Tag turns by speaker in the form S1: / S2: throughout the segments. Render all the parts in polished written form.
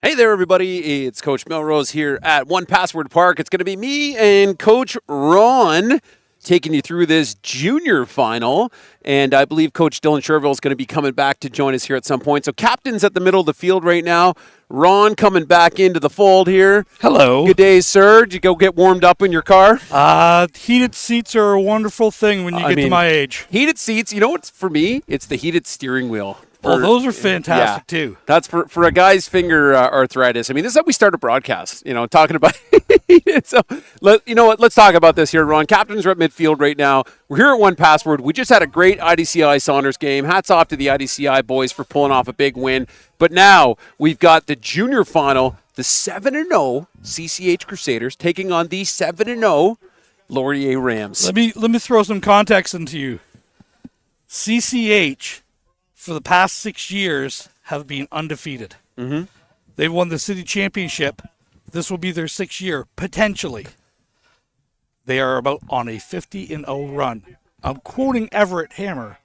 S1: Hey there, everybody. It's Coach Melrose here at One Password Park. It's going to be me and Coach Ron taking you through this junior final. And I believe Coach Dylan Sherville is going to be coming back to join us here at some point. So captain's at the middle of the field right now. Ron coming back into the fold here.
S2: Hello.
S1: Good day, sir. Did you go get warmed up in your car?
S2: Heated seats are a wonderful thing when you get to my age.
S1: Heated seats, you know what's for me? It's the heated steering wheel.
S2: Those are fantastic, too.
S1: That's for a guy's finger arthritis. I mean, this is how we start a broadcast, talking about it. So, you know what? Let's talk about this here, Ron. Captains are at midfield right now. We're here at One Password. We just had a great IDCI Saunders game. Hats off to the IDCI boys for pulling off a big win. But now we've got the junior final, the 7-0 CCH Crusaders taking on the 7-0 Laurier Rams.
S2: Let me throw some context into you. CCH, for the past 6 years, have been undefeated.
S1: Mm-hmm.
S2: They've won the city championship. This will be their 6th year, potentially. They are about on a 50-0 run. I'm quoting Everett Hammer,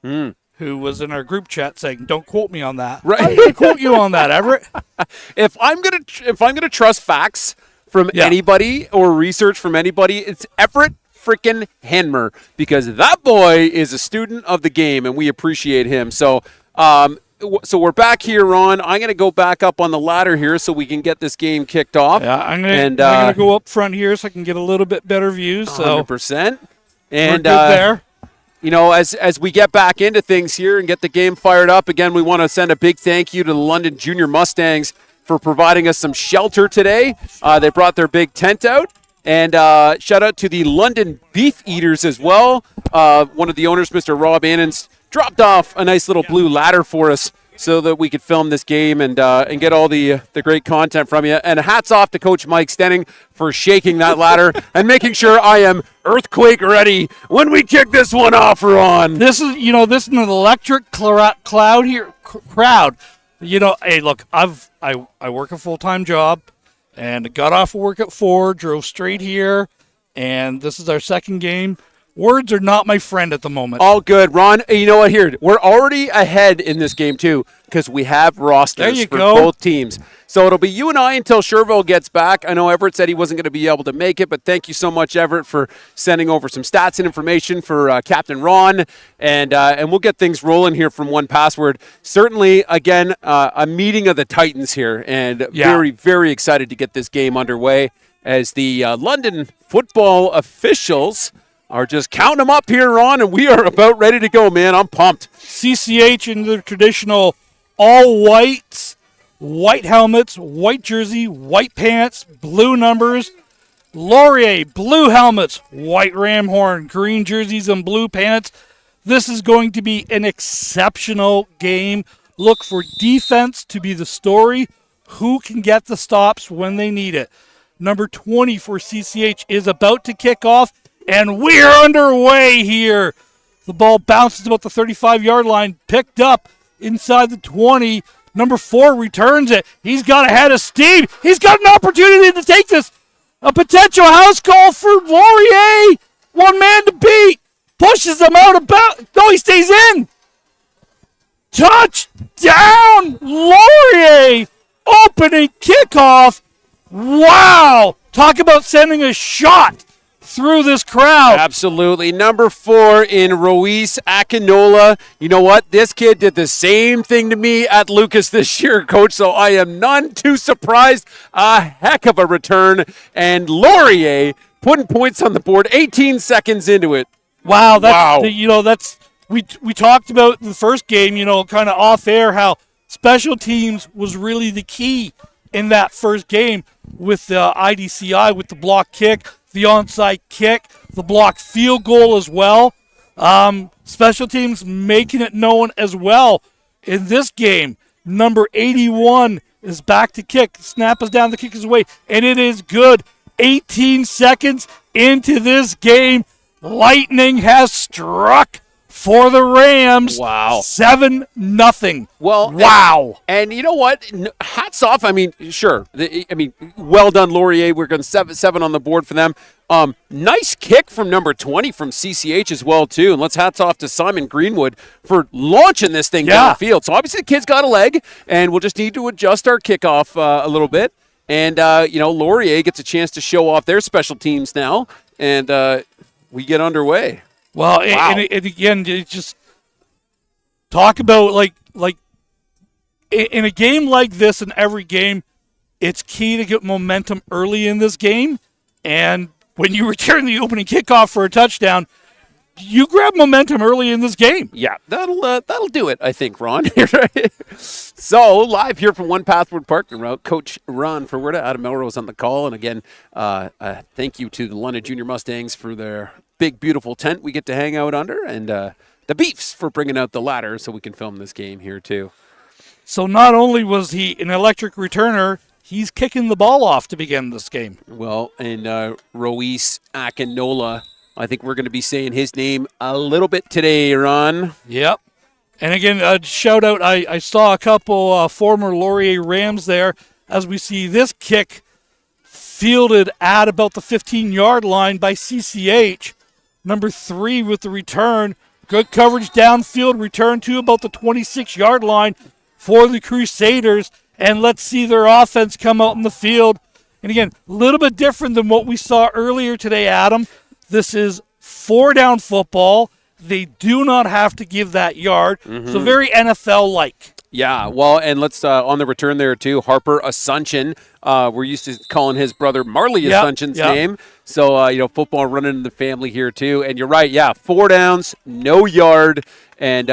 S2: who was in our group chat saying, "Don't quote me on that."
S1: Right.
S2: I quote you on that, Everett.
S1: If I'm gonna trust facts from anybody or research from anybody, it's Everett freaking Hammer, because that boy is a student of the game, and we appreciate him. So we're back here, Ron. I'm going to go back up on the ladder here so we can get this game kicked off.
S2: Yeah, I'm going to go up front here so I can get a little bit better view. So
S1: 100%.
S2: And we're good there.
S1: As we get back into things here and get the game fired up, again, we want to send a big thank you to the London Junior Mustangs for providing us some shelter today. They brought their big tent out. And shout out to the London Beef Eaters as well. One of the owners, Mr. Rob Annans, dropped off a nice little blue ladder for us so that we could film this game and get all the great content from you. And hats off to Coach Mike Stenning for shaking that ladder and making sure I am earthquake ready when we kick this one off, Ron.
S2: This is an electric cloud here, crowd. Hey, look, I work a full-time job. And got off of work at 4, drove straight here, and this is our second game. Words are not my friend at the moment.
S1: All good, Ron. You know what? Here, we're already ahead in this game, too, because we have rosters for both teams. So it'll be you and I until Sherville gets back. I know Everett said he wasn't going to be able to make it, but thank you so much, Everett, for sending over some stats and information for Captain Ron. And we'll get things rolling here from One Password. Certainly, again, a meeting of the Titans here, and very, very excited to get this game underway as the London football officials are just counting them up here, Ron, and we are about ready to go, man. I'm pumped.
S2: CCH in their traditional all whites, white helmets, white jersey, white pants, blue numbers. Laurier, blue helmets, white ram horn, green jerseys, and blue pants. This is going to be an exceptional game. Look for defense to be the story. Who can get the stops when they need it? Number 20 for CCH is about to kick off. And we're underway here. The ball bounces about the 35-yard line, picked up inside the 20. Number 4 returns it. He's got a head of steam. He's got an opportunity to take this. A potential house call for Laurier. One man to beat. Pushes him out about. No, he stays in. Touchdown, Laurier. Opening kickoff. Wow. Talk about sending a shot through this crowd.
S1: Absolutely. Number 4 in Ruiz Akinola. You know what? This kid did the same thing to me at Lucas this year, Coach, so I am none too surprised. A heck of a return. And Laurier putting points on the board 18 seconds into it.
S2: Wow. We talked about in the first game, kind of off air, how special teams was really the key in that first game with the IDCI, with the block kick, the onside kick, the blocked field goal as well. Special teams making it known as well in this game. Number 81 is back to kick. Snap is down, the kick is away, and it is good. 18 seconds into this game, lightning has struck for the Rams.
S1: Wow.
S2: 7-0.
S1: Well,
S2: wow.
S1: And you know what? Hats off. I mean, sure. Well done, Laurier. We're going 7 on the board for them. Nice kick from number 20 from CCH as well, too. And let's hats off to Simon Greenwood for launching this thing downfield. So obviously the kid's got a leg, and we'll just need to adjust our kickoff a little bit. And, Laurier gets a chance to show off their special teams now, and we get underway.
S2: Well,
S1: wow.
S2: and again, just talk about, like in a game like this, in every game, it's key to get momentum early in this game. And when you return the opening kickoff for a touchdown, you grab momentum early in this game.
S1: Yeah, that'll do it, I think, Ron. So, live here from One Pathward Parking Route, Coach Ron Ferwerda, Adam Melrose on the call. And again, thank you to the London Junior Mustangs for their big, beautiful tent we get to hang out under, and the Beefs for bringing out the ladder so we can film this game here, too.
S2: So not only was he an electric returner, he's kicking the ball off to begin this game.
S1: Well, and Rois Akinola, I think we're going to be saying his name a little bit today, Ron.
S2: Yep. And again, shout out, I saw a couple former Laurier Rams there as we see this kick fielded at about the 15-yard line by CCH. Number 3 with the return. Good coverage downfield, return to about the 26-yard line for the Crusaders. And let's see their offense come out in the field. And again, a little bit different than what we saw earlier today, Adam. This is 4-down football. They do not have to give that yard. So very NFL-like.
S1: Yeah, well, and let's, on the return there, too, Harper Asuncion. We're used to calling his brother Marley Asuncion's name. So, football running in the family here, too. And you're right, 4 downs, no yard, and,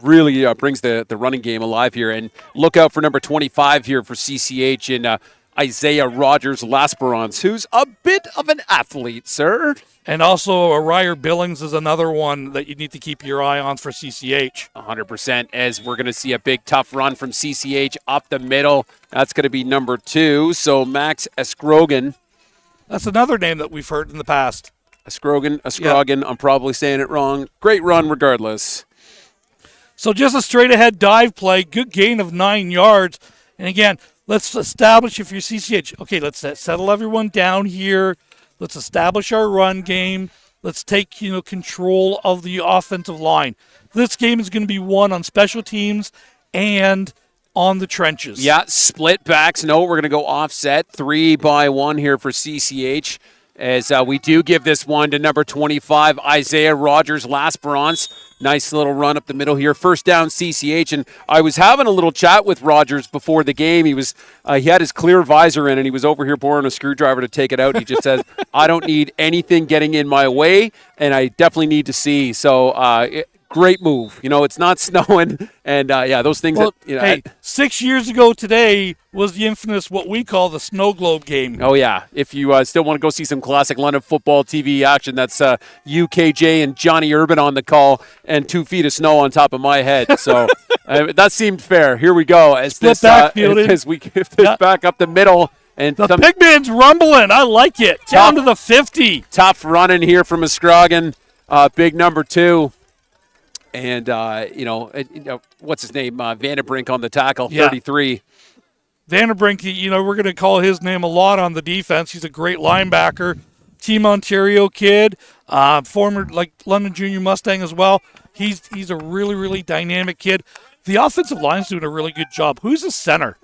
S1: really brings the running game alive here. And look out for number 25 here for CCH and Isaiah Rogers-Lasperance, who's a bit of an athlete, sir.
S2: And also, Laurier Billings is another one that you need to keep your eye on for CCH.
S1: 100%, as we're going to see a big, tough run from CCH up the middle. That's going to be number 2. So, Max Escrogan.
S2: That's another name that we've heard in the past.
S1: Escrogan.
S2: Yeah.
S1: I'm probably saying it wrong. Great run regardless.
S2: So, just a straight-ahead dive play. Good gain of 9 yards. And again, let's establish if you're CCH. Okay, let's settle everyone down here. Let's establish our run game. Let's take, control of the offensive line. This game is going to be won on special teams and on the trenches.
S1: Yeah, split backs. No, we're going to go offset 3-by-1 here for CCH. As we do give this one to number 25, Isaiah Rogers-Lasperance. Nice little run up the middle here. First down, CCH. And I was having a little chat with Rogers before the game. He had his clear visor in, and he was over here borrowing a screwdriver to take it out. He just says, I don't need anything getting in my way, and I definitely need to see. So, great move. It's not snowing, and those things.
S2: Well, 6 years ago today was the infamous what we call the snow globe game.
S1: Oh yeah, if you still want to go see some classic London football TV action, that's UKJ and Johnny Urban on the call, and 2 feet of snow on top of my head. So that seemed fair. Here we go as we give this back up the middle. And
S2: the big man's rumbling. I like it. Down to the 50.
S1: Tough running here from Escrogan. Big number 2. And, what's his name? Vanderbrink on the tackle, 33.
S2: Vanderbrink, we're going to call his name a lot on the defense. He's a great linebacker. Team Ontario kid, former London Junior Mustang as well. He's a really, really dynamic kid. The offensive line's doing a really good job. Who's the center?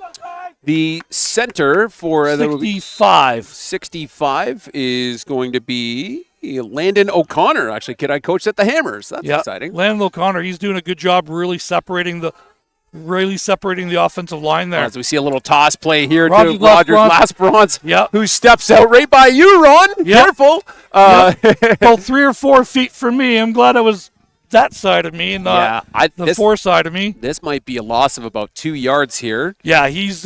S1: The center for 65 is going to be Landon O'Connor, actually, kid I coached at the Hammers. That's exciting.
S2: Landon O'Connor, he's doing a good job really separating the offensive line there.
S1: As we see a little toss play here to Rogers-Lasperance, who steps out right by you, Ron. Careful.
S2: About 3 or 4 feet from me. I'm glad I was that side of me and not the far side of me.
S1: This might be a loss of about 2 yards here.
S2: Yeah, he's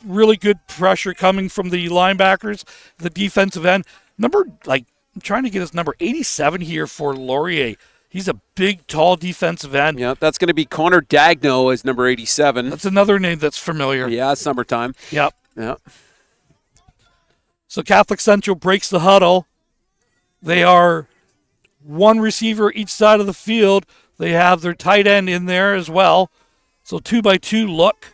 S2: really good pressure coming from the linebackers, the defensive end. I'm trying to get his number 87 here for Laurier. He's a big, tall defensive end.
S1: Yeah, that's going to be Connor Dagno as number 87.
S2: That's another name that's familiar.
S1: Yeah, it's summertime.
S2: Yep.
S1: Yeah.
S2: So Catholic Central breaks the huddle. They are one receiver each side of the field. They have their tight end in there as well. So 2-by-2 look.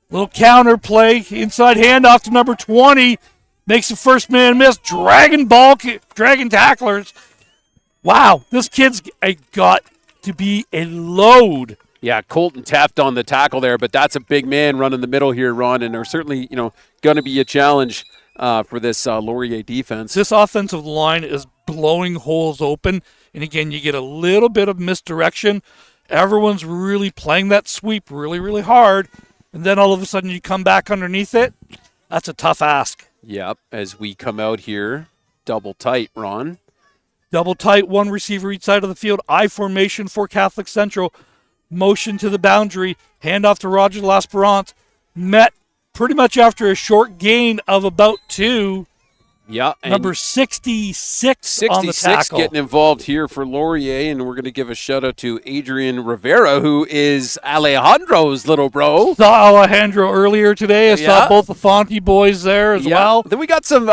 S2: Little counter play, inside handoff to number 20. Makes the first man miss. Dragging tacklers. Wow, this kid's got to be a load.
S1: Yeah, Colton tapped on the tackle there, but that's a big man running the middle here, Ron, and they're certainly, going to be a challenge for this Laurier defense.
S2: This offensive line is blowing holes open, and again, you get a little bit of misdirection. Everyone's really playing that sweep really, really hard, and then all of a sudden you come back underneath it. That's a tough ask.
S1: Yep, as we come out here, double tight, Ron.
S2: Double tight, one receiver each side of the field. I formation for Catholic Central. Motion to the boundary. Handoff to Roger L'Esperance. Met pretty much after a short gain of about 2.
S1: Yeah.
S2: Number 66 on the tackle.
S1: Getting involved here for Laurier, and we're going to give a shout-out to Adrian Rivera, who is Alejandro's little bro.
S2: Saw Alejandro earlier today. I saw both the Fonte boys there as well.
S1: Then we got some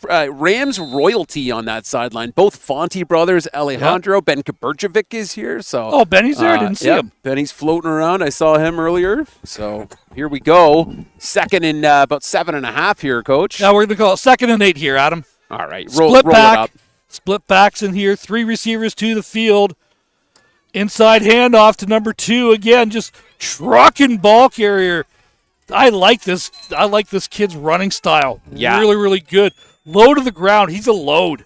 S1: Rams royalty on that sideline. Both Fonte brothers, Alejandro. Ben Kaburjevic is here. So
S2: Benny's there. I didn't see him.
S1: Benny's floating around. I saw him earlier. So here we go. Second and about 7.5 here, Coach.
S2: Now we're going to call it 2nd and 8 here, Adam.
S1: All right. Roll it up.
S2: Split backs in here. 3 receivers to the field. Inside handoff to number 2. Again, just trucking ball carrier. I like this. I like this kid's running style.
S1: Yeah.
S2: Really, really good. Low to the ground. He's a load.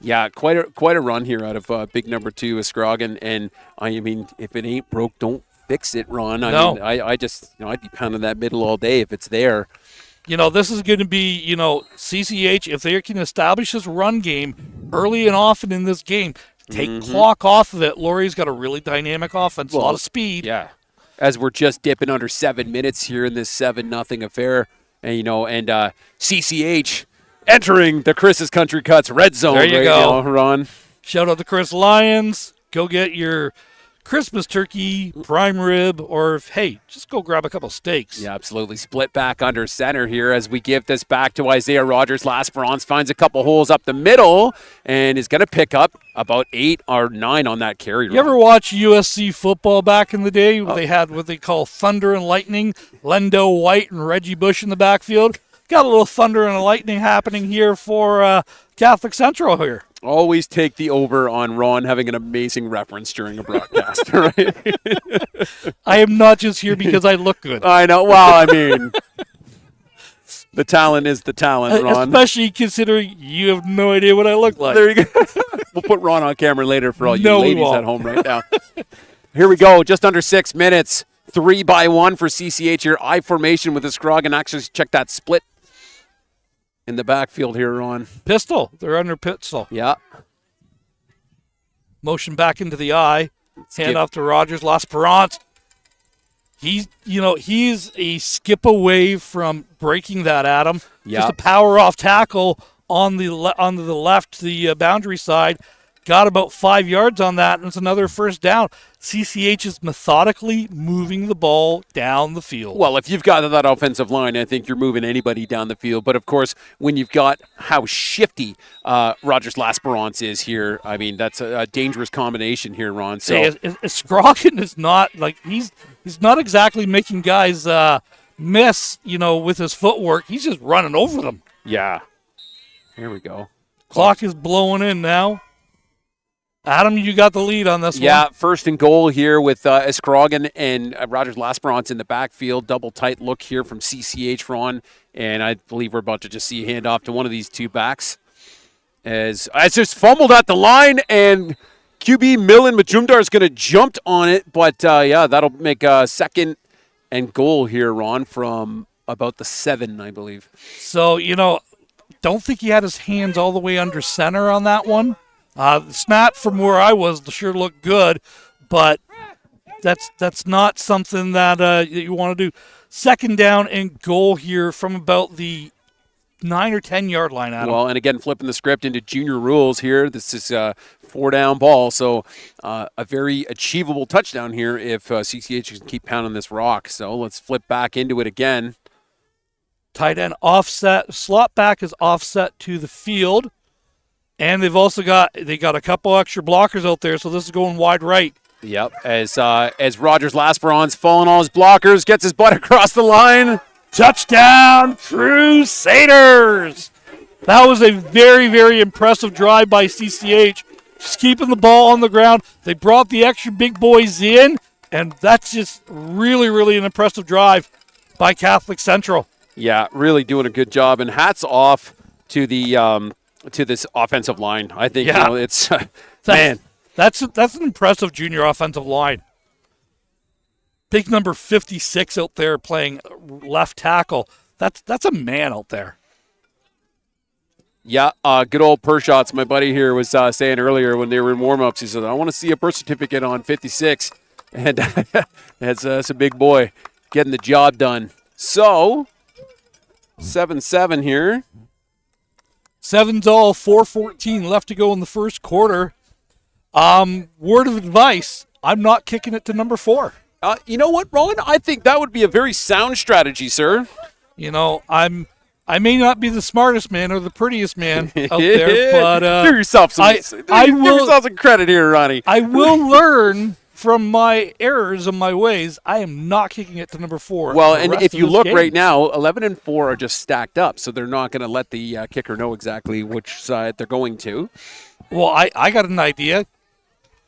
S1: Yeah, quite a run here out of big number 2, Scroggin. And I mean, if it ain't broke, don't fix it, Ron. I just, I'd be pounding that middle all day if it's there.
S2: This is going to be, CCH, if they can establish this run game early and often in this game, take clock off of it. Laurier's got a really dynamic offense, a lot of speed.
S1: Yeah. As we're just dipping under 7 minutes here in this 7-0 affair. And, CCH entering the Chris's Country Cuts red zone.
S2: There you go.
S1: Now, Ron.
S2: Shout out to Chris Lyons. Go get your Christmas turkey, prime rib, or, hey, just go grab a couple steaks.
S1: Yeah, absolutely. Split back under center here as we give this back to Isaiah Rogers. L'Esperance finds a couple holes up the middle and is going to pick up about 8 or 9 on that carry.
S2: You ever watch USC football back in the day? They had what they call thunder and lightning, Lendo White and Reggie Bush in the backfield. Got a little thunder and lightning happening here for Catholic Central here.
S1: Always take the over on Ron having an amazing reference during a broadcast, right?
S2: I am not just here because I look good.
S1: I know. Well, I mean, the talent is the talent, Ron.
S2: Especially considering you have no idea what I look like.
S1: There you go. We'll put Ron on camera later for all you ladies at home right now. Here we go. Just under 6 minutes. 3-by-1 for CCH here. I formation with the Scroggin. Actually, check that split in the backfield here, Ron.
S2: Pistol. They're under pistol.
S1: Yeah.
S2: Motion back into the eye. Hand off to Rogers. L'Esperance. He's a skip away from breaking that, Adam.
S1: Yep.
S2: Just a power off tackle on the left, the boundary side. Got about 5 yards on that, and it's another first down. CCH is methodically moving the ball down the field.
S1: Well, if you've got that offensive line, I think you're moving anybody down the field. But, of course, when you've got how shifty Rogers L'Esperance is here, I mean, that's a dangerous combination here, Ron. So
S2: Scroggin is not, like, he's not exactly making guys miss, with his footwork. He's just running over them.
S1: Yeah. Here we go.
S2: Clock is blowing in now. Adam, you got the lead on this one.
S1: Yeah, first and goal here with Scroggin and Rogers L'Esperance in the backfield. Double tight look here from CCH, Ron. And I believe we're about to just see a handoff to one of these two backs. As just fumbled at the line, and QB Milan Majumdar is going to jump on it. But, that'll make a second and goal here, Ron, from about the 7, I believe.
S2: So, don't think he had his hands all the way under center on that one. The snap from where I was sure looked good, but that's not something that you want to do. Second down and goal here from about the 9 or 10 yard line, Adam.
S1: Well, and again, flipping the script into junior rules here. This is a 4-down ball, so a very achievable touchdown here if CCH can keep pounding this rock. So let's flip back into it again.
S2: Tight end offset, slot back is offset to the field. And they've also got a couple extra blockers out there, so this is going wide right.
S1: Yep, as Rogers Lasperon's falling all his blockers, gets his butt across the line.
S2: Touchdown, Crusaders! That was a very, very impressive drive by CCH. Just keeping the ball on the ground. They brought the extra big boys in, and that's just really, really an impressive drive by Catholic Central.
S1: Yeah, really doing a good job, and hats off to the to this offensive line. I think it's man.
S2: That's an impressive junior offensive line. Big number 56 out there playing left tackle. That's a man out there.
S1: Yeah, good old Pershots. My buddy here was saying earlier when they were in warm-ups, he said, I want to see a birth certificate on 56. And that's a big boy getting the job done. So, 7-7 here.
S2: 7's all, 4:14 left to go in the first quarter. Word of advice, I'm not kicking it to number 4.
S1: You know what, Ron? I think that would be a very sound strategy, sir.
S2: You know, I may not be the smartest man or the prettiest man out there, but
S1: give yourself some credit here, Ronnie.
S2: I will learn from my errors and my ways. I am not kicking it to number 4.
S1: Well, and if you look right now, 11 and 4 are just stacked up, so they're not going to let the kicker know exactly which side they're going to.
S2: Well, I got an idea.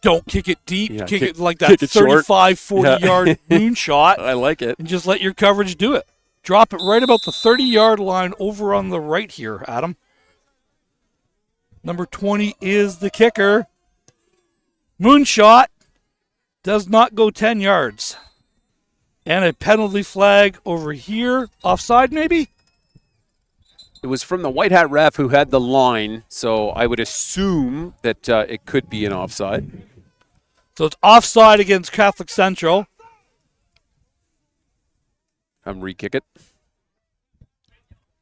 S2: Don't kick it deep.
S1: Yeah,
S2: kick it like that 35, 40-yard moonshot.
S1: I like it.
S2: And just let your coverage do it. Drop it right about the 30-yard line over on the right here, Adam. Number 20 is the kicker. Moonshot does not go 10 yards. And a penalty flag over here. Offside, maybe?
S1: It was from the white hat ref who had the line, so I would assume that it could be an offside.
S2: So it's offside against Catholic Central.
S1: Re-kick it.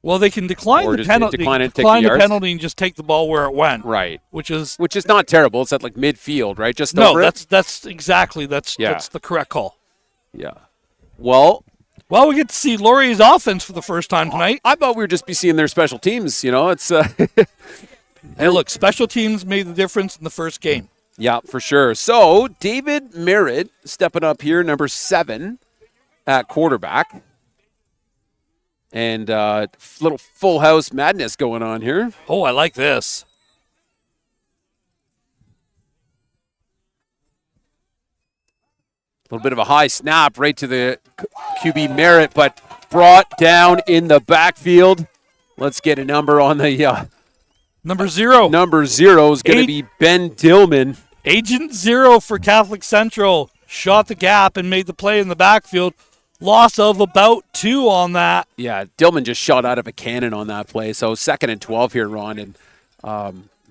S2: Well, they can decline the penalty. Decline the penalty and just take the ball where it went.
S1: Right.
S2: Which is
S1: not terrible. It's at like midfield, right? Just
S2: no.
S1: Over
S2: That's exactly that's the correct call.
S1: Yeah. Well,
S2: we get to see Laurier's offense for the first time tonight.
S1: I thought we would just be seeing their special teams. You know, it's.
S2: Hey, look, special teams made the difference in the first game.
S1: Yeah, for sure. So David Merritt stepping up here, number 7 at quarterback. And little full house madness going on here.
S2: Oh, I like this.
S1: A little bit of a high snap right to the QB Merritt, but brought down in the backfield. Let's get a number on the
S2: number 0.
S1: Number 0 is going to be Ben Dillman.
S2: Agent 0 for Catholic Central. Shot the gap and made the play in the backfield. Loss of about 2 on that.
S1: Yeah, Dillman just shot out of a cannon on that play. So 2nd and 12 here, Ron. And,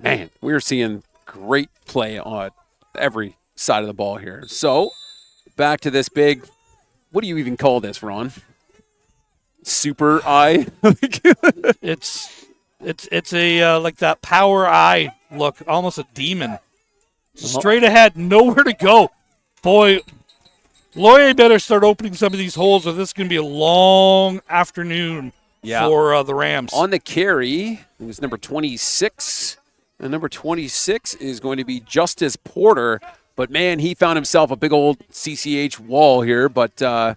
S1: man, we're seeing great play on every side of the ball here. So back to this big, what do you even call this, Ron? Super eye?
S2: It's a like that power eye look, almost a demon. Straight ahead, nowhere to go. Boy, Laurier better start opening some of these holes, or this is going to be a long afternoon for the Rams.
S1: On the carry, it was number 26. And number 26 is going to be Justice Porter. But, man, he found himself a big old CCH wall here. But I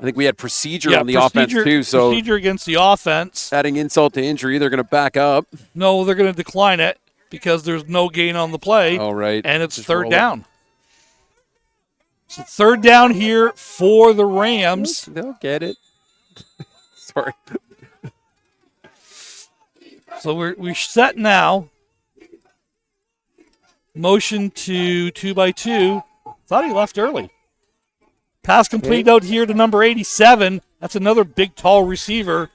S1: think we had procedure on the offense, too. So
S2: procedure against the offense.
S1: Adding insult to injury, they're going to back up.
S2: No, they're going to decline it because there's no gain on the play.
S1: All right.
S2: And it's third down. So third down here for the Rams.
S1: They'll get it. Sorry.
S2: So we're set now. Motion to 2x2. Thought he left early. Pass complete out here to number 87. That's another big, tall receiver.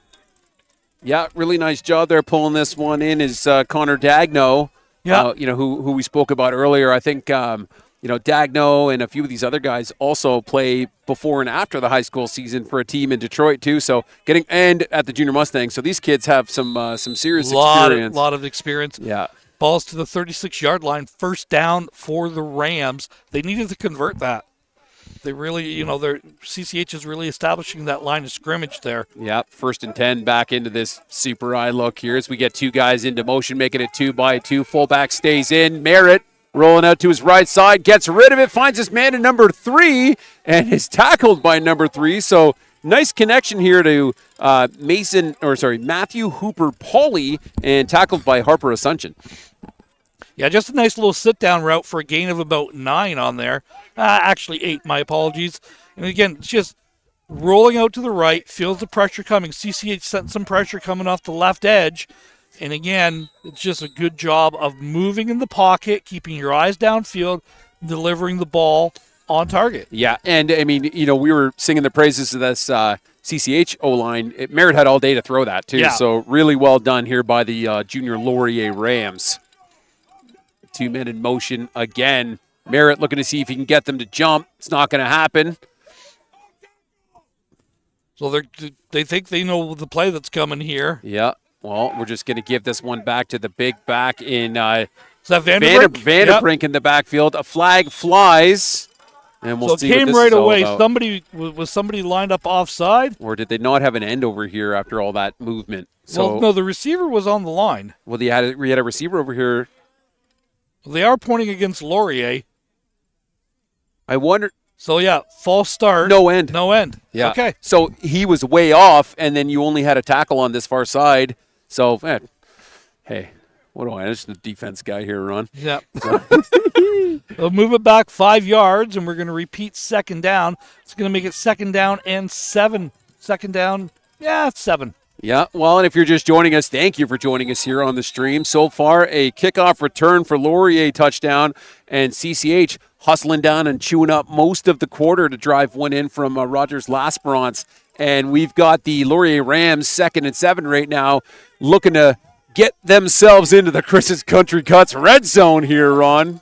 S1: Yeah, really nice job there pulling this one in is Connor Dagno.
S2: Yeah.
S1: Who we spoke about earlier. I think Dagno and a few of these other guys also play before and after the high school season for a team in Detroit too. So and at the Junior Mustang. So these kids have some serious experience.
S2: Lot of experience.
S1: Yeah.
S2: Balls to the 36-yard line. First down for the Rams. They needed to convert that. They really, their CCH is really establishing that line of scrimmage there.
S1: Yep, 1st and 10 back into this super eye look here as we get 2 guys into motion, making it 2-by-2. Fullback stays in. Merritt rolling out to his right side, gets rid of it, finds his man in number 3, and is tackled by number 3. So nice connection here to Matthew Hooper Pauly, and tackled by Harper Asuncion.
S2: Yeah, just a nice little sit-down route for a gain of about 9 on there. Actually 8, my apologies. And again, it's just rolling out to the right, feels the pressure coming. CCH sent some pressure coming off the left edge. And again, it's just a good job of moving in the pocket, keeping your eyes downfield, delivering the ball on target.
S1: Yeah, and I mean, we were singing the praises of this CCH O-line. Merritt had all day to throw that, too. Yeah. So really well done here by the junior Laurier Rams. 2 men in motion again. Merritt looking to see if he can get them to jump. It's not going to happen.
S2: So they think they know the play that's coming here.
S1: Yeah. Well, we're just going to give this one back to the big back in
S2: is that Vanderbrink?
S1: Vanderbrink in the backfield. A flag flies, and we'll see.
S2: So it came
S1: what this
S2: right
S1: is all
S2: away.
S1: about.
S2: Somebody lined up offside,
S1: or did they not have an end over here after all that movement? So,
S2: well, no, the receiver was on the line.
S1: Well, we had a receiver over here.
S2: Well, they are pointing against Laurier.
S1: I wonder.
S2: So, yeah, false start.
S1: No end.
S2: No end.
S1: Yeah.
S2: Okay.
S1: So he was way off, and then you only had a tackle on this far side. So, hey, what do I? I'm just a defense guy here, Ron.
S2: Yeah. We'll move it back 5 yards, and we're going to repeat 2nd down. It's going to make it 2nd down and 7. 2nd down, 7.
S1: Yeah, well, and if you're just joining us, thank you for joining us here on the stream. So far, a kickoff return for Laurier touchdown, and CCH hustling down and chewing up most of the quarter to drive one in from Rogers Lasperance. And we've got the Laurier Rams 2nd and 7 right now, looking to get themselves into the Chris's Country Cuts red zone here, Ron.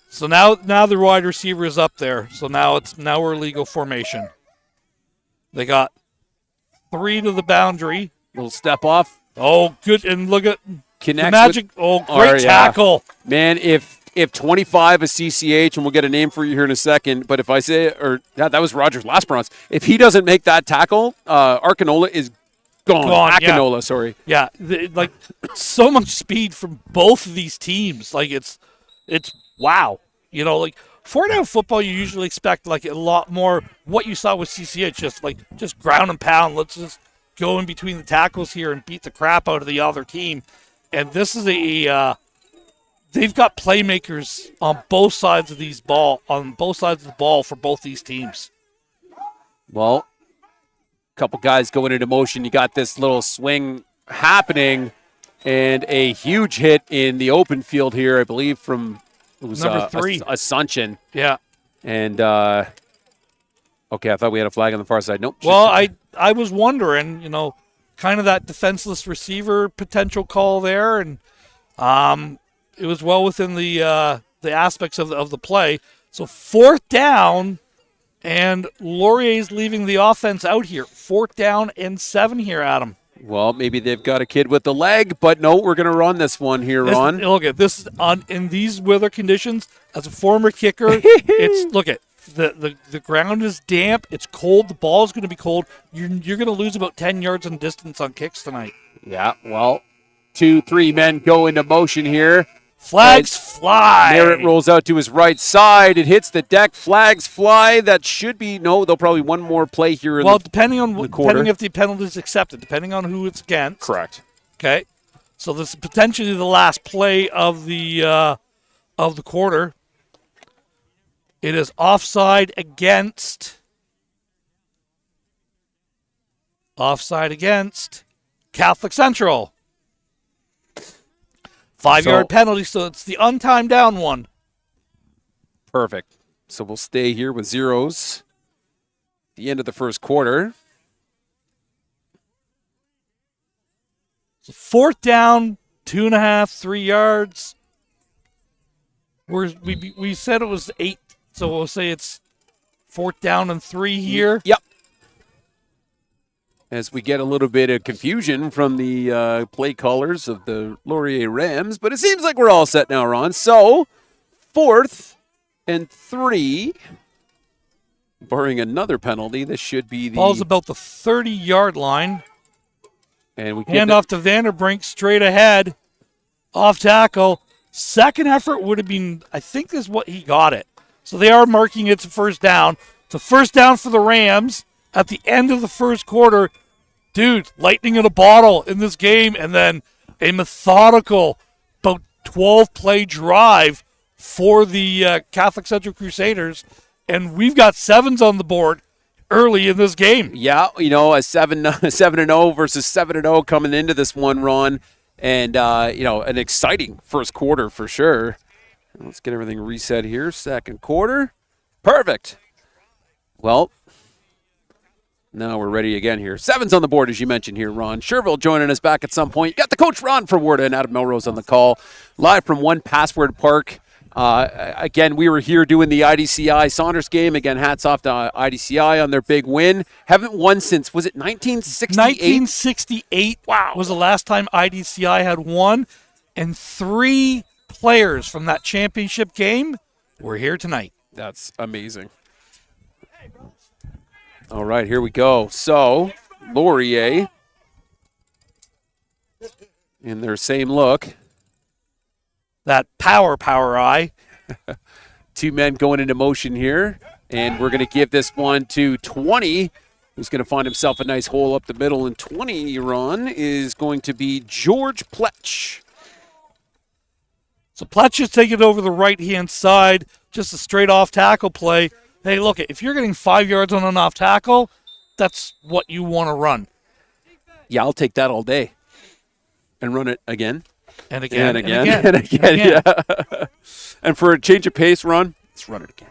S2: So now the wide receiver is up there. So now we're legal formation. They got 3 to the boundary.
S1: Little step off.
S2: Oh, good. And look at
S1: Connects
S2: the magic. Great tackle.
S1: Man, if 25 is CCH, and we'll get a name for you here in a second, but if I say, that was Rogers Lasperance. If he doesn't make that tackle, Arkanola is gone. Akinola, sorry.
S2: Yeah, so much speed from both of these teams. Like, it's wow. 4-down football, you usually expect like a lot more what you saw with CCH, just ground and pound. Let's just go in between the tackles here and beat the crap out of the other team. And this is they've got playmakers on both sides of the ball for both these teams.
S1: Well, a couple guys going into motion. You got this little swing happening, and a huge hit in the open field here, I believe, from
S2: number 3,
S1: Asuncion.
S2: Yeah.
S1: And okay, I thought we had a flag on the far side. Nope.
S2: Well, I was wondering, kind of that defenseless receiver potential call there, and it was well within the aspects of the play. So 4th down, and Laurier's leaving the offense out here. 4th down and 7 here, Adam.
S1: Well, maybe they've got a kid with the leg, but no, we're going to run this one here, Ron.
S2: Look at this in these weather conditions. As a former kicker, the ground is damp. It's cold. The ball is going to be cold. You're going to lose about 10 yards in distance on kicks tonight.
S1: Yeah. Well, 2-3 men go into motion here.
S2: Flags fly.
S1: Merritt rolls out to his right side. It hits the deck. Flags fly. That should be they'll probably one more play here.
S2: Depending if the penalty is accepted, depending on who it's against.
S1: Correct.
S2: Okay. So this is potentially the last play of the quarter. It is offside against Catholic Central. 5-yard penalty, so it's the untimed down one.
S1: Perfect. So we'll stay here with zeros. The end of the first quarter.
S2: So 4th down, 2.5, 3 yards. We said it was 8, so we'll say it's 4th down and 3 here.
S1: Yep. As we get a little bit of confusion from the play callers of the Laurier Rams, but it seems like we're all set now, Ron. So 4th and 3. barring another penalty, this should be the
S2: ball's about the 30-yard line.
S1: And we
S2: hand off to Vanderbrink straight ahead, off tackle. Second effort would have been, I think this is what he got it. So they are marking it to first down. It's a first down for the Rams at the end of the first quarter. Dude, lightning in a bottle in this game, and then a methodical, about 12-play drive for the Catholic Central Crusaders. And we've got 7s on the board early in this game.
S1: Yeah, a 7-0 versus 7-0 coming into this one, Ron. And, an exciting first quarter for sure. Let's get everything reset here. Second quarter. Perfect. Well, now we're ready again here. 7's on the board, as you mentioned here, Ron. Sherville joining us back at some point. You got the coach, Ron Forwarda, and Adam Melrose on the call. Live from One Password Park. Again, we were here doing the IDCI Saunders game. Again, hats off to IDCI on their big win. Haven't won since, was it 1968?
S2: 1968 was the last time IDCI had won. And 3 players from that championship game were here tonight.
S1: That's amazing. All right, here we go. So, Laurier in their same look.
S2: That power eye.
S1: 2 men going into motion here. And we're going to give this one to 20, who's going to find himself a nice hole up the middle. And 20, Ron, is going to be George Pletch.
S2: So Pletch is taking it over the right-hand side. Just a straight off tackle play. Hey, look, if you're getting 5 yards on an off tackle, that's what you want to run.
S1: Yeah, I'll take that all day. And run it again.
S2: And again.
S1: Yeah. And for a change of pace, Ron, let's run it again.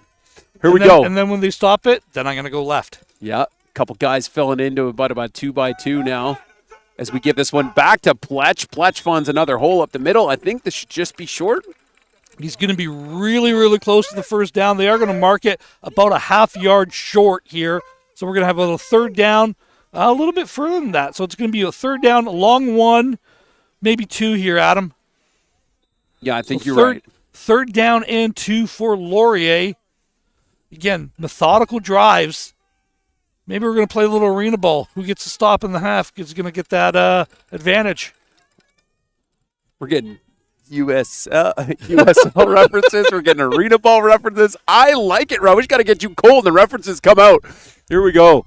S1: Here we go.
S2: And then when they stop it, then I'm going to go left.
S1: Yeah, a couple guys filling into about 2x2 now. As we give this one back to Pletch. Pletch finds another hole up the middle. I think this should just be short.
S2: He's going to be really, really close to the first down. They are going to mark it about a half-yard short here. So we're going to have a little third down, a little bit further than that. So it's going to be a third down, a long 1, maybe 2 here, Adam.
S1: Yeah, I think you're right.
S2: Third down and 2 for Laurier. Again, methodical drives. Maybe we're going to play a little arena ball. Who gets a stop in the half is going to get that advantage.
S1: We're getting USL references. We're getting arena ball references. I like it, Rob. We just got to get you cold and the references come out. Here we go.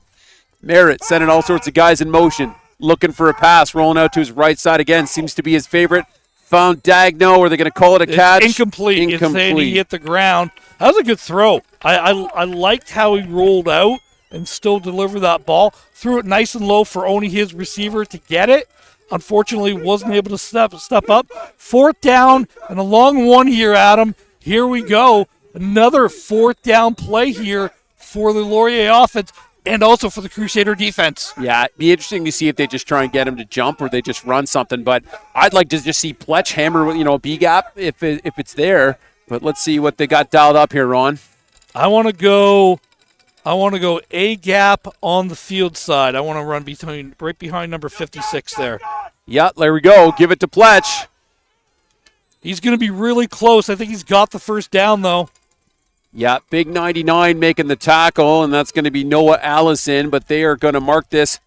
S1: Merritt sending all sorts of guys in motion. Looking for a pass. Rolling out to his right side again. Seems to be his favorite. Found Dagno. Are they going to call it a catch?
S2: Incomplete. It's saying he hit the ground. That was a good throw. I liked how he rolled out and still delivered that ball. Threw it nice and low for only his receiver to get it. Unfortunately, wasn't able to step up. Fourth down and a long 1 here, Adam. Here we go. Another fourth down play here for the Laurier offense and also for the Crusader defense.
S1: Yeah, it'd be interesting to see if they just try and get him to jump or they just run something. But I'd like to just see Pletch hammer, a B-gap if it's there. But let's see what they got dialed up here, Ron.
S2: I want to go A-gap on the field side. I want to run right behind number 56 there.
S1: Yeah, there we go. Give it to Pletch.
S2: He's going to be really close. I think he's got the first down, though.
S1: Yeah, big 99 making the tackle, and that's going to be Noah Allison, but they are going to mark this.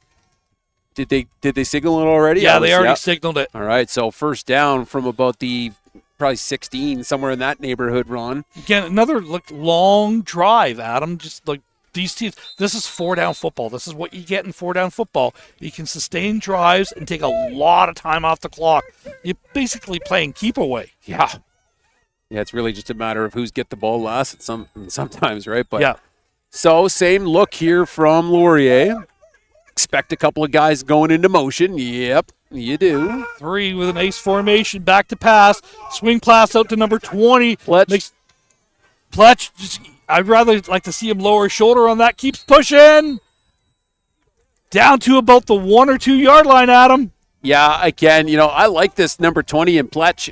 S1: Did they signal it already?
S2: Yeah, they already signaled it.
S1: All right, so first down from about the probably 16, somewhere in that neighborhood, Ron.
S2: Again, another long drive, Adam. Just like these teams, this is 4-down football. This is what you get in 4-down football. You can sustain drives and take a lot of time off the clock. You're basically playing keep away.
S1: Yeah. Yeah, it's really just a matter of who's get the ball last sometimes, right? But
S2: yeah.
S1: So same look here from Laurier. Expect a couple of guys going into motion. Yep, you do.
S2: 3 with an ace formation, back to pass. Swing pass out to number 20.
S1: Pletch.
S2: I'd rather like to see him lower his shoulder on that. Keeps pushing. Down to about the 1 or 2 yard line, Adam.
S1: Yeah, again, I like this number 20 in Pletch.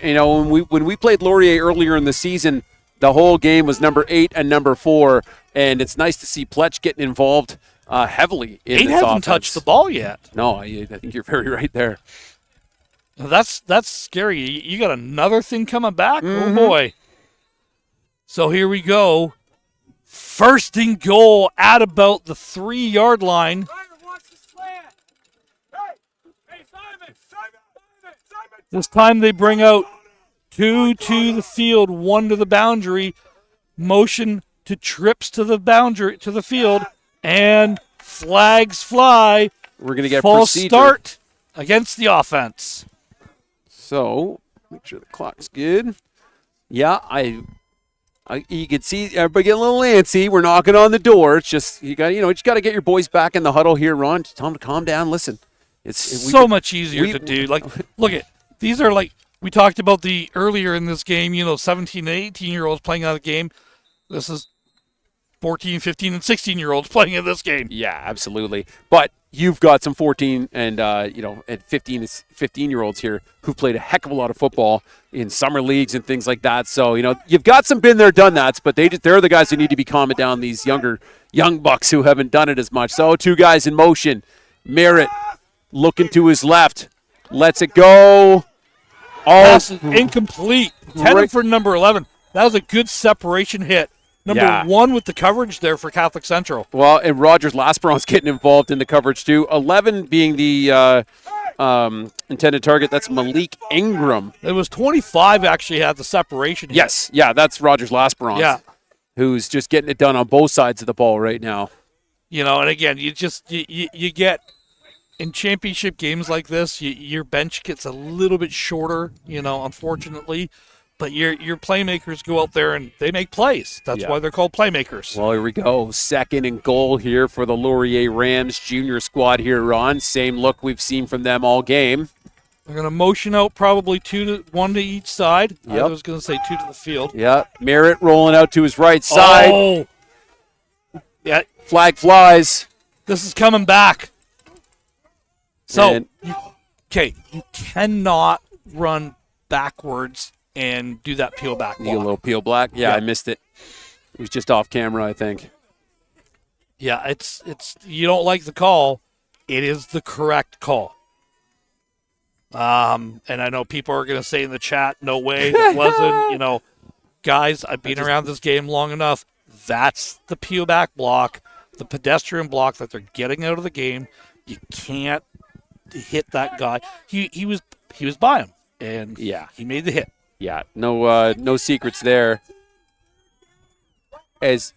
S1: When we played Laurier earlier in the season, the whole game was number 8 and number 4, and it's nice to see Pletch getting involved heavily in this offense.
S2: 8 hasn't touched the ball yet.
S1: No, I think you're very right there.
S2: That's scary. You got another thing coming back?
S1: Mm-hmm.
S2: Oh, boy. So here we go. First and goal at about the 3-yard line. This time they bring out 2 to the field, 1 to the boundary. Motion to trips to the boundary, to the field, and flags fly.
S1: We're going to get
S2: false
S1: procedure.
S2: Start against the offense.
S1: So, make sure the clock's good. Yeah, you can see everybody get a little antsy. We're knocking on the door. It's just you got to get your boys back in the huddle here, Ron. Tell them to calm down. Listen, it's
S2: so much easier to do. Like, look at these are like we talked about the earlier in this game. 17 and 18-year-olds playing out of the game. This is 14, 15, and 16-year-olds playing in this game.
S1: Yeah, absolutely. But you've got some 14 and and 15-year-olds here who played a heck of a lot of football in summer leagues and things like that. So you've got some been there, done that. But they're the guys who need to be calming down these young bucks who haven't done it as much. So 2 guys in motion. Merritt looking to his left, lets it go.
S2: Pass is incomplete. Intended for number 11. That was a good separation hit. Number 1 with the coverage there for Catholic Central.
S1: Well, and Rogers Lasperon's getting involved in the coverage too. 11 being the intended target. That's Malik Ingram.
S2: It was 25 actually had the separation hit.
S1: Yes, yeah, that's Rogers Lasperon.
S2: Yeah.
S1: Who's just getting it done on both sides of the ball right now.
S2: And again, you get in championship games like this, your bench gets a little bit shorter, unfortunately. But your playmakers go out there and they make plays. That's why they're called playmakers.
S1: Well, here we go. Second and goal here for the Laurier Rams junior squad here, Ron. Same look we've seen from them all game.
S2: They're going to motion out probably 1 to each side.
S1: Yep.
S2: I was going to say 2 to the field.
S1: Yeah, Merritt rolling out to his right side.
S2: Oh, yeah.
S1: Flag flies.
S2: This is coming back. So, you cannot run backwards and do that peel back block.
S1: A little peel black. Yeah, I missed it. It was just off camera, I think.
S2: Yeah, it's you don't like the call. It is the correct call. And I know people are going to say in the chat, no way, it wasn't. Guys, I've been around this game long enough. That's the peel back block, the pedestrian block that they're getting out of the game. You can't hit that guy. He was by him, and he made the hit.
S1: Yeah, no secrets there. As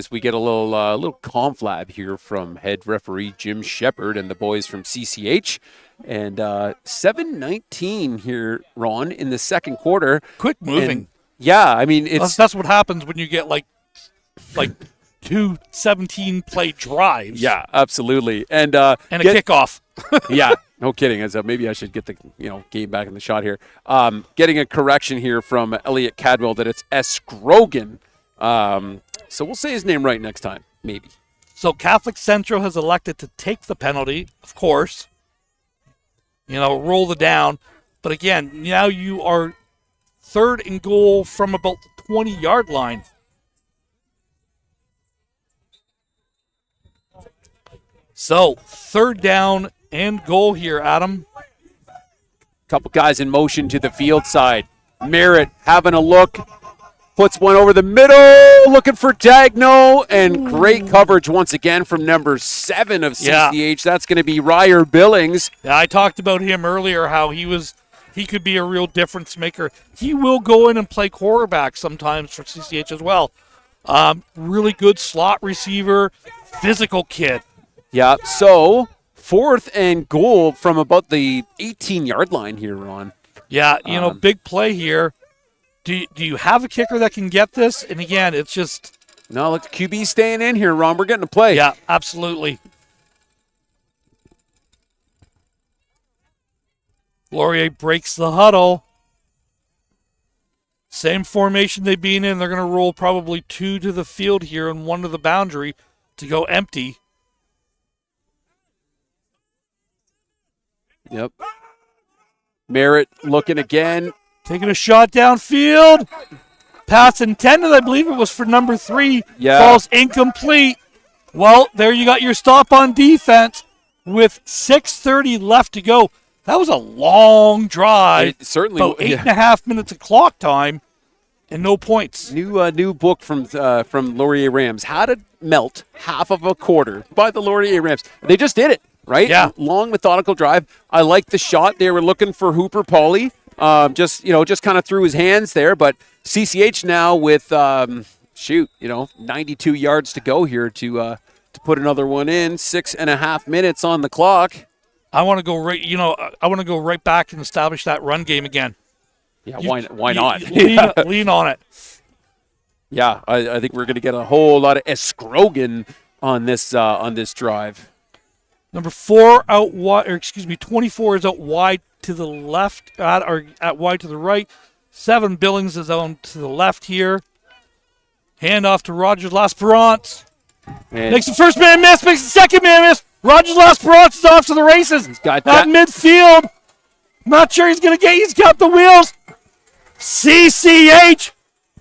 S1: we get a little conflab here from head referee Jim Shepard and the boys from CCH, and 7:19 here, Ron, in the second quarter.
S2: Quick moving.
S1: And, yeah, I mean
S2: that's what happens when you get like 2 17-play drives.
S1: Yeah, absolutely, and
S2: a kickoff.
S1: Yeah. No kidding. Maybe I should get the game back in the shot here. Getting a correction here from Elliot Cadwell that it's S. Scrogan. So we'll say his name right next time, maybe.
S2: So Catholic Central has elected to take the penalty, of course. Roll the down. But again, now you are 3rd and goal from about the 20-yard line. So 3rd down and goal here, Adam.
S1: Couple guys in motion to the field side. Merritt having a look. Puts one over the middle, looking for Dagno, and great coverage once again from number 7 of CCH. Yeah. That's going to be Ryer Billings.
S2: Yeah, I talked about him earlier, how he could be a real difference maker. He will go in and play quarterback sometimes for CCH as well. Really good slot receiver, physical kid.
S1: Yeah, so 4th and goal from about the 18-yard line here, Ron.
S2: Yeah, big play here. Do you have a kicker that can get this? And again, it's just...
S1: No, look, QB staying in here, Ron. We're getting a play.
S2: Yeah, absolutely. Laurier breaks the huddle. Same formation they've been in. They're going to roll probably 2 to the field here and 1 to the boundary to go empty.
S1: Yep. Merritt looking again.
S2: Taking a shot downfield. Pass intended, I believe it was for number 3.
S1: Yeah.
S2: Falls incomplete. Well, there you got your stop on defense with 6:30 left to go. That was a long drive.
S1: It certainly.
S2: About 8.5 minutes of clock time. And no points.
S1: New book from Laurier Rams, How to Melt Half of a Quarter by the Laurier Rams. They just did it, right?
S2: Yeah.
S1: Long, methodical drive. I like the shot. They were looking for Hooper Pauly. Just kind of threw his hands there. But CCH now with, 92 yards to go here to put another one in. 6.5 minutes on the clock.
S2: I want to go right back and establish that run game again.
S1: Yeah, why not?
S2: Lean on it.
S1: Yeah, I think we're going to get a whole lot of Escrogan on this drive.
S2: Number 4 out wide, 24 is out wide to the left, or at wide to the right. 7 Billings is on to the left here. Hand off to Rogers L'Esperance. Makes the first man miss, makes the second man miss. Rogers L'Esperance is off to the races.
S1: He's got
S2: at midfield. Not sure he's going to get. He's got the wheels. CCH.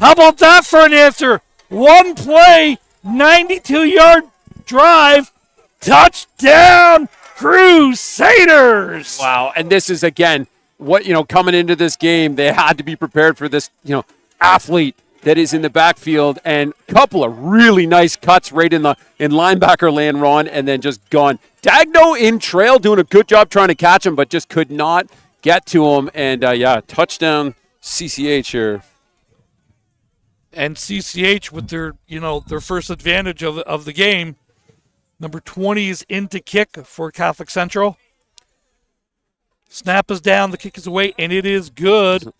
S2: How about that for an answer? One play, 92-yard drive, touchdown, Crusaders.
S1: Wow, and this is, again, what, coming into this game, they had to be prepared for this, athlete that is in the backfield, and a couple of really nice cuts right in linebacker land, Ron, and then just gone. Dagno in trail, doing a good job trying to catch him, but just could not get to him, and touchdown CCH here.
S2: And CCH with their first advantage of the game. Number 20 is in to kick for Catholic Central. Snap is down, the kick is away, and it is good.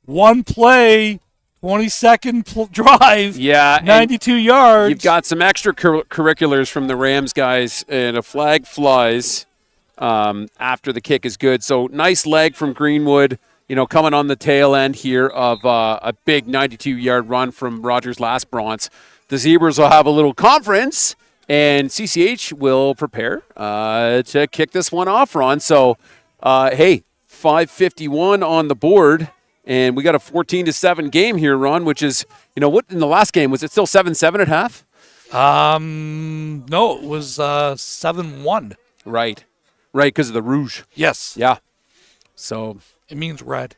S2: One play, 20-second drive, 92 yards.
S1: You've got some extracurriculars from the Rams guys, and a flag flies after the kick is good. So nice leg from Greenwood, coming on the tail end here of a big 92-yard run from Rogers L'Esperance. The Zebras will have a little conference, and CCH will prepare to kick this one off, Ron. So, 5:51 on the board, and we got a 14-7 game here, Ron, which is, what in the last game? Was it still 7-7 at half?
S2: No, it was 7-1.
S1: Right, because of the Rouge.
S2: Yes.
S1: Yeah. So
S2: it means red.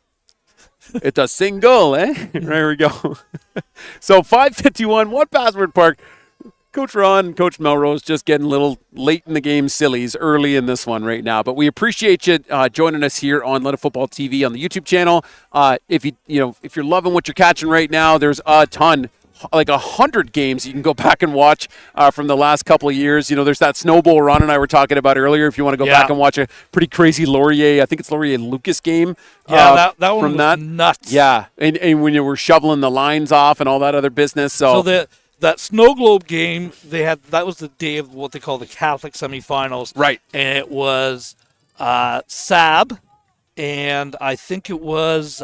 S1: It's a single, eh? There we go. So 5:51, One Password Park. Coach Ron and Coach Melrose just getting a little late in the game sillies early in this one right now. But we appreciate you joining us here on Let It Football TV on the YouTube channel. If you're loving what you're catching right now, there's a ton, like 100 games you can go back and watch from the last couple of years. There's that snowball Ron and I were talking about earlier. If you want to go back and watch a pretty crazy Laurier, I think it's Laurier Lucas game.
S2: Yeah, that one was nuts.
S1: Yeah, and when you were shoveling the lines off and all that other business. So
S2: that snow globe game, that was the day of what they call the Catholic semifinals.
S1: Right.
S2: And it was SAB, and I think it was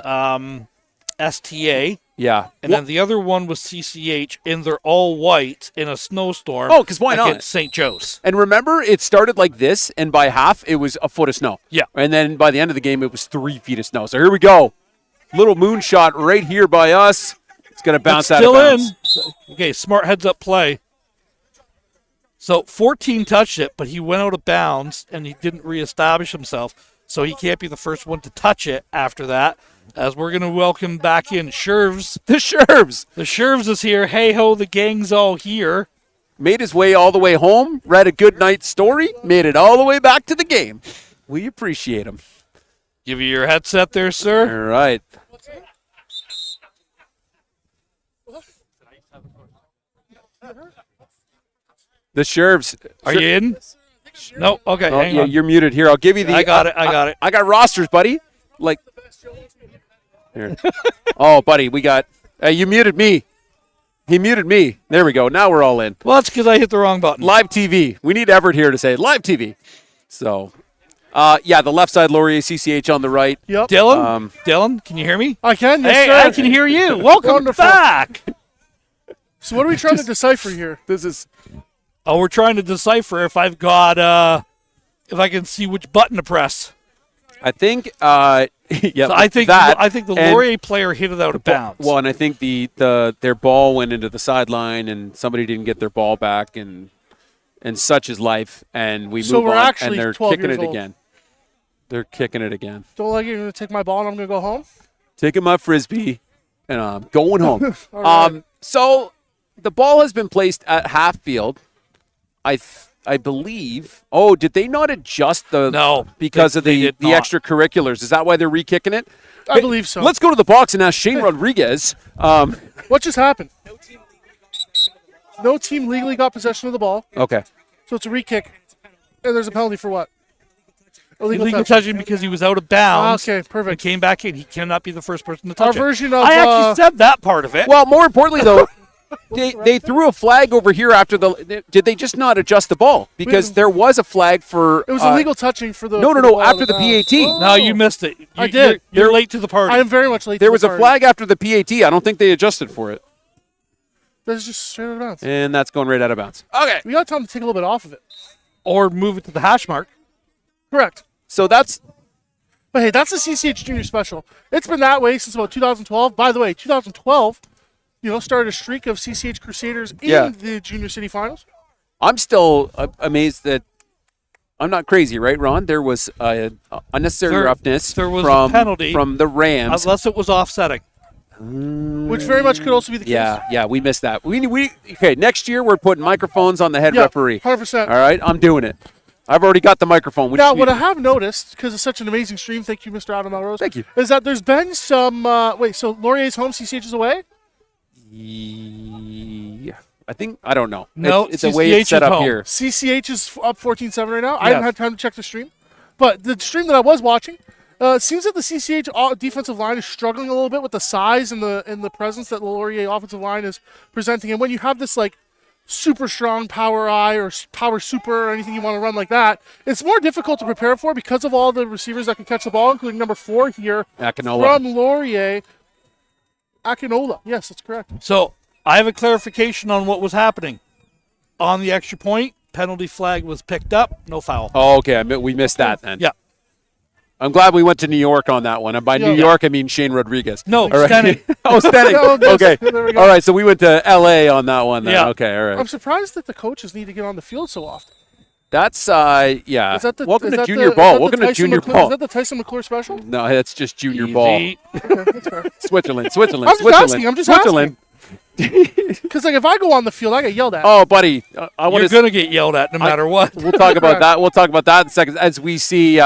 S2: STA.
S1: Yeah.
S2: And then the other one was CCH, and they're all white in a snowstorm.
S1: Oh, because why not?
S2: Against St. Joe's.
S1: And remember, it started like this, and by half, it was a foot of snow.
S2: Yeah.
S1: And then by the end of the game, it was 3 feet of snow. So here we go. Little moonshot right here by us. It's going to bounce out of bounds.
S2: Still in. Okay, smart heads-up play. So 14 touched it, but he went out of bounds, and he didn't reestablish himself. So he can't be the first one to touch it after that. As we're going to welcome back in Shervs.
S1: The Shervs.
S2: The Shervs is here. Hey-ho, the gang's all here.
S1: Made his way all the way home, read a good night's story, made it all the way back to the game. We appreciate him.
S2: Give you your headset there, sir.
S1: All right. The Shervs.
S2: Are you in? No? Okay, hang on.
S1: You're muted here. I'll give you the...
S2: I got it.
S1: I got rosters, buddy. Here. Oh, buddy, we got... you muted me. He muted me. There we go. Now we're all in.
S2: Well, that's because I hit the wrong button.
S1: Live TV. We need Everett here to say live TV. So, the left side, Laurier, CCH on the right.
S3: Yep.
S2: Dylan, can you hear me?
S3: I can. Yes,
S2: hey,
S3: sir.
S2: I can hear you. Welcome
S3: Wonderful.
S2: back.
S3: So what are we trying to decipher here?
S1: This is...
S2: Oh, we're trying to decipher if I've got, if I can see which button to press.
S1: I think,
S2: So I think the Laurier player hit it out of bounds.
S1: Well, and I think their ball went into the sideline, and somebody didn't get their ball back, and such is life. And we move on, and they're kicking it again. They're kicking it again.
S3: Don't like you're going to take my ball and I'm going to go home?
S1: Taking my Frisbee. and I'm going home.
S3: right.
S1: So the ball has been placed at half field. I believe. Oh, did they not adjust the?
S2: No,
S1: because of the
S2: did not.
S1: extracurriculars. Is that why they're re-kicking it?
S3: I believe so.
S1: Let's go to the box and ask Shane Rodriguez.
S3: What just happened? No team legally got possession of the ball,
S1: Okay.
S3: so it's a re-kick. And there's a penalty for what?
S2: Illegal touching because he was out of bounds.
S3: Okay,
S2: And
S3: perfect.
S2: came back in. He cannot be the first person to touch
S3: Our
S2: it.
S3: version of
S2: I actually said that part of it.
S1: Well, more importantly, though, they threw a flag over here after the. Did they just not adjust the ball? Because there was a flag for.
S3: it was illegal touching for the.
S1: No,
S3: for the ball
S1: after
S3: out
S1: the
S3: of bounds.
S1: PAT.
S3: Oh.
S2: No, you missed it.
S3: I did.
S2: You're late to the party.
S3: I am very much late.
S1: There
S3: to
S1: was
S3: the
S1: a
S3: party.
S1: flag after the PAT. I don't think they adjusted for it.
S3: That's just straight out of bounds.
S1: And that's going right out of bounds. Okay.
S3: We got time to take a little bit off of it.
S2: Or move it to the hash mark.
S3: Correct.
S1: So that's.
S3: But hey, that's the CCH Junior Special. It's been that way since about 2012. By the way, 2012, started a streak of CCH Crusaders in the Junior City Finals.
S1: I'm still amazed that. I'm not crazy, right, Ron? There was unnecessary roughness
S2: there was
S1: from
S2: a penalty,
S1: from the Rams.
S2: unless it was offsetting.
S3: Which very much could also be the case.
S1: Yeah, we missed that. We okay. Next year we're putting microphones on the head
S3: Yeah,
S1: referee.
S3: 100%.
S1: All right, I'm doing it. I've already got the microphone.
S3: Now, what I have noticed, because it's such an amazing stream, thank you, Mr. Adam Melrose.
S1: Thank you.
S3: Is that there's been some. So Laurier's home, CCH is away?
S1: Yeah, I think I don't know.
S2: No,
S1: it's the way it's
S2: CCH
S1: set
S2: is
S1: up
S2: home.
S1: here.
S3: CCH is up 14-7 right now. I
S1: Yeah.
S3: haven't had time to check the stream. But the stream that I was watching, it seems that the CCH defensive line is struggling a little bit with the size and the presence that the Laurier offensive line is presenting. And when you have this, super strong power I or power super or anything you want to run like that, it's more difficult to prepare for because of all the receivers that can catch the ball, including number 4 here
S1: Akinola.
S3: from Laurier. Akinola. Yes, that's correct.
S2: So I have a clarification on what was happening. On the extra point, penalty flag was picked up, no foul.
S1: Oh, okay. We missed that then.
S2: Yeah.
S1: I'm glad we went to New York on that one. And by New York, I mean Shane Rodriguez.
S2: No,
S1: All right.
S2: Stenning.
S1: Oh, Stenning. Okay.
S3: There we go.
S1: All right. So we went to L.A. on that one then.
S2: Yeah.
S1: Okay. All
S3: I'm
S1: right.
S3: surprised that the coaches need to get on the field so often.
S1: That's yeah.
S3: Is that the,
S1: Welcome
S3: is
S1: to
S3: that
S1: junior
S3: the,
S1: ball.
S3: is that
S1: Welcome
S3: the
S1: to
S3: Tyson
S1: junior
S3: McClure,
S1: ball.
S3: Is that the Tyson McClure special?
S1: No, that's just junior
S2: Easy.
S1: ball.
S3: Okay, that's fair.
S1: Switzerland.
S3: I'm just
S1: Switzerland.
S3: Because if I go on the field, I get yelled at.
S1: Oh, buddy, I want
S2: You're
S1: to.
S2: going to get yelled at no matter what.
S1: We'll talk about that. We'll talk about that in a second. As we see,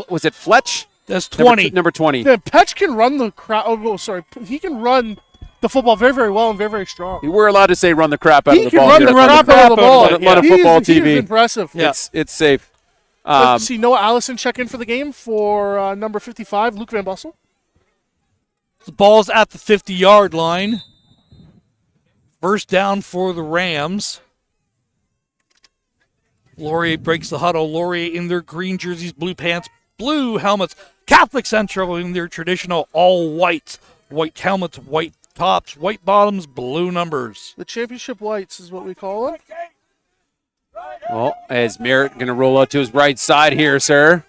S1: was it Fletch?
S2: That's 20.
S1: Number 20.
S3: Yeah, Petch can run the crowd. Oh, sorry. He can run the football very, very well and very, very strong.
S1: We're allowed to say run the crap out of
S3: He
S1: the
S3: can
S1: ball.
S3: run
S1: here.
S3: the crap out of the ball.
S1: A lot of
S3: He is-
S1: football
S3: he is
S1: TV.
S3: impressive.
S2: Yeah.
S1: It's safe.
S3: Let's see Noah Allison check in for the game for number 55, Luke Van Bussel.
S2: The ball's at the 50-yard line. First down for the Rams. Laurier breaks the huddle. Laurier in their green jerseys, blue pants, blue helmets. Catholic Central in their traditional all whites. White helmets, white tops, white bottoms, blue numbers.
S3: The championship whites is what we call it.
S1: Well, is Merritt going to roll out to his right side here, sir?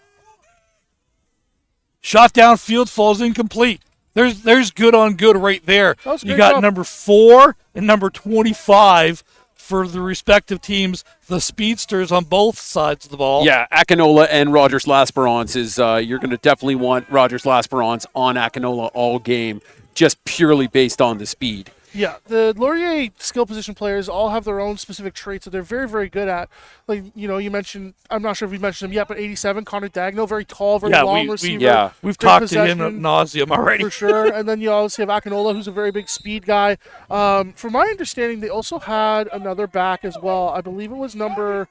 S2: Shot downfield falls incomplete. There's good on good right there.
S3: That was a
S2: You
S3: great
S2: got
S3: job.
S2: number 4 and number 25 for the respective teams, the speedsters on both sides of the ball.
S1: Yeah, Akinola and Rogers Lasperance is you're going to definitely want Rogers Lasperance on Akinola all game, just purely based on the speed.
S3: Yeah, the Laurier skill position players all have their own specific traits that they're very, very good at. Like, you mentioned, I'm not sure if we mentioned him yet, but 87, Connor Dagno, very tall, very long receiver.
S2: We've
S3: Great
S2: talked to him
S3: possession.
S2: ad nauseum already.
S3: For sure. And then you obviously have Akinola, who's a very big speed guy. From my understanding, they also had another back as well. I believe it was number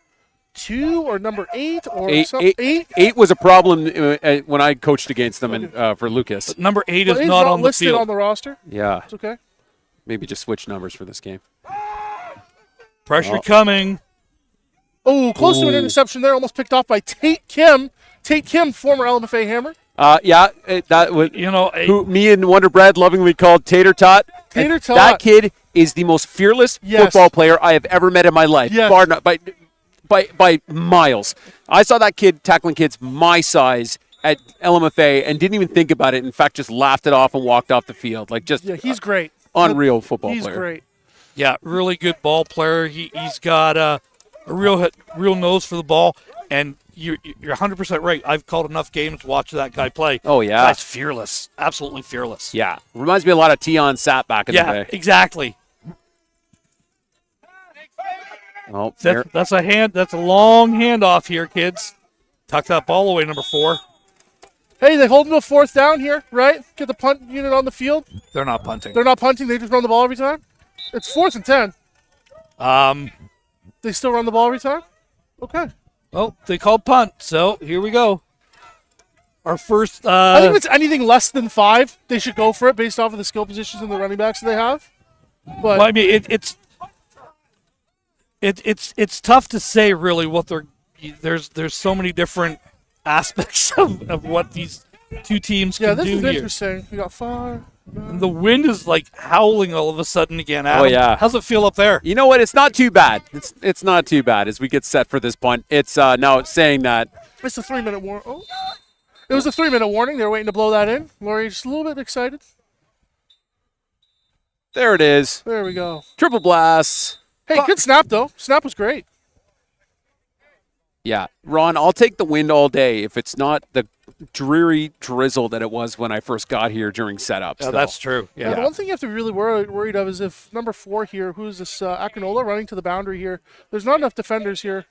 S3: 2 or number 8 or something. 8?
S1: 8 was a problem when I coached against them for Lucas.
S2: Number 8
S3: But
S2: is
S3: he's
S2: not on the
S3: listed
S2: field.
S3: on the roster.
S1: Yeah,
S3: It's okay.
S1: maybe just switch numbers for this game.
S2: Pressure coming.
S3: Oh, close to an interception there. Almost picked off by Tate Kim. Tate Kim, former LMFA Hammer.
S1: That would who me and Wonder Bread lovingly called Tater Tot.
S3: Tater
S1: And
S3: Tot.
S1: That kid is the most fearless
S3: Yes.
S1: football player I have ever met in my life.
S3: Yes.
S1: Bar none, by miles. I saw that kid tackling kids my size at LMFA and didn't even think about it. In fact, just laughed it off and walked off the field.
S3: Yeah, he's great.
S1: Unreal football
S3: He's
S1: player.
S3: great.
S2: Yeah, really good ball player. He's got a real nose for the ball, and you're 100% right. I've called enough games to watch that guy play.
S1: Oh, yeah.
S2: That's fearless. Absolutely fearless.
S1: Yeah. Reminds me a lot of Tion Sat back in the day.
S2: Yeah, exactly.
S1: Oh,
S2: That's a long handoff here, kids. Tuck that ball away, number 4.
S3: Hey, they hold him to a 4th down here, right? Get the punt unit on the field.
S2: They're not punting.
S3: They're not punting. They just run the ball every time. It's 4th and 10. They still run the ball every time. Okay.
S2: Oh, they called punt. So here we go. Our first.
S3: I think if it's anything less than 5, they should go for it based off of the skill positions and the running backs that they have. But
S2: well, I mean, it's tough to say really what they're. There's so many different aspects of what these two teams can do here.
S3: Yeah, this is interesting. We got 5.
S2: And the wind is like howling all of a sudden again. Adam,
S1: oh yeah.
S2: How's it feel up there?
S1: You know what? It's not too bad. It's not too bad as we get set for this punt. It's now it's saying that
S3: it's a 3-minute warning. Oh, it was a 3-minute warning. They were waiting to blow that in. Laurier just a little bit excited.
S1: there it is.
S3: There we go.
S1: Triple blast.
S3: Hey, good snap though. Snap was great.
S1: Yeah, Ron, I'll take the wind all day if it's not the dreary drizzle that it was when I first got here during setup.
S2: Yeah, that's true.
S3: Yeah. The one thing you have to be really worried of is if number 4 here, who's this Akinola running to the boundary here, there's not enough defenders here.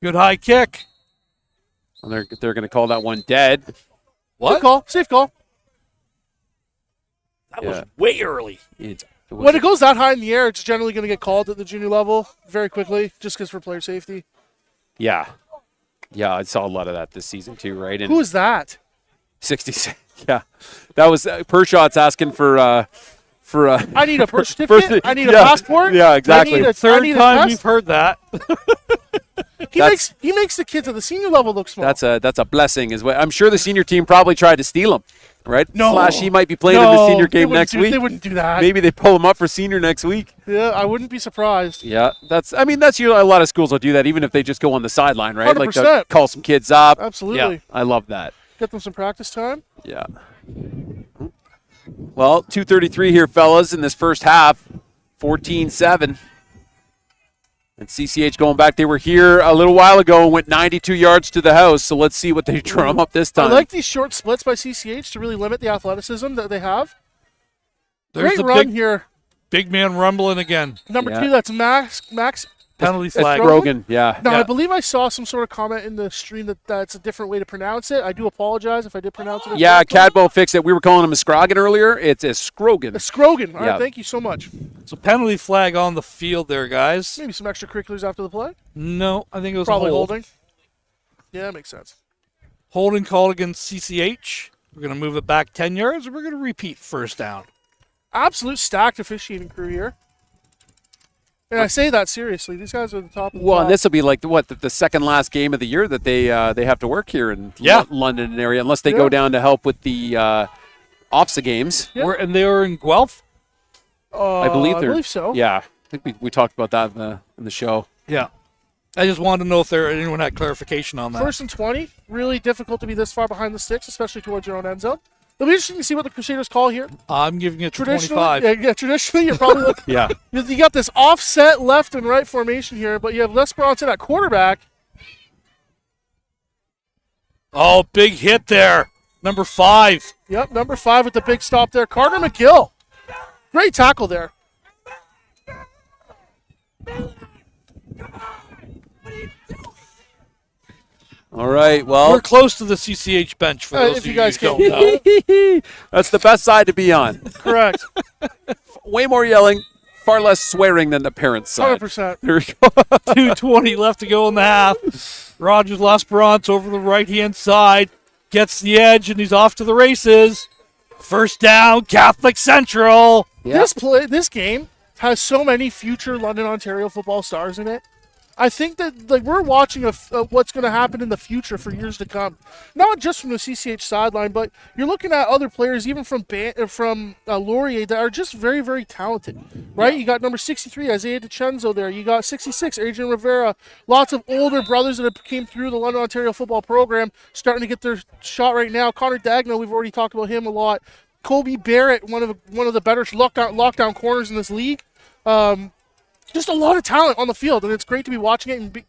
S2: Good high kick.
S1: And they're going to call that one dead.
S2: What?
S3: Good call. Safe call.
S2: That was way early.
S3: When it goes that high in the air, it's generally going to get called at the junior level very quickly, just because for player safety.
S1: Yeah. Yeah, I saw a lot of that this season too, right? And
S3: who is that?
S1: 66. Yeah. That was Pershot's asking for
S3: I need a birth certificate. I need a passport.
S1: Yeah, exactly.
S3: I need
S2: Third time we've heard that.
S3: He makes the kids at the senior level look small.
S1: That's a blessing as well. I'm sure the senior team probably tried to steal him, right?
S3: No.
S1: Slash, he might be playing in the senior game next week.
S3: They wouldn't do that.
S1: Maybe they pull him up for senior next week.
S3: Yeah, I wouldn't be surprised.
S1: Yeah, that's usually a lot of schools will do that, even if they just go on the sideline, right?
S3: 100%.
S1: Like they'll call some kids up.
S3: Absolutely.
S1: Yeah, I love that.
S3: Get them some practice time.
S1: Yeah. Well, 2:33 here, fellas, in this first half. 14-7. And CCH going back. They were here a little while ago and went 92 yards to the house, so let's see what they drum up this time.
S3: I like these short splits by CCH to really limit the athleticism that they have.
S2: There's
S3: Great run here.
S2: Big man rumbling again.
S3: Number 2, that's Max.
S2: Penalty flag.
S1: Grogan, yeah.
S3: Now, I believe I saw some sort of comment in the stream that that's a different way to pronounce it. I do apologize if I did pronounce it.
S1: Yeah, Cadbo fixed it. We were calling him a Scrogan earlier. It's a Scrogan.
S3: A Scrogan. All right, thank you so much.
S2: So penalty flag on the field there, guys.
S3: Maybe some extracurriculars after the play?
S2: No, I think it was
S3: probably
S2: a hold.
S3: holding. Yeah, that makes sense.
S2: Holding called against CCH. We're going to move it back 10 yards, and we're going to repeat first down.
S3: Absolute stacked officiating crew here. And I say that seriously. These guys are the top of the
S1: Well,
S3: top.
S1: and this will be like the second last game of the year that they have to work here in London area, unless they go down to help with the OFSA games.
S3: Yeah.
S2: And they were in Guelph?
S1: I believe
S3: so.
S1: Yeah, I think we talked about that in the show.
S2: Yeah. I just wanted to know if anyone had clarification on that.
S3: 1st and 20. Really difficult to be this far behind the sticks, especially towards your own end zone. It'll be interesting to see what the Crusaders call here.
S2: I'm giving it 25.
S3: Yeah, traditionally, you're probably looking.
S1: Yeah.
S3: You got this offset left and right formation here, but you have Les Bronson at quarterback.
S2: Oh, big hit there. Number 5.
S3: Yep, number 5 with the big stop there. Carter McGill. Great tackle there.
S1: All right, well.
S2: We're close to the CCH bench for those
S3: if
S2: of
S3: you
S2: you
S3: guys
S2: who don't know.
S1: That's the best side to be on.
S3: Correct.
S1: Way more yelling, far less swearing than the parents' side.
S3: 100%.
S1: There we go.
S2: 2:20 left to go in the half. Rogers Lasperance over the right-hand side. Gets the edge, and he's off to the races. First down, Catholic Central.
S1: Yeah.
S3: This game has so many future London, Ontario football stars in it. I think that we're watching what's going to happen in the future for years to come. Not just from the CCH sideline, but you're looking at other players, even from Laurier, that are just very, very talented, right? Yeah. You got number 63, Isaiah DiCenzo there. You got 66, Adrian Rivera. Lots of older brothers that have came through the London, Ontario football program, starting to get their shot right now. Connor Dagno, we've already talked about him a lot. Kobe Barrett, one of the better lockdown corners in this league. just a lot of talent on the field, and it's great to be watching it and be,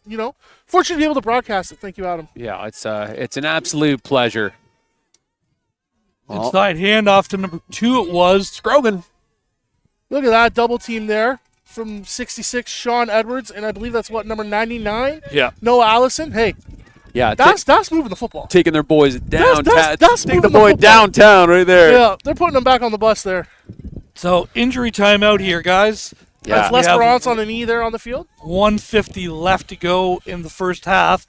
S3: fortunate to be able to broadcast it. Thank you, Adam.
S1: Yeah, it's an absolute pleasure.
S2: Inside handoff to number 2 it was.
S1: Scrogan.
S3: Look at that double team there from 66, Sean Edwards, and I believe that's number 99?
S2: Yeah.
S3: Noah Allison. Hey,
S1: yeah,
S3: that's moving the football.
S1: Taking their boys downtown.
S3: That's
S1: taking the boy downtown right there.
S3: Yeah, they're putting them back on the bus there.
S2: So injury timeout here, guys.
S3: Yeah. That's L'Esperance on a knee there on the field.
S2: 1:50 left to go in the first half.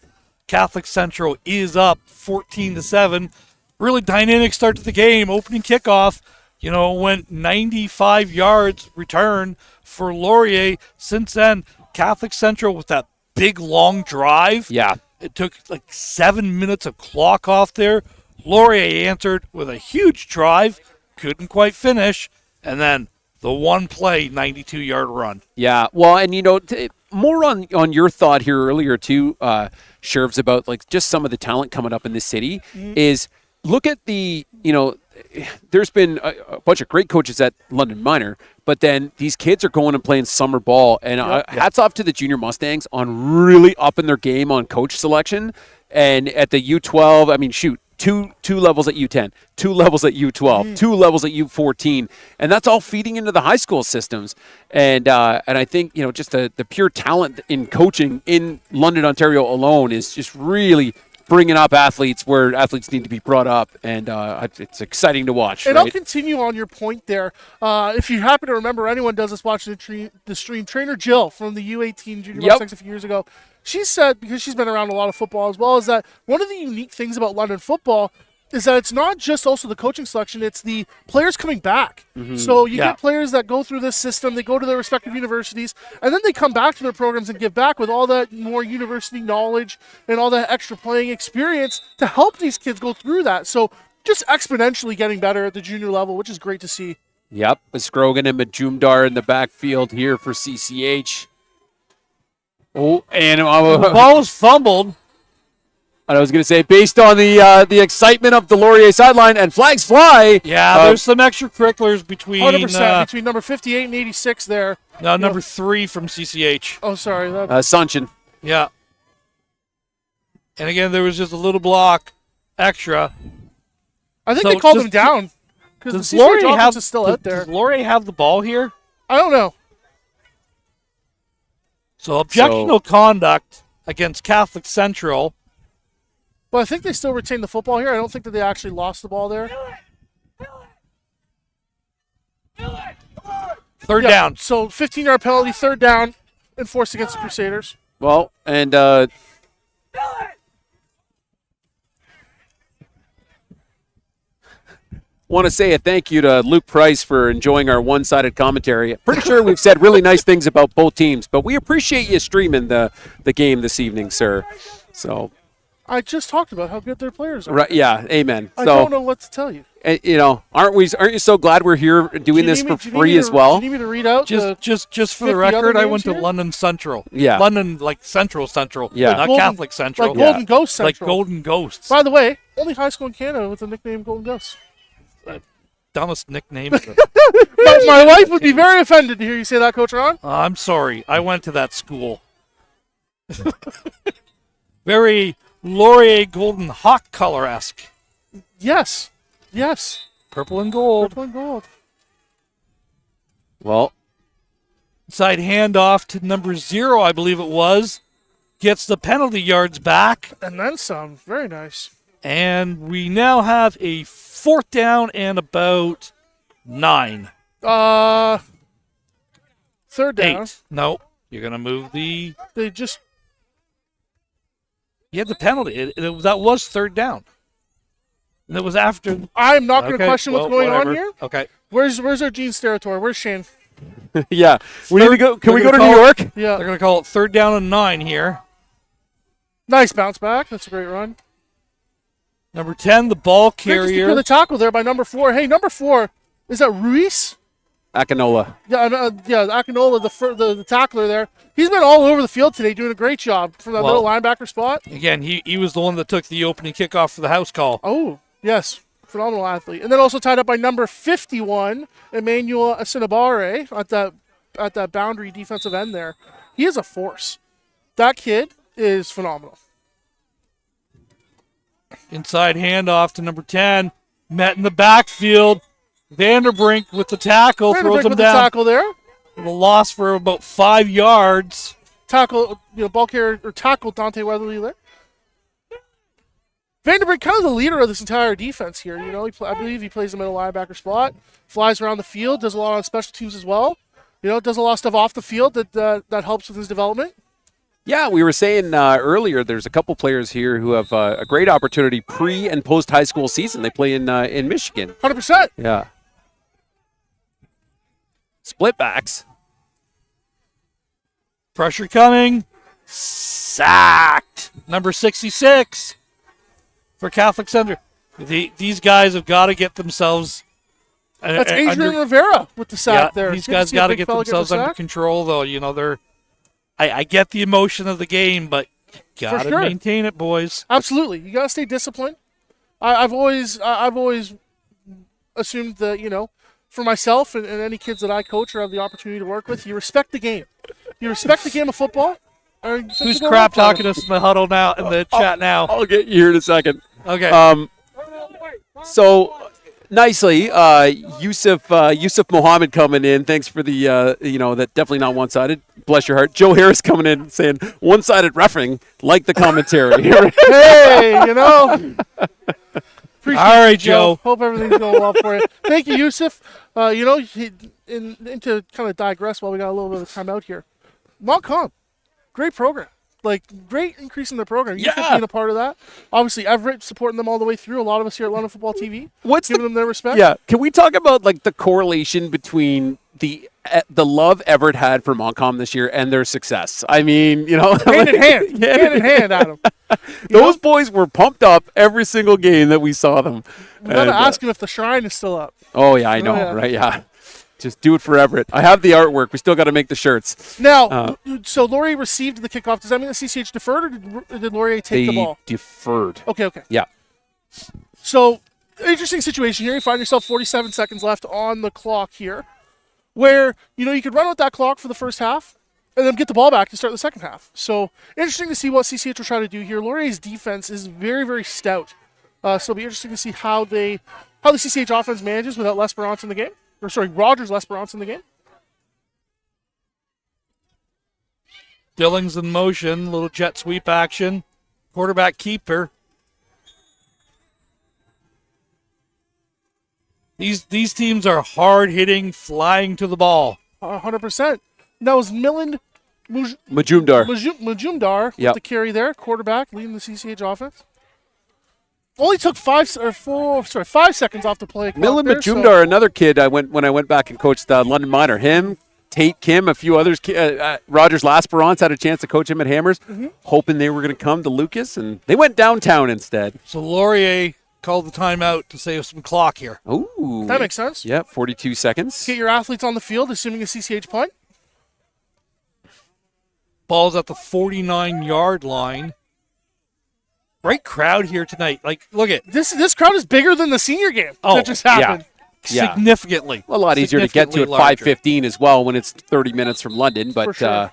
S2: Catholic Central is up 14-7. Really dynamic start to the game. Opening kickoff, went 95 yards return for Laurier. Since then, Catholic Central with that big long drive.
S1: Yeah.
S2: It took like 7 minutes of clock off there. Laurier answered with a huge drive. Couldn't quite finish. And then the one play 92-yard run.
S1: Yeah. Well, and more on your thought here earlier too, Shervs, about like just some of the talent coming up in this city is look at the, there's been a bunch of great coaches at London Minor, but then these kids are going and playing summer ball, and hats off to the junior Mustangs on really upping their game on coach selection. And at the U12, I mean, shoot, two levels at U10, 2 levels at U12, 2 levels at U14, and that's all feeding into the high school systems. And I think just the pure talent in coaching in London, Ontario alone is just really bringing up athletes where athletes need to be brought up, and it's exciting to watch.
S3: And
S1: right?
S3: I'll continue on your point there. If you happen to remember, anyone does this watching the stream, Trainer Jill from the U18 Junior Mustangs a few years ago, she said, because she's been around a lot of football as well, is that one of the unique things about London football is that it's not just also the coaching selection, it's the players coming back. So you get players that go through this system, they go to their respective universities, and then they come back to their programs and give back with all that more university knowledge and all that extra playing experience to help these kids go through that. So just exponentially getting better at the junior level, which is great to see.
S1: Yep, with Scrogan and Majumdar in the backfield here for CCH. Oh, and
S2: the ball was fumbled.
S1: I was going to say, based on the excitement of the Laurier sideline, and flags fly.
S2: Yeah, there's some extracurriculars between
S3: 100% between number 58 and 86 there.
S2: No, number 3 from CCH.
S3: Oh, sorry.
S1: Sunchin.
S2: Yeah. And again, there was just a little block extra.
S3: I think they called him down because the CCH offense is still out there.
S2: Does Laurier have the ball here?
S3: I don't know.
S2: So objectionable conduct against Catholic Central.
S3: But I think they still retain the football here. I don't think that they actually lost the ball there.
S2: Third down.
S3: So 15-yard penalty, third down, enforced against the Crusaders.
S1: Well, and want to say a thank you to Luke Price for enjoying our one-sided commentary. Pretty sure we've said really nice things about both teams, but we appreciate you streaming the game this evening, sir. So
S3: I just talked about how good their players are.
S1: Right? Yeah. Amen.
S3: I don't know what to tell you.
S1: Aren't you so glad we're here doing this for free as well?
S3: Do you need me to read out?
S2: Just for the record, I went to London Central.
S1: Yeah.
S2: London, like Central.
S1: Yeah.
S2: Not Catholic Central.
S3: Like Golden Ghost Central.
S2: Like Golden Ghosts.
S3: By the way, only high school in Canada with the nickname Golden Ghosts.
S2: Dumbest nickname.
S3: My wife would be very offended to hear you say that, Coach Ron.
S2: I'm sorry. I went to that school. Very Laurier Golden Hawk color-esque.
S3: Yes.
S2: Purple and gold.
S1: Well,
S2: side handoff to number 0, I believe it was. Gets the penalty yards back.
S3: And then some. Very nice.
S2: And we now have a 4th down and about 9.
S3: Third down.
S2: 8. No, you're going to move the... You had the penalty. That was 3rd down. And it was after...
S3: I'm not going to question what's going on here.
S2: Okay.
S3: Where's our Gene's territory? Where's Shane?
S1: Yeah. We need to go. Can we go to New York?
S2: Yeah. They're going to call it 3rd down and 9 here.
S3: Nice bounce back. That's a great run.
S2: Number 10, the ball carrier.
S3: The tackle there by number 4. Hey, number 4, is that Ruiz?
S1: Akinola.
S3: Yeah, Akinola, the tackler there. He's been all over the field today doing a great job from that little linebacker spot.
S2: Again, he was the one that took the opening kickoff for the house call.
S3: Oh, yes. Phenomenal athlete. And then also tied up by number 51, Emmanuel Asinabare at that that boundary defensive end there. He is a force. That kid is phenomenal.
S2: Inside handoff to number 10. Met in the backfield. Vanderbrink with the tackle. Throws him
S3: with
S2: down.
S3: The tackle there.
S2: With a loss for about 5 yards.
S3: Tackle, ball carrier, or tackle Dante Weatherly there. Vanderbrink, kind of the leader of this entire defense here. I believe he plays the middle linebacker spot, flies around the field, does a lot on special teams as well. Does a lot of stuff off the field that helps with his development.
S1: Yeah, we were saying earlier there's a couple players here who have a great opportunity pre- and post-high school season. They play in Michigan.
S3: 100%.
S1: Yeah. Split backs.
S2: Pressure coming. Sacked. Number 66 for Catholic Center. These guys have got to get themselves.
S3: That's Adrian Rivera with the sack there.
S2: These guys got to get themselves under control, though. They're. I get the emotion of the game, but got to maintain it, boys.
S3: Absolutely, you got to stay disciplined. I've always assumed that for myself and any kids that I coach or have the opportunity to work with, you respect the game. You respect the game of football.
S2: Who's crap talking us in the huddle now, in the chat now?
S1: I'll get you here in a second.
S2: Okay.
S1: So nicely, Yusuf Mohammed coming in. Thanks for the that definitely not one-sided. Bless your heart. Joe Harris coming in saying one-sided reffing, like the commentary.
S3: Hey,
S2: All right, Joe.
S3: Hope everything's going well for you. Thank you, Yusuf. To kind of digress while we got a little bit of time out here. Montcalm, great program. Great increase in their program. Yusuf being a part of that. Obviously, Everett supporting them all the way through. A lot of us here at London Football TV giving them their respect.
S1: Yeah. Can we talk about the correlation between the love Everett had for Montcalm this year and their success? I mean,
S3: hand in hand, Adam.
S1: Those boys were pumped up every single game that we saw them.
S3: We got to ask him if the shrine is still up.
S1: Oh yeah, I know, right? Yeah. Just do it for Everett. I have the artwork. We still got to make the shirts.
S3: Now, so Laurier received the kickoff. Does that mean the CCH deferred, or did Laurier take the ball?
S1: Deferred.
S3: Okay.
S1: Yeah.
S3: So, interesting situation here. You find yourself 47 seconds left on the clock here, where, you could run with that clock for the first half and then get the ball back to start the second half. So, interesting to see what CCH will try to do here. Laurier's defense is very, very stout. So, it'll be interesting to see how the CCH offense manages without Lesperance in the game. Rogers Lesperance in the game.
S2: Dilling's in motion. Little jet sweep action. Quarterback keeper. These teams are hard-hitting, flying to the ball.
S3: 100%. That was Milan
S1: Majumdar.
S3: Majumdar with the carry there. Quarterback leading the CCH offense. Only took 5 seconds off the play.
S1: Milan Majumdar, another kid when I went back and coached London Minor. Him, Tate Kim, a few others. Rogers Lasperance had a chance to coach him at Hammers, hoping they were going to come to Lucas, and they went downtown instead.
S2: So Laurier called the timeout to save some clock here.
S1: Ooh.
S3: That makes sense.
S1: Yeah, 42 seconds.
S3: Get your athletes on the field, assuming a CCH punt.
S2: Ball's at the 49-yard line. Great crowd here tonight. Look at
S3: this crowd is bigger than the senior game that just happened.
S1: Yeah.
S2: Significantly.
S1: A lot easier to get to at 5:15 as well when it's 30 minutes from London. But
S3: sure.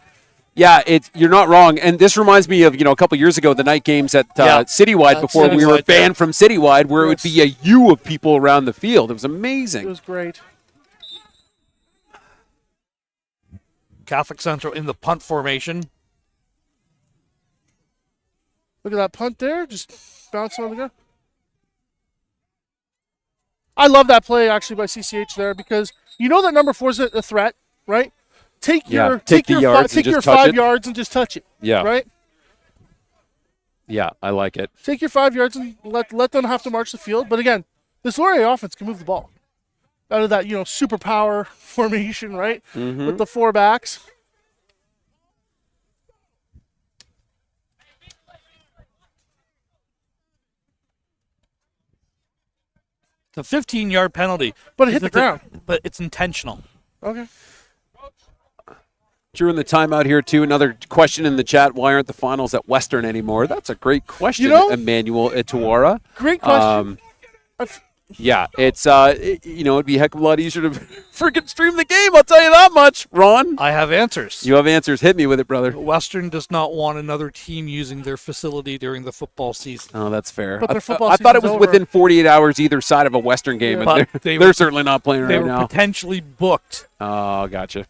S1: you're not wrong. And this reminds me of a couple years ago, the night games at Citywide before we were banned from Citywide, where it would be a U of people around the field. It was amazing.
S3: It was great.
S2: Catholic Central in the punt formation.
S3: Look at that punt there, just bouncing on the ground. I love that play actually by CCH there because that number 4 is a threat, right? Take your 5 yards and just touch it.
S1: Yeah.
S3: Right?
S1: Yeah, I like it.
S3: Take your 5 yards and let them have to march the field. But again, this Laurier offense can move the ball out of that superpower formation, right? With the 4 backs.
S2: It's a 15-yard penalty.
S3: But it hit the ground.
S2: But it's intentional.
S3: Okay.
S1: During the timeout here, too, another question in the chat, why aren't the finals at Western anymore? That's a great question, Emmanuel Ituara.
S3: Great question.
S1: Yeah, it's it'd be a heck of a lot easier to freaking stream the game. I'll tell you that much, Ron.
S2: I have answers.
S1: You have answers. Hit me with it, brother.
S2: Western does not want another team using their facility during the football season.
S1: Oh, that's fair.
S3: But their football
S1: I thought it was
S3: season's
S1: within 48 hours either side of a Western game,
S3: Yeah.
S1: and
S2: But they
S1: they're
S2: were-
S1: certainly not playing
S2: They
S1: right
S2: were
S1: now.
S2: potentially booked.
S1: Oh, gotcha.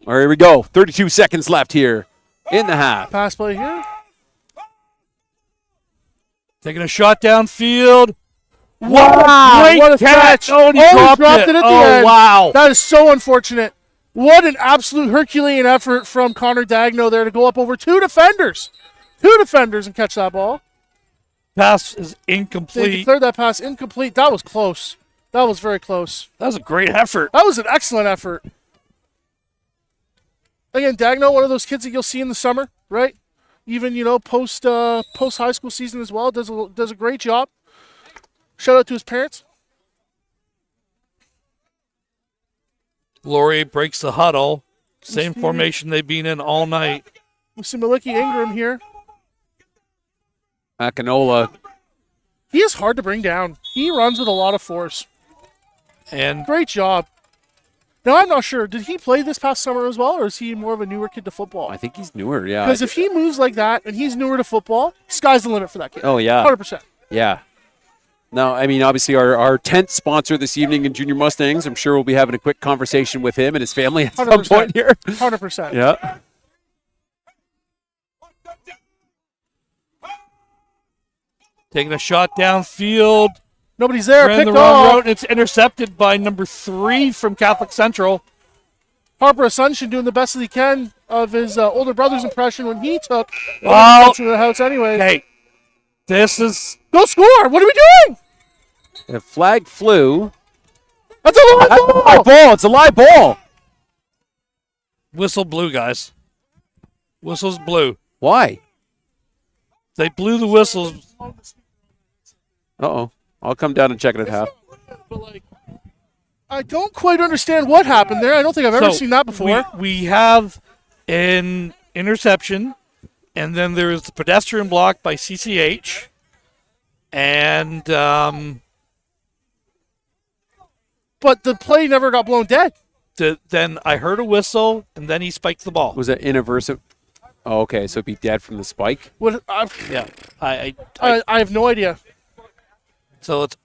S1: All right, here we go. 32 seconds left here in the half.
S3: Pass play here.
S2: Taking a shot downfield.
S3: Wow,
S2: Great
S3: what a
S2: catch.
S3: Oh,
S2: He dropped
S3: it at the
S2: Oh,
S3: end.
S2: wow.
S3: That is so unfortunate. What an absolute Herculean effort from Connor Dagno there to go up over two defenders and catch that ball.
S2: Pass is
S3: They
S2: incomplete.
S3: declared that pass incomplete. That was close. That was very close.
S2: That was a great effort.
S3: That was an excellent effort. Again, Dagno, one of those kids that you'll see in the summer, right? Even post high school season as well. Does a great job. Shout out to his parents.
S2: Laurier breaks the huddle. Same
S3: Stevie.
S2: formation they've been in all night.
S3: We see Maliki Ingram here.
S1: Akinola.
S3: He is hard to bring down. He runs with a lot of force.
S2: And
S3: Great job. Now, I'm not sure. Did he play this past summer as well, or is he more of a newer kid to football?
S1: I think he's newer, yeah.
S3: Because if he moves like that and he's newer to football, sky's the limit for that kid.
S1: Oh, yeah.
S3: 100%.
S1: Yeah. No, I mean, obviously, our tent sponsor this evening in Junior Mustangs, I'm sure we'll be having a quick conversation with him and his family at some
S3: 100%.
S1: point here.
S3: 100%.
S1: Yeah.
S2: taking a shot downfield.
S3: Nobody's there.
S2: Ran
S3: Picked
S2: the wrong
S3: off.
S2: route. It's intercepted by number 3 from Catholic Central.
S3: Harper Asuncion doing the best that he can of his older brother's impression when he took
S2: Wow.
S3: to the house anyway.
S2: Hey, this is
S3: Go score. What are we doing?
S1: The flag flew.
S3: That's a live ball.
S1: Live ball. It's a live ball.
S2: whistle blew, guys. Whistles blew.
S1: Why?
S2: They blew the whistles.
S1: Uh-oh. I'll come down and check it at half.
S3: But I don't quite understand what happened there. I don't think I've ever
S2: So,
S3: seen that before.
S2: We have an interception, and then there is the pedestrian block by CCH. And
S3: But the play never got blown dead.
S2: then I heard a whistle, and then he spiked the ball.
S1: Was it inadvertent? Oh, okay. So it'd be dead from the spike?
S3: What?
S2: Yeah, I
S3: I have no idea.
S2: so it's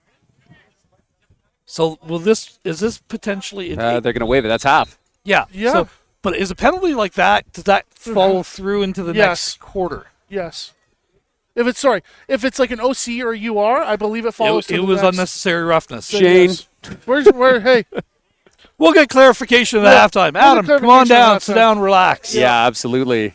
S2: so will this is this potentially
S1: They're going to wave it. That's half.
S2: yeah.
S3: Yeah.
S2: So, but is a penalty like that? Does that follow through into the
S3: Yes.
S2: next quarter?
S3: Yes. If it's like an OC or a UR, I believe it follows. to
S2: It
S3: the
S2: was
S3: next.
S2: unnecessary roughness.
S1: Shane.
S3: Yes. Where? Hey,
S2: We'll get clarification at
S3: Yeah,
S2: halftime.
S3: we'll
S2: Adam,
S3: get
S2: come on
S3: clarification at
S2: down, sit
S3: halftime.
S2: down, relax.
S1: Yeah, absolutely.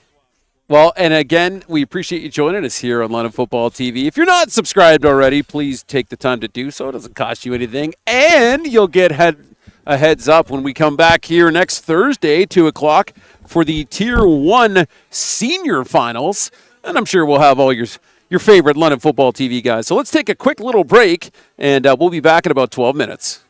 S1: Well, and again, we appreciate you joining us here on London Football TV. If you're not subscribed already, please take the time to do so. It doesn't cost you anything. And you'll get a heads up when we come back here next Thursday, 2 o'clock, for the Tier 1 Senior Finals. And I'm sure we'll have all your favorite London Football TV guys. So let's take a quick little break, and we'll be back in about 12 minutes.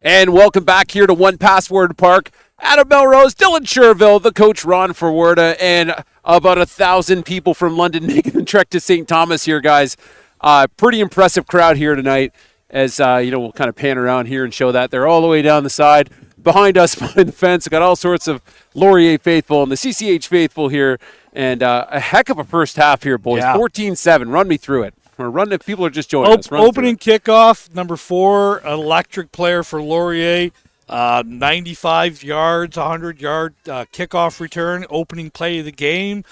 S1: And welcome back here to One Password Park. Adam Melrose, Dylan Sherville, the coach Ron Forwarda, and about 1,000 people from London making the trek to St. Thomas here, guys. Pretty impressive crowd here tonight as, we'll kind of pan around here and show that. They're all the way down the side. Behind us, behind the fence, we've got all sorts of Laurier faithful and the CCH faithful here. And a heck of a first half here, boys. Yeah. 14-7. Run me through it. Or run if people are just joining us.
S2: Opening kickoff, number 4, electric player for Laurier. 95 yards, 100-yard kickoff return, opening play of the game.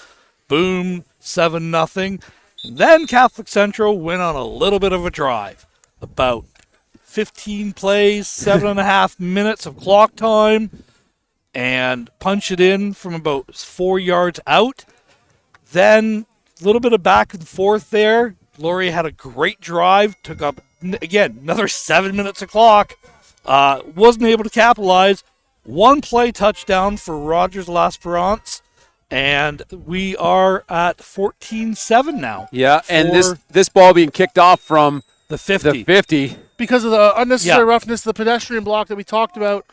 S2: Boom, 7-0. Then Catholic Central went on a little bit of a drive. About 15 plays, 7.5 minutes of clock time, and punch it in from about 4 yards out. Then a little bit of back and forth there. Laurier had a great drive, took up, again, another 7 minutes of clock. Wasn't able to capitalize. One play touchdown for Rogers L'Esperance, and we are at 14-7 now.
S1: Yeah, and this ball being kicked off from
S2: the 50.
S3: Because of the unnecessary roughness, the pedestrian block that we talked about.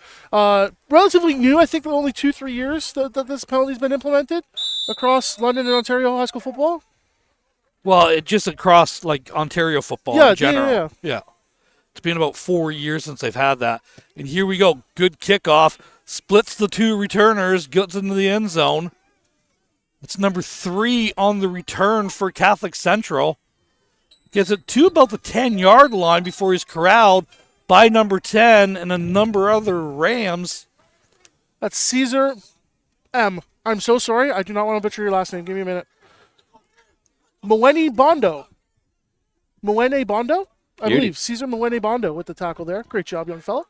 S3: Relatively new, I think only 2-3 years that this penalty's been implemented across London and Ontario high school football.
S2: Well, it just across Ontario football in general. Yeah. It's been about 4 years since they've had that. And here we go. Good kickoff. Splits the 2 returners. Gets into the end zone. It's number 3 on the return for Catholic Central. Gets it to about the 10-yard line before he's corralled by number 10 and a number of other Rams.
S3: That's Caesar M. I'm so sorry. I do not want to butcher your last name. Give me a minute. Mwene Bondo. I believe. Caesar Mwene Bondo with the tackle there. Great job, young fella.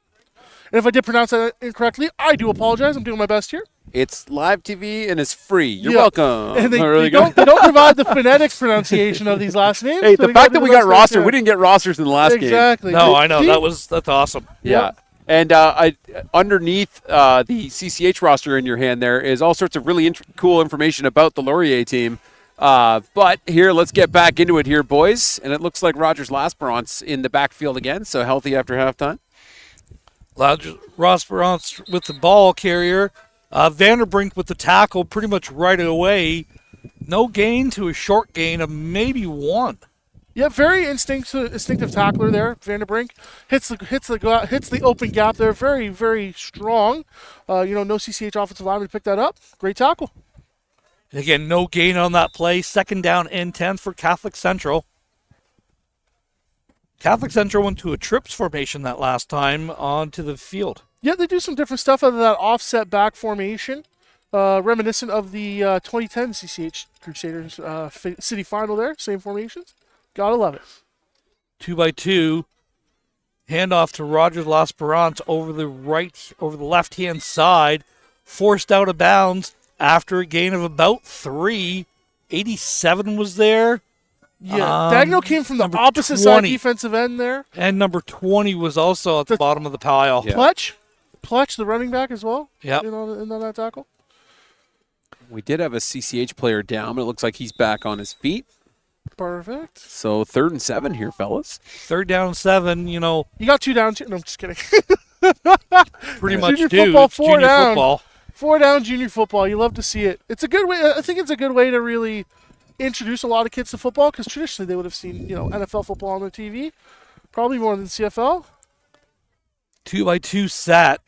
S3: And if I did pronounce that incorrectly, I do apologize. I'm doing my best here.
S1: It's live TV and it's free. You're welcome.
S3: And they don't provide the phonetics pronunciation of these last names.
S1: Hey, the fact that we got roster, we didn't get rosters in the last game.
S3: Exactly.
S2: No, I know. That's awesome.
S1: Yeah. And underneath the CCH roster in your hand there is all sorts of really cool information about the Laurier team. But here, let's get back into it here, boys. And it looks like Rogers L'Esperance in the backfield again, so healthy after halftime.
S2: L'Esperance with the ball carrier. Vanderbrink with the tackle pretty much right away. No gain to a short gain of maybe 1.
S3: Yeah, very instinctive tackler there. Vanderbrink hits the open gap there. Very, very strong. No CCH offensive lineman to pick that up. Great tackle.
S2: Again, no gain on that play. 2nd down and 10 for Catholic Central. Catholic Central went to a trips formation that last time onto the field.
S3: Yeah, they do some different stuff out of that offset back formation, reminiscent of the 2010 CCH Crusaders city final there. Same formations. Gotta love it.
S2: 2x2. Handoff to Rogers L'Esperance over the left-hand side. Forced out of bounds after a gain of about 3. 87 was there.
S3: Yeah, Dagno came from the opposite side defensive end there.
S2: And number 20 was also at the bottom of the pile.
S3: Yeah. Pletch, the running back as well.
S2: Yeah.
S3: In on that tackle.
S1: We did have a CCH player down, but it looks like he's back on his feet.
S3: Perfect.
S1: So 3rd and 7 here, fellas.
S2: 3rd down 7, You
S3: got 2 down. No, I'm just kidding.
S2: Pretty much
S3: junior
S2: football,
S3: 4
S2: down.
S3: Football. 4 down junior football. You love to see it. It's a good way. I think it's a good way to really introduce a lot of kids to football because traditionally they would have seen NFL football on their TV, probably more than CFL.
S2: 2x2 set.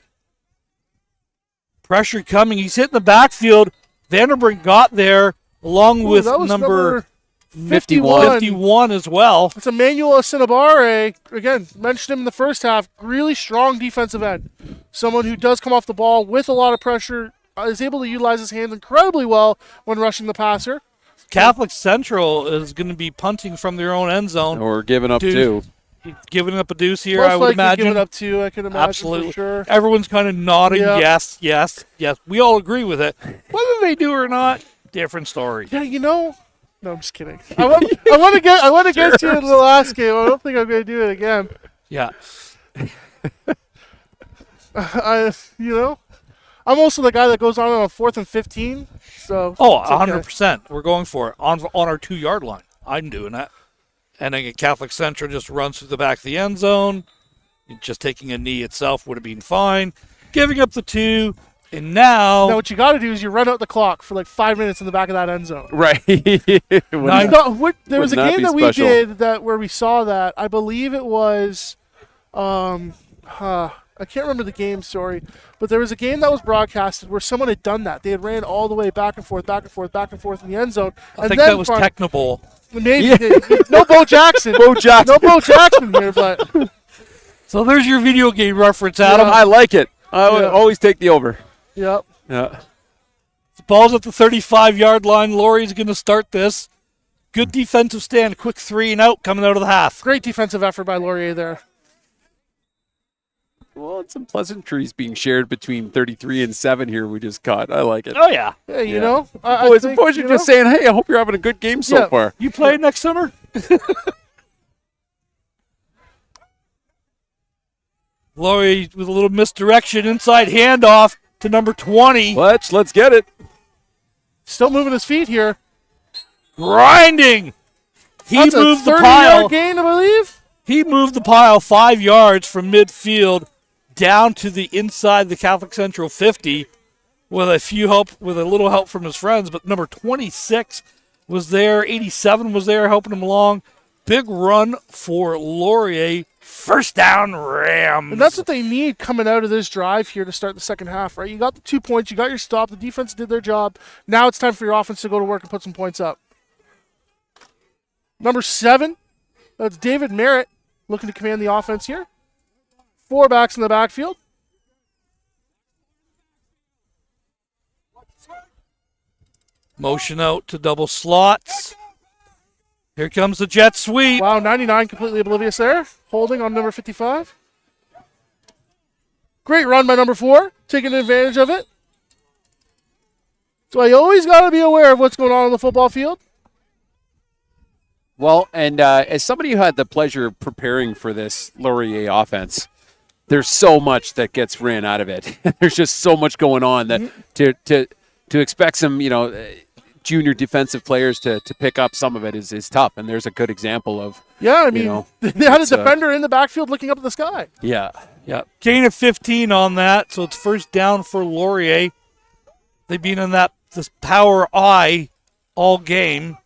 S2: Pressure coming. He's hitting the backfield. Vanderbrink got there along with number 51 as well.
S3: It's Emmanuel Asinabare. Again, mentioned him in the first half. Really strong defensive end. Someone who does come off the ball with a lot of pressure, is able to utilize his hands incredibly well when rushing the passer.
S2: Catholic Central is going to be punting from their own end zone.
S1: Or giving up 2.
S2: Giving up a deuce here, I would imagine.
S3: Giving up 2, I can imagine.
S2: Absolutely.
S3: For sure.
S2: Everyone's kind of nodding, yes. We all agree with it. Whether they do or not, different story.
S3: Yeah, No, I'm just kidding. I want to get you in the last game. I don't think I'm going to do it again.
S2: Yeah.
S3: I'm also the guy that goes on 4th and 15. So
S2: 100%. We're going for it on our 2-yard line. I'm doing that. And then Catholic Central just runs through the back of the end zone. Just taking a knee itself would have been fine. Giving up the 2, and now
S3: what you got to do is you run out the clock for like 5 minutes in the back of that end zone.
S1: Right.
S3: There was a game that we did where we saw that. I believe it was, I can't remember the game, sorry, but there was a game that was broadcasted where someone had done that. They had ran all the way back and forth in the end zone.
S2: I think that was Technoball.
S3: Maybe. No Bo Jackson. No Bo Jackson here, but.
S2: So there's your video game reference, Adam.
S1: I like it. I would always take the over.
S3: Yep.
S1: Yeah.
S2: The ball's at the 35-yard line. Laurier's going to start this. Good defensive stand. Quick 3 and out coming out of the half.
S3: Great defensive effort by Laurier there.
S1: Well, it's some pleasantries being shared between 33 and 7 here we just caught. I like it.
S2: Oh, yeah.
S3: Yeah, you know.
S1: Boys are just saying, hey, I hope you're having a good game so far.
S2: You playing next summer? Laurier with a little misdirection. Inside handoff to number 20.
S1: Let's get it.
S3: Still moving his feet here.
S2: Grinding.
S3: That's
S2: moved
S3: a 30-yard
S2: the pile.
S3: gain, I believe.
S2: He moved the pile 5 yards from midfield down to the inside the Catholic Central 50 with a little help from his friends. But number 26 was there. 87 was there helping him along. Big run for Laurier. First down, Rams.
S3: And that's what they need coming out of this drive here to start the second half, right? You got the 2 points. You got your stop. The defense did their job. Now it's time for your offense to go to work and put some points up. Number 7, that's David Merritt looking to command the offense here. 4 backs in the backfield.
S2: Motion out to double slots. Here comes the jet sweep.
S3: Wow, 99 completely oblivious there. Holding on number 55. Great run by number 4, taking advantage of it. So you always got to be aware of what's going on the football field.
S1: Well, and as somebody who had the pleasure of preparing for this Laurier offense, there's so much that gets ran out of it. There's just so much going on that to expect some, junior defensive players to pick up some of it is tough. And there's a good example of,
S3: they had a defender in the backfield looking up at the sky.
S1: Yeah.
S2: Gain of 15 on that, so it's first down for Laurier. They've been in this power I all game.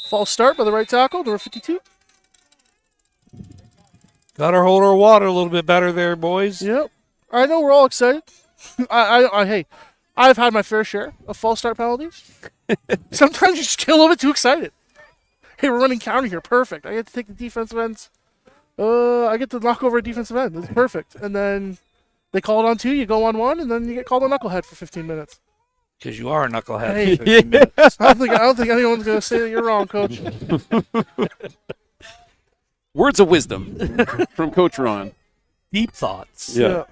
S3: False start by the right tackle, number 52.
S2: Got to hold our water a little bit better there, boys.
S3: Yep. I know we're all excited. Hey, I've had my fair share of false start penalties. Sometimes you just get a little bit too excited. Hey, we're running counter here. Perfect. I get to take the defensive ends. I get to knock over a defensive end. It's perfect. And then they call it on 2, you go on 1, and then you get called a knucklehead for 15 minutes.
S2: Because you are a knucklehead.
S3: Hey,
S2: for 15 minutes.
S3: I don't think anyone's going to say that you're wrong, Coach.
S1: Words of wisdom from Coach Ron.
S2: Deep thoughts.
S1: Yeah.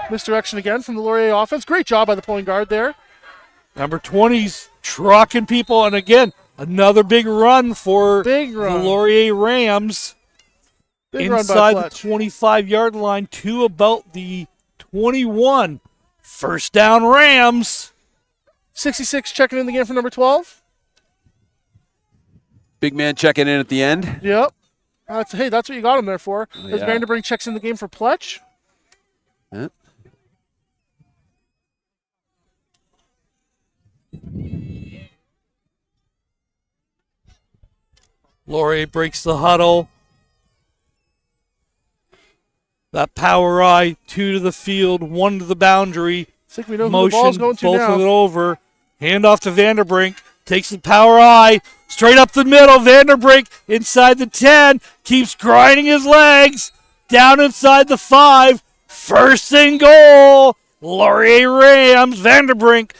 S3: Misdirection again from the Laurier offense. Great job by the pulling guard there.
S2: Number 20's trucking people. And again, another big run for the Laurier Rams. Inside the 25-yard line to about the 21. First down, Rams.
S3: 66 checking in the game for number 12.
S1: Big man checking in at the end.
S3: Yep. That's what you got him there for. As Vanderbrink checks in the game for Pletch.
S1: Yeah.
S2: Laurier breaks the huddle. That power I, 2 to the field, 1 to the boundary.
S3: I think we know
S2: Motion,
S3: who the ball's going to
S2: both
S3: now.
S2: of it over. Hand off to Vanderbrink. Takes the power I. Straight up the middle. Vanderbrink inside the 10. Keeps grinding his legs. Down inside the 5. First and goal. Laurier Rams. Vanderbrink.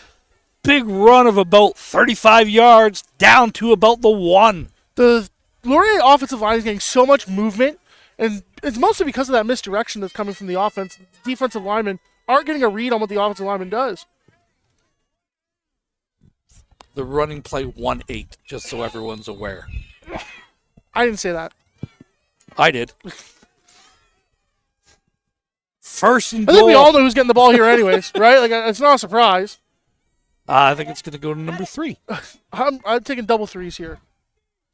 S2: Big run of about 35 yards. Down to about the 1.
S3: The Laurier offensive line is getting so much movement. And it's mostly because of that misdirection that's coming from the offense. The defensive linemen aren't getting a read on what the offensive lineman does.
S2: The running play 1-8, just so everyone's aware.
S3: I didn't say that.
S2: I did. First and
S3: I
S2: goal.
S3: think we all know who's getting the ball here anyways, right? Like, it's not a surprise.
S2: I think it's going to go to number 3.
S3: I'm taking double threes here.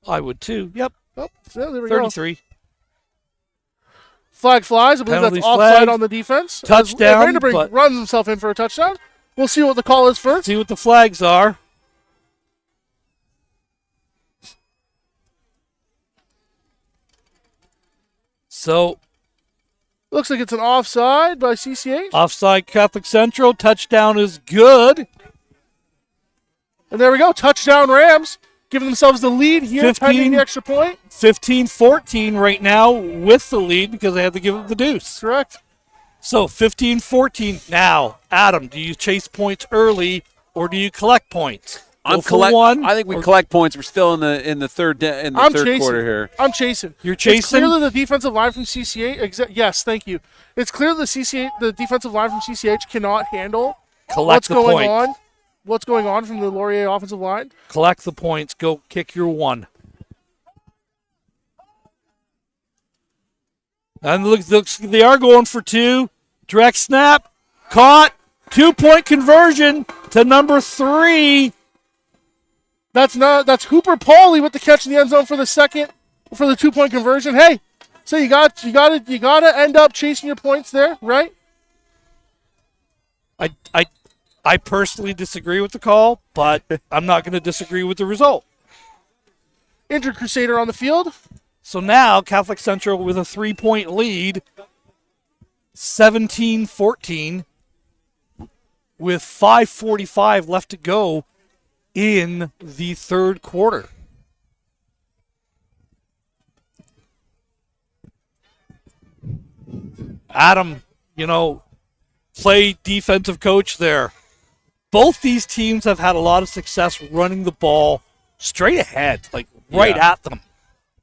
S2: I would too. Yep.
S3: Oh, so there we go.
S2: 33.
S3: Flag flies. I believe
S2: Penalties
S3: that's offside
S2: flagged.
S3: on the defense.
S2: Touchdown,
S3: Vanderbrink
S2: but-
S3: runs himself in for a touchdown. We'll see what the call is first.
S2: See what the flags are. So,
S3: Looks like it's an offside by CCH.
S2: offside Catholic Central. Touchdown is good.
S3: And there we go. Touchdown Rams. Giving themselves the lead here,
S2: 15.
S3: pending the extra point.
S2: 15-14 right now with the lead because they had to give up the deuce.
S3: Correct.
S2: So 15-14. Now, Adam, do you chase points early or do you collect points?
S1: I'm
S2: Go for one.
S1: I think we collect points. We're still in the third
S3: chasing.
S1: quarter here.
S3: I'm chasing.
S2: You're
S3: It's
S2: chasing?
S3: clear that the defensive line from CCH. Yes, thank you. It's clear that the defensive line from CCH cannot handle
S2: Collect the point.
S3: What's going on from the Laurier offensive line?
S2: Collect the points. Go kick your one. And looks they are going for 2. Direct snap. Caught. 2-point conversion to number 3.
S3: That's Hooper Pauly with the catch in the end zone for the 2-point conversion. Hey, so you gotta end up chasing your points there, right?
S2: I personally disagree with the call, but I'm not going to disagree with the result.
S3: Injured Crusader on the field.
S2: So now Catholic Central with a 3-point lead, 17-14, with 5:45 left to go in the third quarter. Adam, play defensive coach there. Both these teams have had a lot of success running the ball straight ahead, like right at them.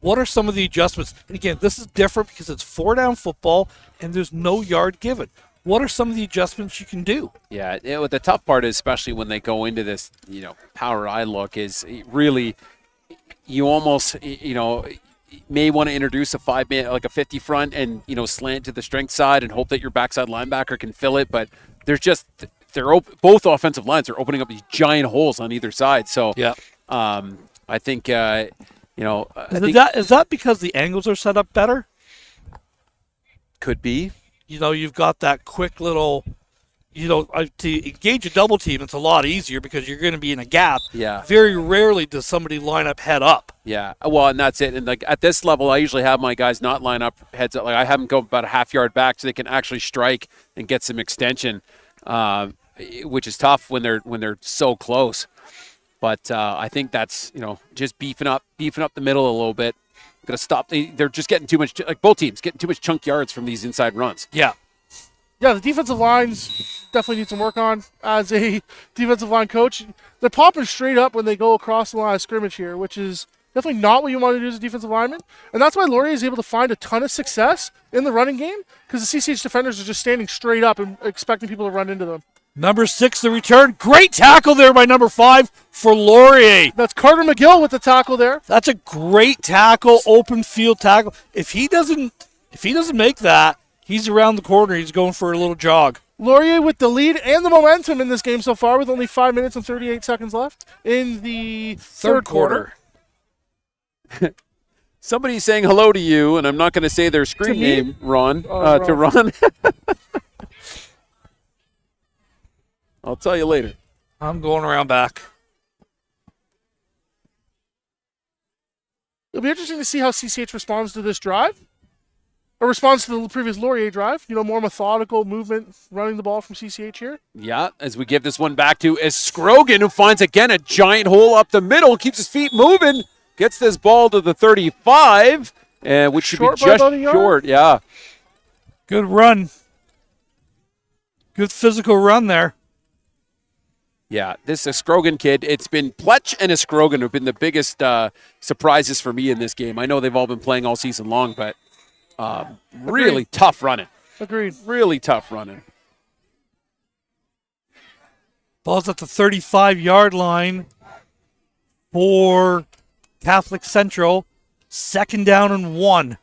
S2: What are some of the adjustments? And again, this is different because it's 4-down football and there's no yard given. What are some of the adjustments you can do?
S1: Yeah, the tough part is, especially when they go into this, power eye look, is really you almost, may want to introduce a 5-man, like a 50 front, and slant to the strength side and hope that your backside linebacker can fill it. But there's just both offensive lines are opening up these giant holes on either side. So
S2: Yeah.
S1: I think
S2: Is that because the angles are set up better?
S1: could be.
S2: You've got that quick little, to engage a double team, it's a lot easier because you're going to be in a gap.
S1: Yeah.
S2: Very rarely does somebody line up head up.
S1: Yeah, well, and that's it. And like at this level, I usually have my guys not line up heads up. Like I have them go about a half yard back so they can actually strike and get some extension, which is tough when they're so close. But I think that's just beefing up the middle a little bit. Got to stop. They're just getting too much. Like both teams getting too much chunk yards from these inside runs.
S2: Yeah.
S3: Yeah, the defensive lines definitely need some work on as a defensive line coach. They're popping straight up when they go across the line of scrimmage here, which is definitely not what you want to do as a defensive lineman. And that's why Laurier is able to find a ton of success in the running game, because the CCH defenders are just standing straight up and expecting people to run into them.
S2: Number 6, the return. Great tackle there by number 5 for Laurier.
S3: That's Carter McGill with the tackle there.
S2: That's a great tackle, open field tackle. If he doesn't make that, he's around the corner. He's going for a little jog.
S3: Laurier with the lead and the momentum in this game so far, with only 5 minutes and 38 seconds left in the third quarter.
S1: Somebody's saying hello to you, and I'm not going to say their screen name, Ron.
S3: Oh,
S1: To Ron. I'll tell you later.
S2: I'm going around back.
S3: It'll be interesting to see how CCH responds to this drive, or responds to the previous Laurier drive. More methodical movement, running the ball from CCH here.
S1: Yeah, as we give this one back to Scrogan, who finds again a giant hole up the middle, keeps his feet moving, gets this ball to the 35, which should be
S3: Short by
S1: just
S3: about a yard?
S1: short. Yeah.
S2: Good run. Good physical run there.
S1: Yeah, this Scrogan kid, it's been Pletch and Scrogan who've been the biggest surprises for me in this game. I know they've all been playing all season long, but really tough running.
S3: Agreed.
S1: Really tough running.
S2: Ball's at the 35-yard line for Catholic Central. 2nd down and 1.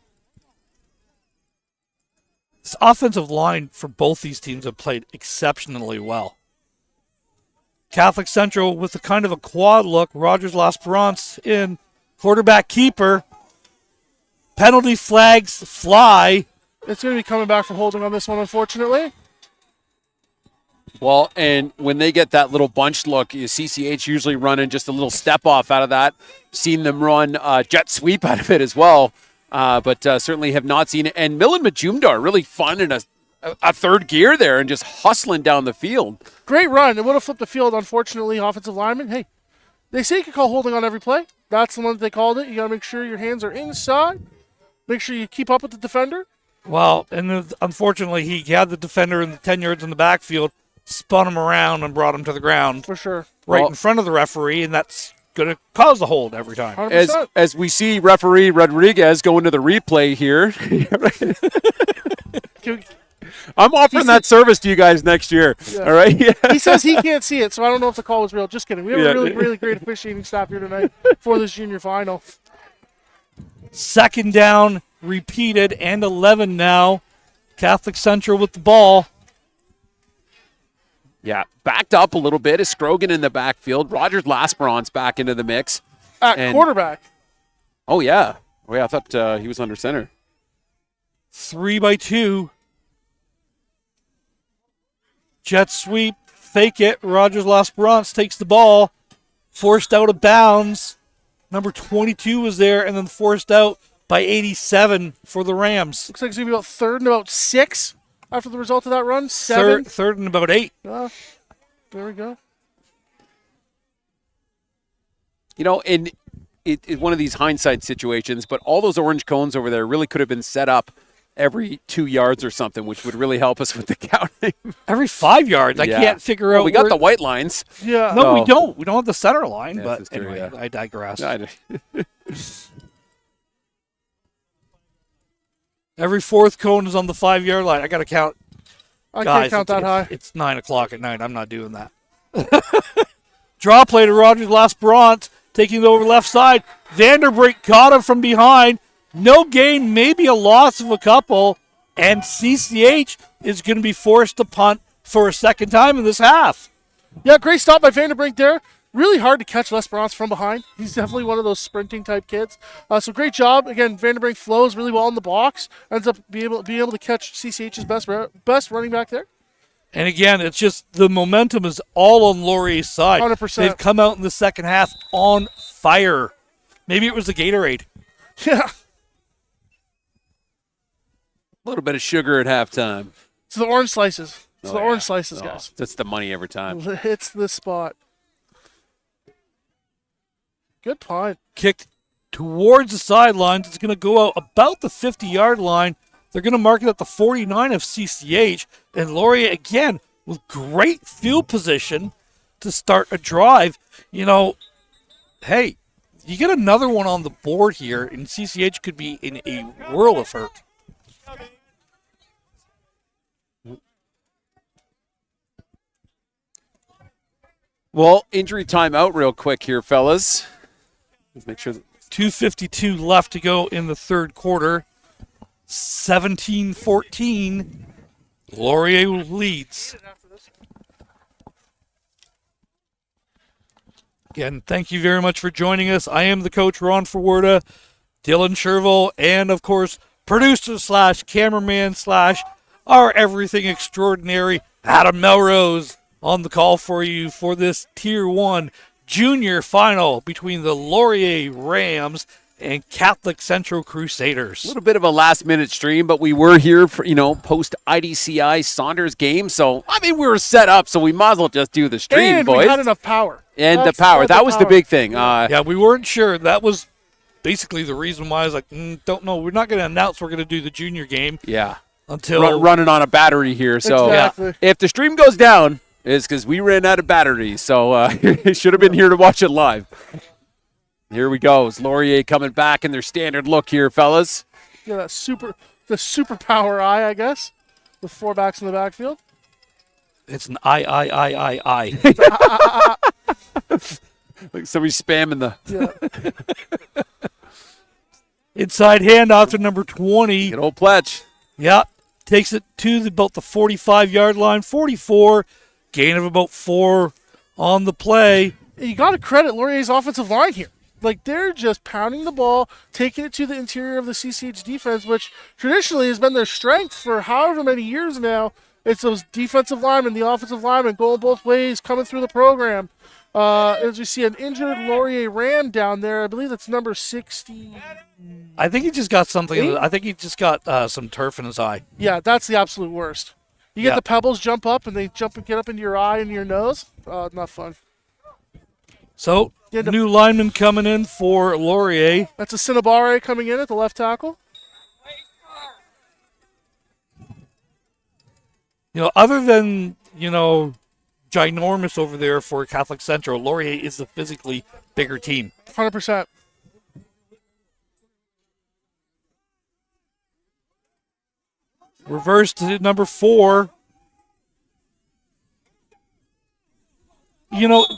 S2: This offensive line for both these teams have played exceptionally well. Catholic Central with a kind of a quad look. Rogers L'Esperance in quarterback keeper. Penalty flags fly.
S3: It's going to be coming back for holding on this one, unfortunately.
S1: Well, and when they get that little bunch look, CCH usually running just a little step off out of that. Seen them run jet sweep out of it as well, but certainly have not seen it. And Milan Majumdar really finding a third gear there and just hustling down the field.
S3: Great run. It would have flipped the field, unfortunately, offensive lineman. Hey, they say you can call holding on every play. That's the one that they called it. You got to make sure your hands are inside. Make sure you keep up with the defender.
S2: Well, and unfortunately, he had the defender in the 10 yards in the backfield, spun him around and brought him to the ground.
S3: For sure.
S2: Right in front of the referee, and that's going to cause the hold every time.
S3: 100%.
S1: As we see referee Rodriguez go into the replay here. I'm offering that service to you guys next year. Yeah. All right. Yeah.
S3: He says he can't see it, so I don't know if the call was real. Just kidding. We have a really great officiating staff here tonight for this junior final.
S2: Second down, repeated, and 11 now. Catholic Central with the ball.
S1: Yeah, backed up a little bit. Is Scrogan in the backfield? Rogers L'Esperance back into the mix.
S3: At quarterback.
S1: Oh, yeah. Oh, yeah, I thought he was under center.
S2: 3-by-2. Jet sweep, fake it. Rogers L'Esperance takes the ball. Forced out of bounds. Number 22 was there, and then forced out by 87 for the Rams.
S3: Looks like it's going to be about third and about 6 after the result of that run. 7.
S2: Third and about 8.
S3: There we go.
S1: You know, and it's one of these hindsight situations, but all those orange cones over there really could have been set up every 2 yards or something, which would really help us with the counting.
S2: Every 5 yards. I can't figure out.
S1: We got the white lines.
S3: Yeah.
S2: No, we don't. We don't have the center line,
S1: Yes,
S2: but
S1: true,
S2: anyway, I digress. Every fourth cone is on the 5-yard line. I got to count.
S3: I
S2: Guys,
S3: can't count that high.
S2: It's 9 o'clock at night. I'm not doing that. Draw play to Rogers L'Esperance, taking it over left side. Vanderbrink caught him from behind. No gain, maybe a loss of a couple. And CCH is going to be forced to punt for a second time in this half.
S3: Yeah, great stop by Vanderbrink there. Really hard to catch L'Esperance from behind. He's definitely one of those sprinting type kids. So great job. Again, Vanderbrink flows really well in the box. Ends up being able to catch CCH's best running back there.
S2: And again, it's just the momentum is all on Laurier's side.
S3: 100%.
S2: They've come out in the second half on fire. Maybe it was the Gatorade.
S3: Yeah.
S1: A little bit of sugar at halftime.
S3: It's the orange slices. It's the orange slices, guys.
S1: That's the money every time.
S3: Hits the spot. Good punt.
S2: Kicked towards the sidelines. It's going to go out about the 50-yard line. They're going to mark it at the 49 of CCH. And Laurier, again, with great field position to start a drive. You know, hey, you get another one on the board here, and CCH could be in a whirl of hurt.
S1: Well, injury timeout real quick here, fellas. Let's make sure.
S2: 2:52 left to go in the third quarter. 17-14. Laurier leads. Again, thank you very much for joining us. I am the coach, Ron Forwerda, Dylan Sherville, and, of course, producer/cameraman/ our everything extraordinary, Adam Melrose, on the call for you for this Tier 1 junior final between the Laurier Rams and Catholic Central Crusaders.
S1: A little bit of a last-minute stream, but we were here for, post-IDCI Saunders game. So, we were set up, so we might as well just do the stream,
S3: and
S1: boys.
S3: we had enough power.
S1: And the power. That was the big thing.
S2: Yeah, we weren't sure. That was basically the reason why I was like, don't know. We're not going to announce we're going to do the junior game.
S1: Yeah.
S2: Until
S1: running on a battery here. So,
S3: Exactly.
S1: if the stream goes down, it's because we ran out of batteries. So, you should have been here to watch it live. Here we go. It's Laurier coming back in their standard look here, fellas.
S3: Yeah, the super power eye, I guess, with 4 backs in the backfield.
S2: it's an I.
S1: Like somebody's spamming the.
S3: Yeah.
S2: Inside handoff to number 20.
S1: Good old Pletch.
S2: Yeah. takes it to about the 45-yard line, 44, gain of about 4 on the play.
S3: You got to credit Laurier's offensive line here. Like, they're just pounding the ball, taking it to the interior of the CCH defense, which traditionally has been their strength for however many years now. It's those defensive linemen, the offensive linemen going both ways, coming through the program. As we see an injured Laurier Ram down there, I believe that's number 60.
S2: I think he just got something. I think he just got some turf in his eye.
S3: Yeah, that's the absolute worst. You get the pebbles jump up, and they jump and get up into your eye and your nose. Not fun.
S2: So, new lineman coming in for Laurier.
S3: That's a Cinnabar coming in at the left tackle.
S2: Other than, ginormous over there for Catholic Central, Laurier is a physically bigger team.
S3: 100%.
S2: Reverse to number 4.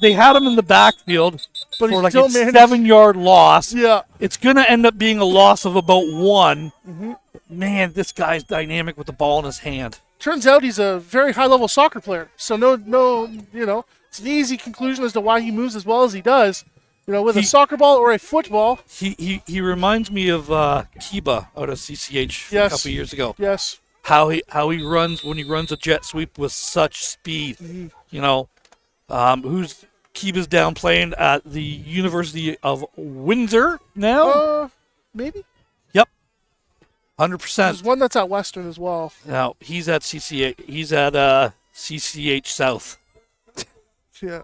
S2: They had him in the backfield
S3: but
S2: for like a
S3: managed.
S2: 7-yard loss.
S3: Yeah.
S2: It's going to end up being a loss of about 1.
S3: Mm-hmm.
S2: Man, this guy's dynamic with the ball in his hand.
S3: Turns out he's a very high-level soccer player. So no, it's an easy conclusion as to why he moves as well as he does. With a soccer ball or a football.
S2: He reminds me of Kiba out of CCH a couple years ago.
S3: Yes.
S2: How he runs when he runs a jet sweep with such speed. Mm-hmm. Who's Kiba's down playing at the University of Windsor now?
S3: Maybe.
S2: Yep. 100%.
S3: There's one that's at Western as well.
S2: Now he's at CCH. He's at CCH South.
S3: Yeah.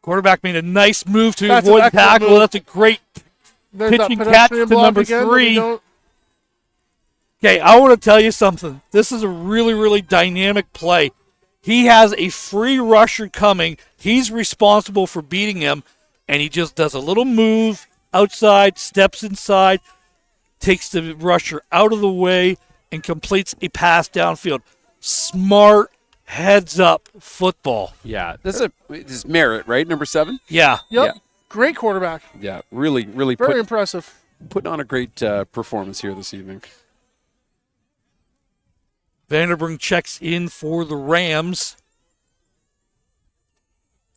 S2: Quarterback made a nice move to avoid the tackle. Move. That's a great pitching catch to number 3. Okay, I want to tell you something. This is a really, really dynamic play. He has a free rusher coming. He's responsible for beating him, and he just does a little move outside, steps inside, takes the rusher out of the way, and completes a pass downfield. Smart, heads-up football.
S1: Yeah, this is Merritt, right? Number 7?
S2: Yeah.
S3: Yep. Yeah. Great quarterback.
S1: Yeah, really
S3: very impressive.
S1: Putting on a great performance here this evening.
S2: Vanderbrink checks in for the Rams.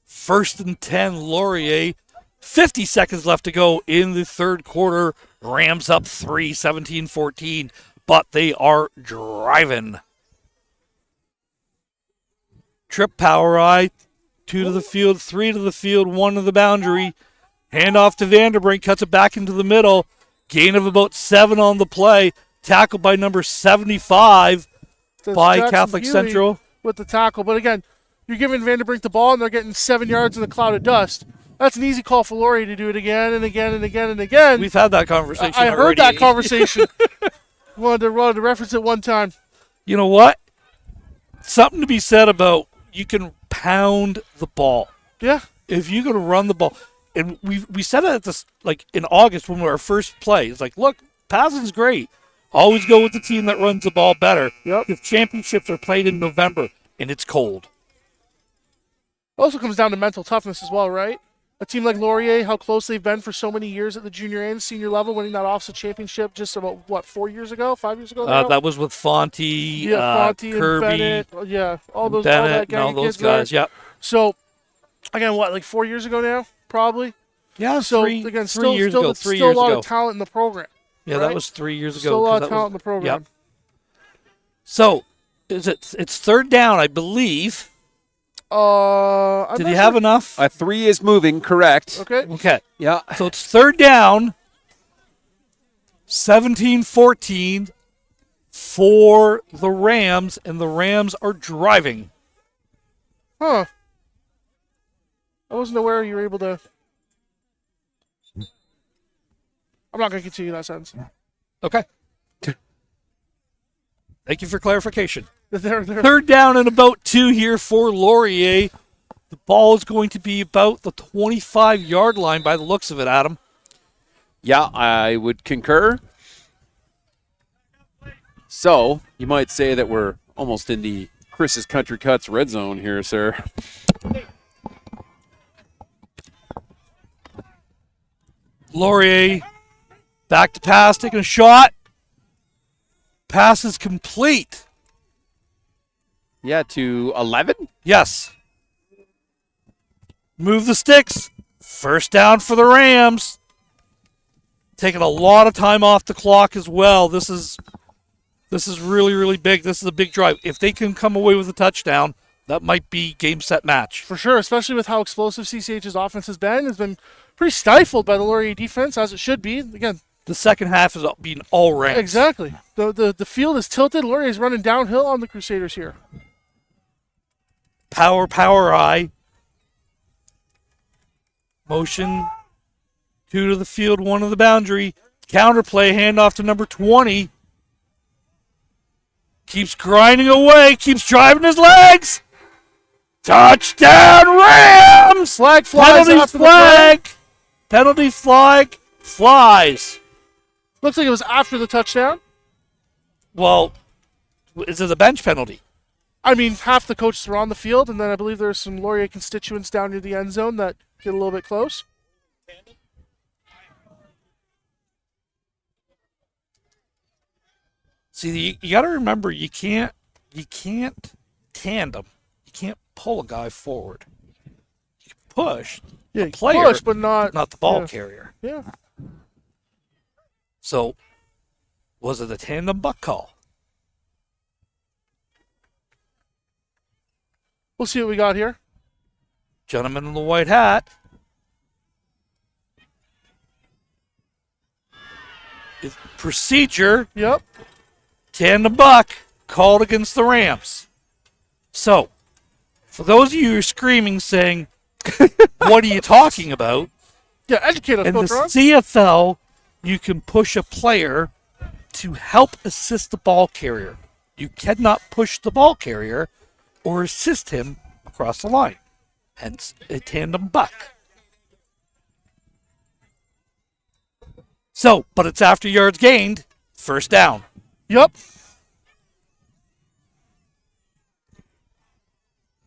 S2: 1st and 10, Laurier. 50 seconds left to go in the third quarter. Rams up 3, 17-14, but they are driving. Trip power eye, 2 to the field, 3 to the field, 1 to the boundary. Hand off to Vanderbrink, cuts it back into the middle. Gain of about 7 on the play. Tackled by number 75 by
S3: Jackson
S2: Catholic
S3: Healy
S2: Central.
S3: With the tackle. But again, you're giving Vanderbrink the ball and they're getting 7 yards in a cloud of dust. That's an easy call for Laurier to do it again and again and again and again.
S2: We've had that conversation
S3: I
S2: already.
S3: heard that conversation. wanted to reference it one time.
S2: You know what? Something to be said about you can pound the ball.
S3: Yeah.
S2: If you're going to run the ball. And we said it at this, like in August when we were our first play. It's like, look, passing's great. Always go with the team that runs the ball better.
S3: Yep.
S2: If championships are played in November and it's cold.
S3: It also comes down to mental toughness as well, right? A team like Laurier, how close they've been for so many years at the junior and senior level, winning that offset championship just about, 4 years ago, 5 years ago now?
S2: That was with Fonte,
S3: Fonte
S2: Kirby,
S3: and Bennett. Yeah, all those
S2: Bennett, all those guys,
S3: there.
S2: yeah.
S3: So, again, 4 years ago now, probably?
S2: Yeah,
S3: so,
S2: three
S3: again,
S2: years ago.
S3: Still a lot of talent in the program.
S2: Yeah,
S3: right?
S2: that was 3 years ago.
S3: Still a lot of talent in the program.
S2: Yep. So, it's third down, I believe. Did he have enough?
S1: 3 is moving, correct.
S3: Okay.
S1: Yeah.
S2: So it's third down, 17-14 for the Rams, and the Rams are driving.
S3: Huh. I wasn't aware you were able to. I'm not going to continue that sentence.
S2: Okay. Thank you for clarification.
S3: They're
S2: Third down and about 2 here for Laurier. The ball is going to be about the 25-yard line by the looks of it, Adam.
S1: Yeah, I would concur. So, you might say that we're almost in the Chris's Country Cuts red zone here, sir.
S2: Laurier back to pass, taking a shot. Pass is complete.
S1: Yeah, to 11?
S2: Yes. Move the sticks. First down for the Rams. Taking a lot of time off the clock as well. This is really, really big. This is a big drive. If they can come away with a touchdown, that might be game, set, match.
S3: For sure, especially with how explosive CCH's offense has been pretty stifled by the Laurier defense, as it should be. Again,
S2: the second half is being all Rams.
S3: Exactly. The field is tilted. Laurier is running downhill on the Crusaders here.
S2: Power eye. Motion. 2 to the field, 1 to the boundary. Counterplay, handoff to number 20. Keeps grinding away, keeps driving his legs. Touchdown, Rams!
S3: Flag flies.
S2: Penalty flag flies.
S3: Looks like it was after the touchdown.
S2: Well, is it a bench penalty?
S3: I mean, half the coaches were on the field, and then I believe there's some Laurier constituents down near the end zone that get a little bit close.
S2: See, you got to remember, you can't tandem. You can't pull a guy forward. You can push the player,
S3: push, but not
S2: the ball carrier.
S3: Yeah.
S2: So, was it a tandem buck call?
S3: We'll see what we got here.
S2: Gentleman in the white hat. It's procedure.
S3: Yep.
S2: Tandem buck called against the Rams. So, for those of you who are screaming, saying, what are you talking about?
S3: Yeah, educate us,
S2: in the
S3: Coach Ron.
S2: CFL, you can push a player to help assist the ball carrier. You cannot push the ball carrier or assist him across the line. Hence, a tandem buck. So, but it's after yards gained, first down.
S3: Yep.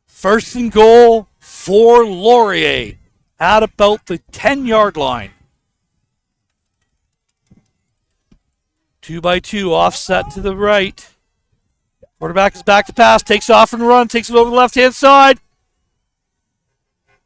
S2: First and goal for Laurier at about the 10-yard line. 2x2 offset to the right. Quarterback is back to pass, takes off and run, takes it over the left-hand side.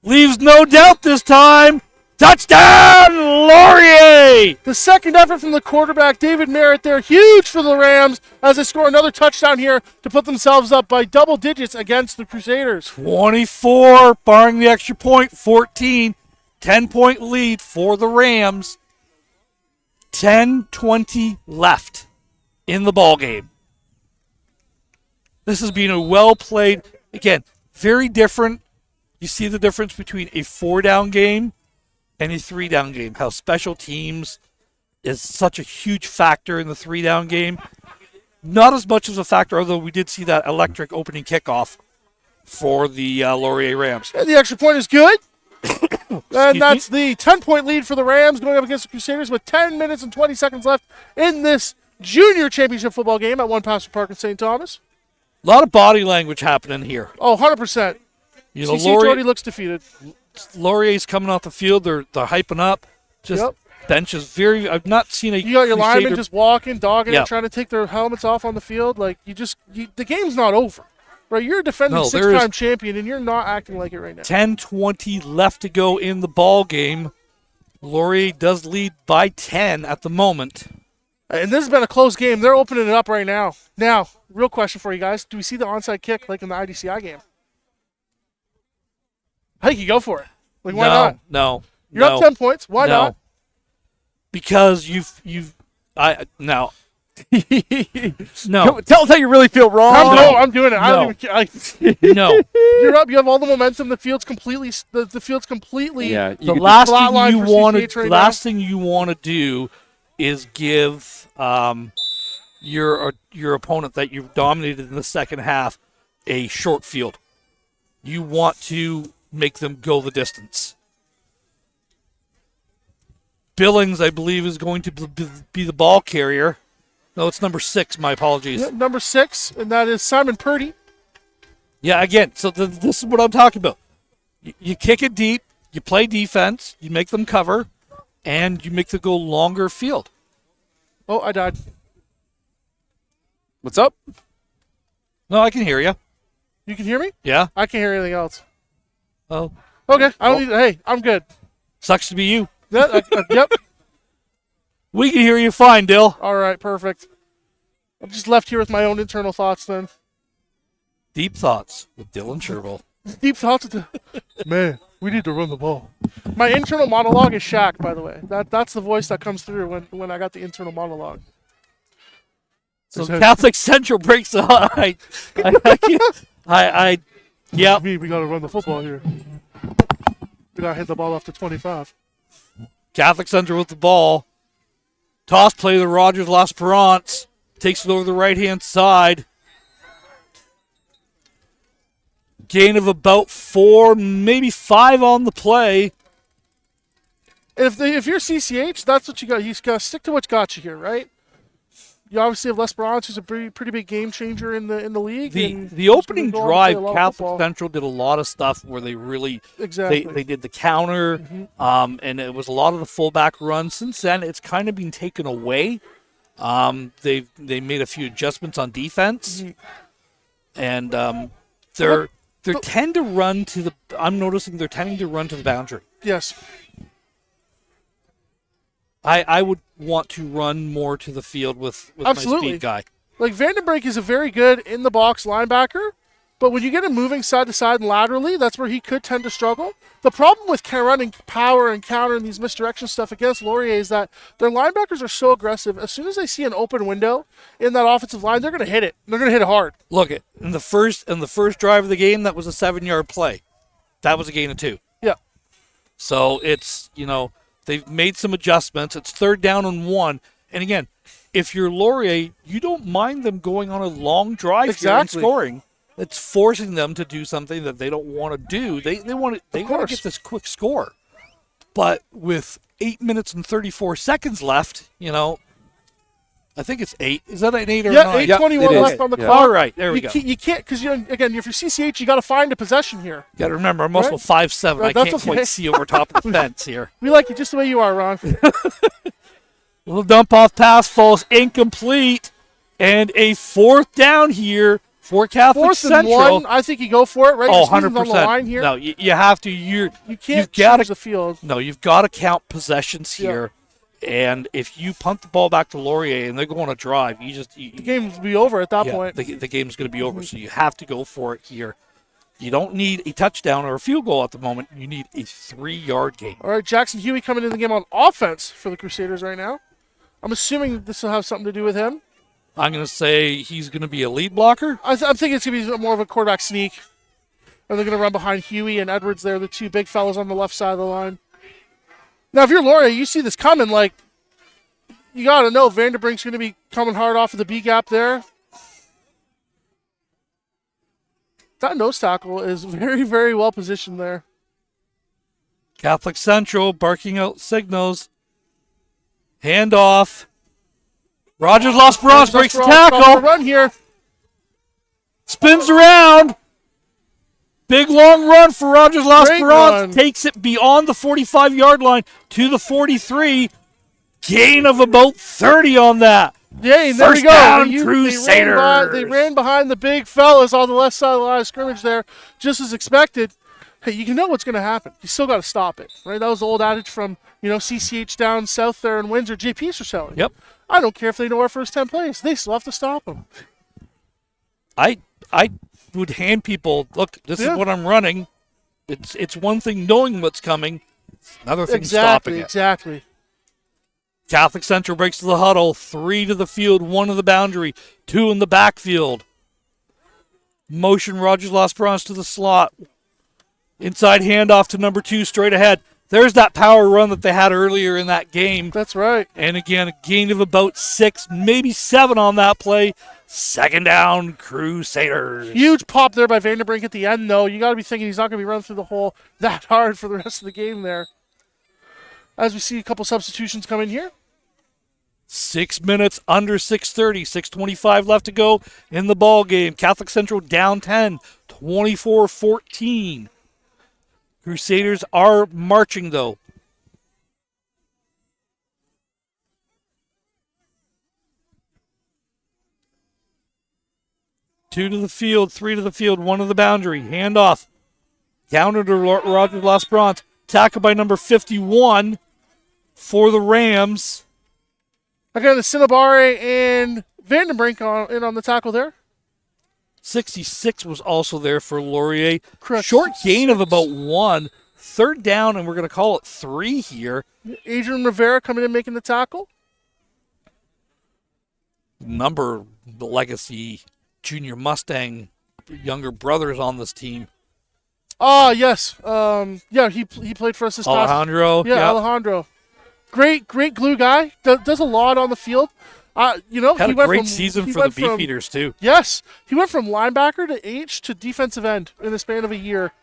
S2: Leaves no doubt this time. Touchdown, Laurier!
S3: The second effort from the quarterback, David Merritt there, huge for the Rams as they score another touchdown here to put themselves up by double digits against the Crusaders.
S2: 24, barring the extra point, 14. 10-point lead for the Rams. 10:20 left in the ball game. This has been a well-played, again, very different. You see the difference between a 4-down game and a 3-down game. How special teams is such a huge factor in the 3-down game. Not as much as a factor, although we did see that electric opening kickoff for the Laurier Rams.
S3: And the extra point is good. And that's the 10-point lead for the Rams going up against the Crusaders with 10 minutes and 20 seconds left in this junior championship football game at One Pastor Park in St. Thomas.
S2: A lot of body language happening here.
S3: Oh, 100%.
S2: You know,
S3: CCH already looks defeated.
S2: Laurier's coming off the field. They're hyping up. Just bench is very. I've not seen a.
S3: You got your linemen just walking, dogging,
S2: Yep.
S3: and trying to take their helmets off on the field. Like the game's not over, right? You're a defending six-time champion, and you're not acting like it right now.
S2: 10:20 left to go in the ball game. Laurier does lead by 10 at the moment.
S3: And this has been a close game. They're opening it up right now. Now, real question for you guys: do we see the onside kick like in the IDCI game? I think you go for it. Like, why not?
S2: No.
S3: You're up 10 points. Why not?
S2: Because no.
S1: Tell us how you really feel wrong.
S3: I'm doing it. I don't even care.
S2: No.
S3: You're up. You have all the momentum. The field's completely. The field's completely.
S1: Yeah.
S2: The last thing you want to do is give your opponent that you've dominated in the second half a short field. You want to make them go the distance. Billings, I believe, is going to be the ball carrier. No, it's number 6. My apologies.
S3: Yeah, number 6, and that is Simon Purdy.
S2: Yeah, again, so this is what I'm talking about. You kick it deep, you play defense, you make them cover, and you make them go longer field.
S3: Oh, I died.
S1: What's up?
S2: No, I can hear you.
S3: You can hear me?
S2: Yeah.
S3: I can't hear anything else.
S2: Oh.
S3: Okay. I don't need. Hey, I'm good.
S2: Sucks to be you.
S3: Yep.
S2: We can hear you fine, Dill.
S3: All right. Perfect. I'm just left here with my own internal thoughts then.
S2: Deep thoughts with Dylan Sherville.
S3: Deep thoughts. Man, we need to run the ball. My internal monologue is Shaq, by the way. That's the voice that comes through when I got the internal monologue.
S2: So Catholic Central breaks the yeah.
S3: We got to run the football here. We got to hit the ball off to 25.
S2: Catholic Central with the ball. Toss play to Rogers L'Esperance. Takes it over the right-hand side. Gain of about 4, maybe 5 on the play.
S3: If you're CCH, that's what you got. You got to stick to what got you here, right? You obviously have L'Esperance, who's a pretty big game changer in the league.
S2: The opening drive, Catholic Central did a lot of stuff where they really they did the counter, and it was a lot of the fullback runs. Since then, it's kind of been taken away. They made a few adjustments on defense, and they tend to run to the. I'm noticing they're tending to run to the boundary.
S3: Yes.
S2: I would want to run more to the field with my speed guy.
S3: Like Vandenbrink is a very good in the box linebacker, but when you get him moving side to side and laterally, that's where he could tend to struggle. The problem with running power and counter and these misdirection stuff against Laurier is that their linebackers are so aggressive. As soon as they see an open window in that offensive line, they're going to hit it. They're going to hit it hard.
S2: Look, in the first drive of the game, that was a 7-yard play. That was a gain of 2.
S3: Yeah.
S2: So it's, they've made some adjustments. It's 3rd down and 1. And again, if you're Laurier, you don't mind them going on a long drive here and scoring. It's forcing them to do something that they don't want to do. They want to get this quick score. But with 8 minutes and 34 seconds left, I think it's 8. Is that an 8 or 9?
S3: Yeah, 8:21 left on the clock.
S2: All right, there we go.
S3: You can't, because, again, if you're CCH, you got to find a possession here.
S2: You got to remember, I'm also 5'7". I can't quite see over top of the fence here.
S3: We like you just the way you are, Ron.
S2: Little dump-off pass falls incomplete. And a 4th down here for Catholic Central.
S3: 4th and 1, I think you go for it, right?
S2: Oh, 100%.
S3: On the line here.
S2: No, you have to. You
S3: can't choose the field.
S2: No, you've got to count possessions here. And if you punt the ball back to Laurier and they're going to drive, the
S3: game's be over at that point.
S2: The game's going to be over. So you have to go for it here. You don't need a touchdown or a field goal at the moment. You need a 3-yard gain.
S3: All right, Jackson Huey coming in the game on offense for the Crusaders right now. I'm assuming this will have something to do with him.
S2: I'm going to say he's going to be a lead blocker.
S3: I'm thinking it's going to be more of a quarterback sneak. And they're going to run behind Huey and Edwards there, the 2 big fellas on the left side of the line. Now, if you're Laurier, you see this coming, you got to know Vanderbrink's going to be coming hard off of the B gap there. That nose tackle is very, very well positioned there.
S2: Catholic Central barking out signals. Handoff. Rogers L'Esperance breaks the tackle.
S3: Run here.
S2: Spins around. Big long run for Rogers L'Esperance. Takes it beyond the 45-yard line to the 43. Gain of about 30 on that.
S3: Yeah, there we go.
S2: Down, Crusaders.
S3: They ran behind the big fellas on the left side of the line of scrimmage there, just as expected. Hey, you know what's going to happen. You still got to stop it, right? That was the old adage from, CCH down south there in Windsor. JPs are selling.
S2: Yep.
S3: I don't care if they know our first 10 plays. They still have to stop them.
S2: I would hand people, look, this is what I'm running. It's one thing knowing what's coming. It's another thing stopping it.
S3: Exactly.
S2: Catholic Central breaks to the huddle. 3 to the field, 1 to the boundary, 2 in the backfield. Motion Rogers L'Esperance to the slot. Inside handoff to number 2 straight ahead. There's that power run that they had earlier in that game.
S3: That's right.
S2: And again, a gain of about 6, maybe 7 on that play. 2nd down, Crusaders.
S3: Huge pop there by Vanderbrink at the end, though. You got to be thinking he's not going to be running through the hole that hard for the rest of the game there. As we see a couple substitutions come in here.
S2: 6 minutes under 6:30, 6:25 left to go in the ball game. Catholic Central down 10, 24-14. Crusaders are marching, though. 2 to the field, 3 to the field, 1 to the boundary. Handoff. Down to Roger Lasperance. Tackled by number 51 for the Rams.
S3: Again, the Cinnabare and Vandenbrink in on the tackle there.
S2: 66 was also there for Laurier.
S3: Correct.
S2: Short gain of about 1. 3rd down, and we're going to call it 3 here.
S3: Adrian Rivera coming in making the tackle.
S2: Number legacy junior Mustang younger brothers on this team.
S3: Ah, yes. Yeah, he played for us this past.
S2: Alejandro.
S3: Yeah, Alejandro. Great glue guy. Does a lot on the field.
S2: Had
S3: he
S2: a
S3: went
S2: great season for the Beefeaters, too.
S3: Yes. He went from linebacker to H to defensive end in the span of a year.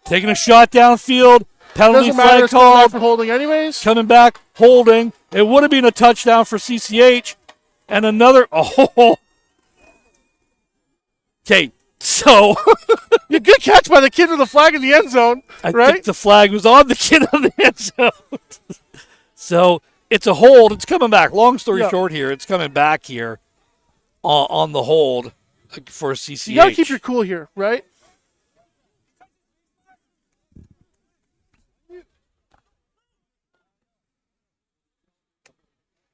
S2: Taking a shot downfield. Penalty
S3: Doesn't matter,
S2: flag
S3: it's coming back
S2: called.
S3: for holding anyways.
S2: Coming back, holding. It would have been a touchdown for CCH. And another. Oh. Okay, so.
S3: Yeah, good catch by the kid with the flag in the end zone,
S2: I
S3: right?
S2: think the flag was on the kid on the end zone. So it's a hold. It's coming back. Long story short here, it's coming back here on the hold for CCH.
S3: You got to keep your cool here, right?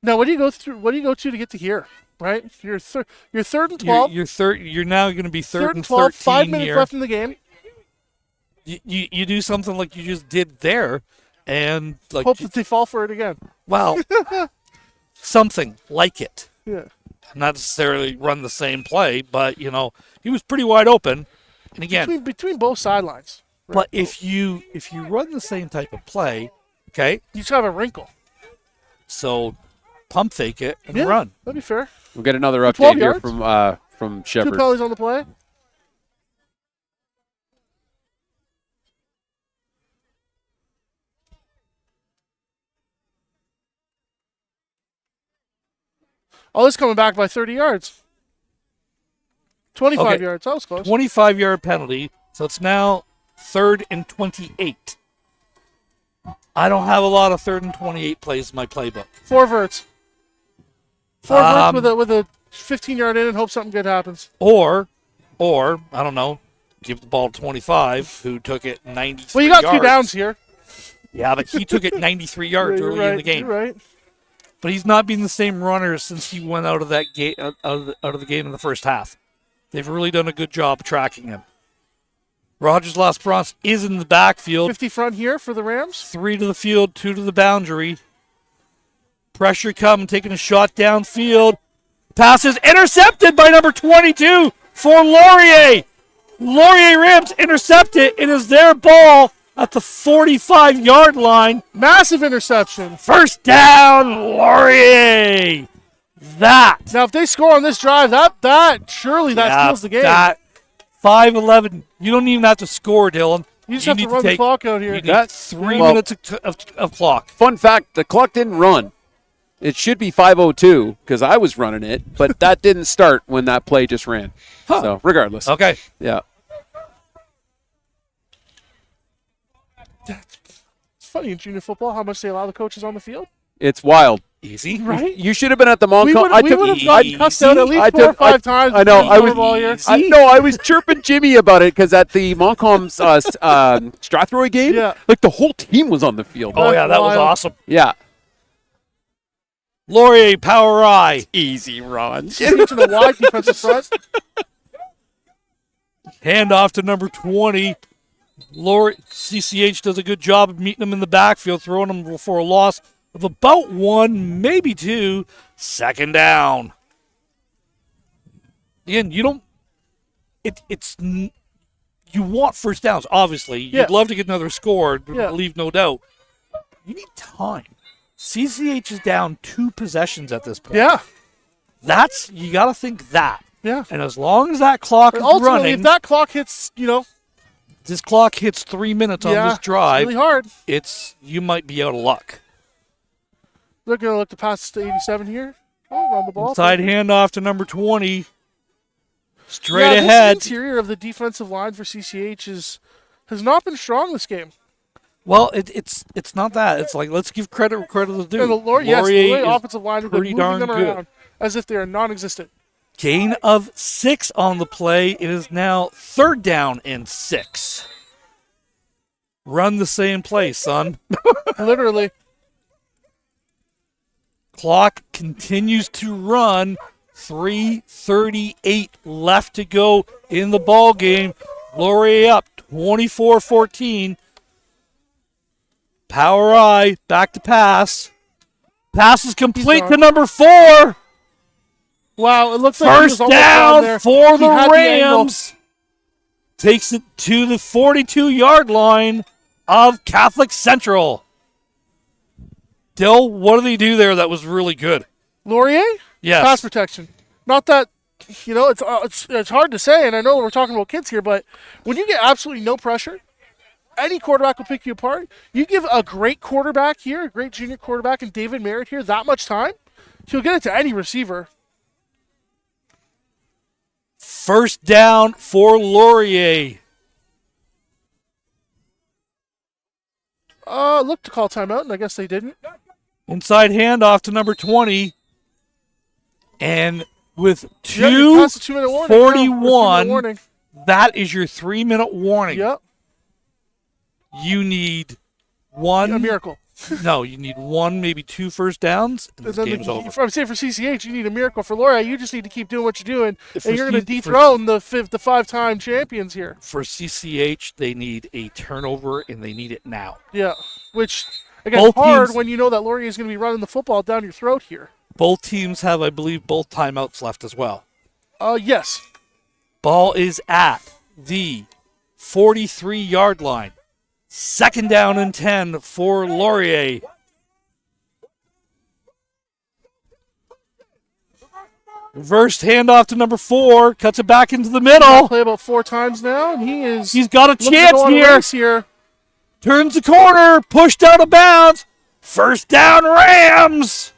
S3: Now, what do you go through? What do you go to get to here? Right, you're 3rd and 12.
S2: You're now going to be 3rd and
S3: 12.
S2: 13
S3: 5 minutes
S2: here.
S3: left in the game.
S2: You do something like you just did there, and like
S3: Hope that they fall for it again.
S2: well, something like it.
S3: Yeah.
S2: Not necessarily run the same play, but he was pretty wide open. And again,
S3: Between both sidelines. Right?
S2: but if you run the same type of play, okay,
S3: You just have a wrinkle.
S2: so pump fake it and
S3: Yeah,
S2: run.
S3: that'd be fair.
S1: We'll get another
S3: 12
S1: update here
S3: yards.
S1: from
S3: 2
S1: Shepard.
S3: penalties on the play. Oh, this is coming back by 30 yards. 25
S2: Okay.
S3: yards. That was close.
S2: 25-yard penalty, so it's now 3rd and 28. I don't have a lot of 3rd and 28 plays in my playbook.
S3: 4 verts. 4 verts with a 15-yard in and hope something good happens.
S2: Or I don't know, give the ball to 25, who took it 93
S3: Well, you got
S2: yards.
S3: 2 downs here.
S2: Yeah, but he took it 93 yards
S3: Yeah, you're
S2: early in
S3: right,
S2: the game.
S3: You're right.
S2: But he's not been the same runner since he went out of that game out of the game in the first half. They've really done a good job of tracking him. Rogers Lasperance is in the backfield.
S3: 50 front here for the Rams.
S2: 3 to the field, 2 to the boundary. Pressure coming, taking a shot downfield. Passes intercepted by number 22 for Laurier. Laurier Rams intercept it. It is their ball at the 45-yard line.
S3: Massive interception.
S2: First down, Laurier. That.
S3: Now, if they score on this drive, that surely steals the game.
S2: That 5-11. You don't even have to score, Dylan.
S3: You just have to run the clock out here.
S2: You need 3 minutes of clock.
S1: Fun fact, the clock didn't run. It should be 5:02 because I was running it, but that didn't start when that play just ran.
S2: Huh.
S1: So regardless.
S2: Okay.
S1: Yeah.
S3: It's funny in junior football how much they allow the coaches on the field.
S1: It's wild.
S2: Easy.
S3: Right?
S1: You should have been at the Moncom.
S3: We would have gotten cussed out at least 4 or 5 times.
S1: I know. I
S3: I
S1: was chirping Jimmy about it because at the Moncom's Strathroy game, like the whole team was on the field.
S2: Oh, yeah, that was awesome.
S1: Yeah.
S2: Laurier, power I.
S1: Easy runs.
S3: Teaching a wide defensive front.
S2: Hand off to number 20. CCH does a good job of meeting him in the backfield, throwing him for a loss of about 1, maybe 2. 2nd down. Again, you don't. You want first downs, obviously. You'd love to get another score, leave no doubt. You need time. CCH is down 2 possessions at this point.
S3: Yeah.
S2: You got to think that.
S3: Yeah.
S2: And as long as that clock is
S3: Ultimately,
S2: running,
S3: if that clock hits,
S2: this clock hits 3 minutes on this drive,
S3: it's really hard.
S2: You might be out of luck.
S3: They're going to look to pass to 87 here. Oh, run the ball.
S2: Inside handoff to number 20. Straight
S3: Yeah,
S2: ahead.
S3: This interior of the defensive line for CCH has not been strong this game.
S2: Well, it's not that. It's like, let's give credit where credit is due.
S3: And the Laurier
S2: is
S3: offensive line has been
S2: pretty
S3: moving
S2: darn
S3: them
S2: good.
S3: around as if they are non-existent.
S2: Gain of 6 on the play. It is now 3rd down and 6. Run the same play, son.
S3: Literally.
S2: Clock continues to run. 3:38 left to go in the ball game. Laurier up 24-14. Power I, back to pass. Pass is complete to number 4.
S3: Wow, it looks like he was
S2: First
S3: almost down there.
S2: down for
S3: He
S2: the
S3: had angle.
S2: Rams. Takes it to the 42-yard line of Catholic Central. Dill, what did he do there that was really good?
S3: Laurier?
S2: Yes.
S3: Pass protection. Not that, it's hard to say, and I know we're talking about kids here, but when you get absolutely no pressure, any quarterback will pick you apart. You give a great quarterback here, a great junior quarterback, and David Merritt here that much time, he'll get it to any receiver.
S2: First down for Laurier.
S3: Looked to call timeout, and I guess they didn't.
S2: Inside handoff to number 20. And with
S3: You passed the 2-minute warning.
S2: 2:41,
S3: warning.
S2: that is your 3-minute warning.
S3: Yep.
S2: You need one.
S3: A miracle.
S2: No, you need one, maybe 2 first downs, and this game's over.
S3: I'm saying for CCH, you need a miracle. For Laurier, you just need to keep doing what you're doing, and you're going to
S2: for
S3: dethrone the 5-time champions here.
S2: For CCH, they need a turnover, and they need it now.
S3: Yeah, which, again,
S2: Both
S3: hard
S2: teams-
S3: when you know that Laurier is going to be running the football down your throat here.
S2: Both teams have, I believe, both timeouts left as well.
S3: Yes.
S2: Ball is at the 43-yard line. 2nd down and 10 for Laurier. Reversed handoff to number 4. Cuts it back into the middle.
S3: Play about 4 times now, and
S2: He's got a
S3: looking to
S2: chance
S3: go on a
S2: here.
S3: race here.
S2: Turns the corner. Pushed out of bounds. First down, Rams.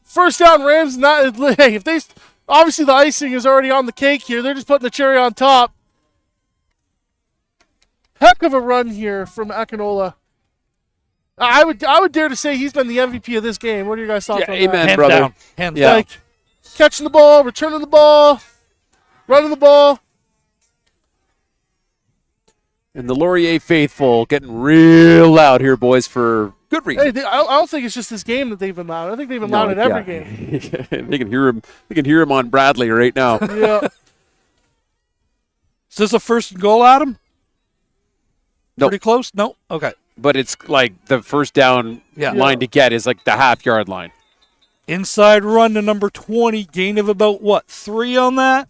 S3: First down, Rams. Not hey, if they obviously the icing is already on the cake here. They're just putting the cherry on top. Heck of a run here from Akinola. I would dare to say he's been the MVP of this game. What are your guys' thoughts on that?
S1: Amen,
S2: Hands
S1: brother.
S2: down. Hands
S1: Yeah.
S2: down.
S3: Like catching the ball, returning the ball, running the ball.
S1: And the Laurier faithful getting real loud here, boys, for good reason.
S3: Hey, I don't think it's just this game that they've been loud. I think they've been loud at every game.
S1: They can hear him. They can hear him on Bradley right now.
S3: Yeah.
S2: Is this a 1st and goal, Adam?
S1: Nope.
S2: Pretty close? No? Okay.
S1: But it's like the first down line to get is like the half-yard line.
S2: Inside run to number 20. Gain of about, 3 on that?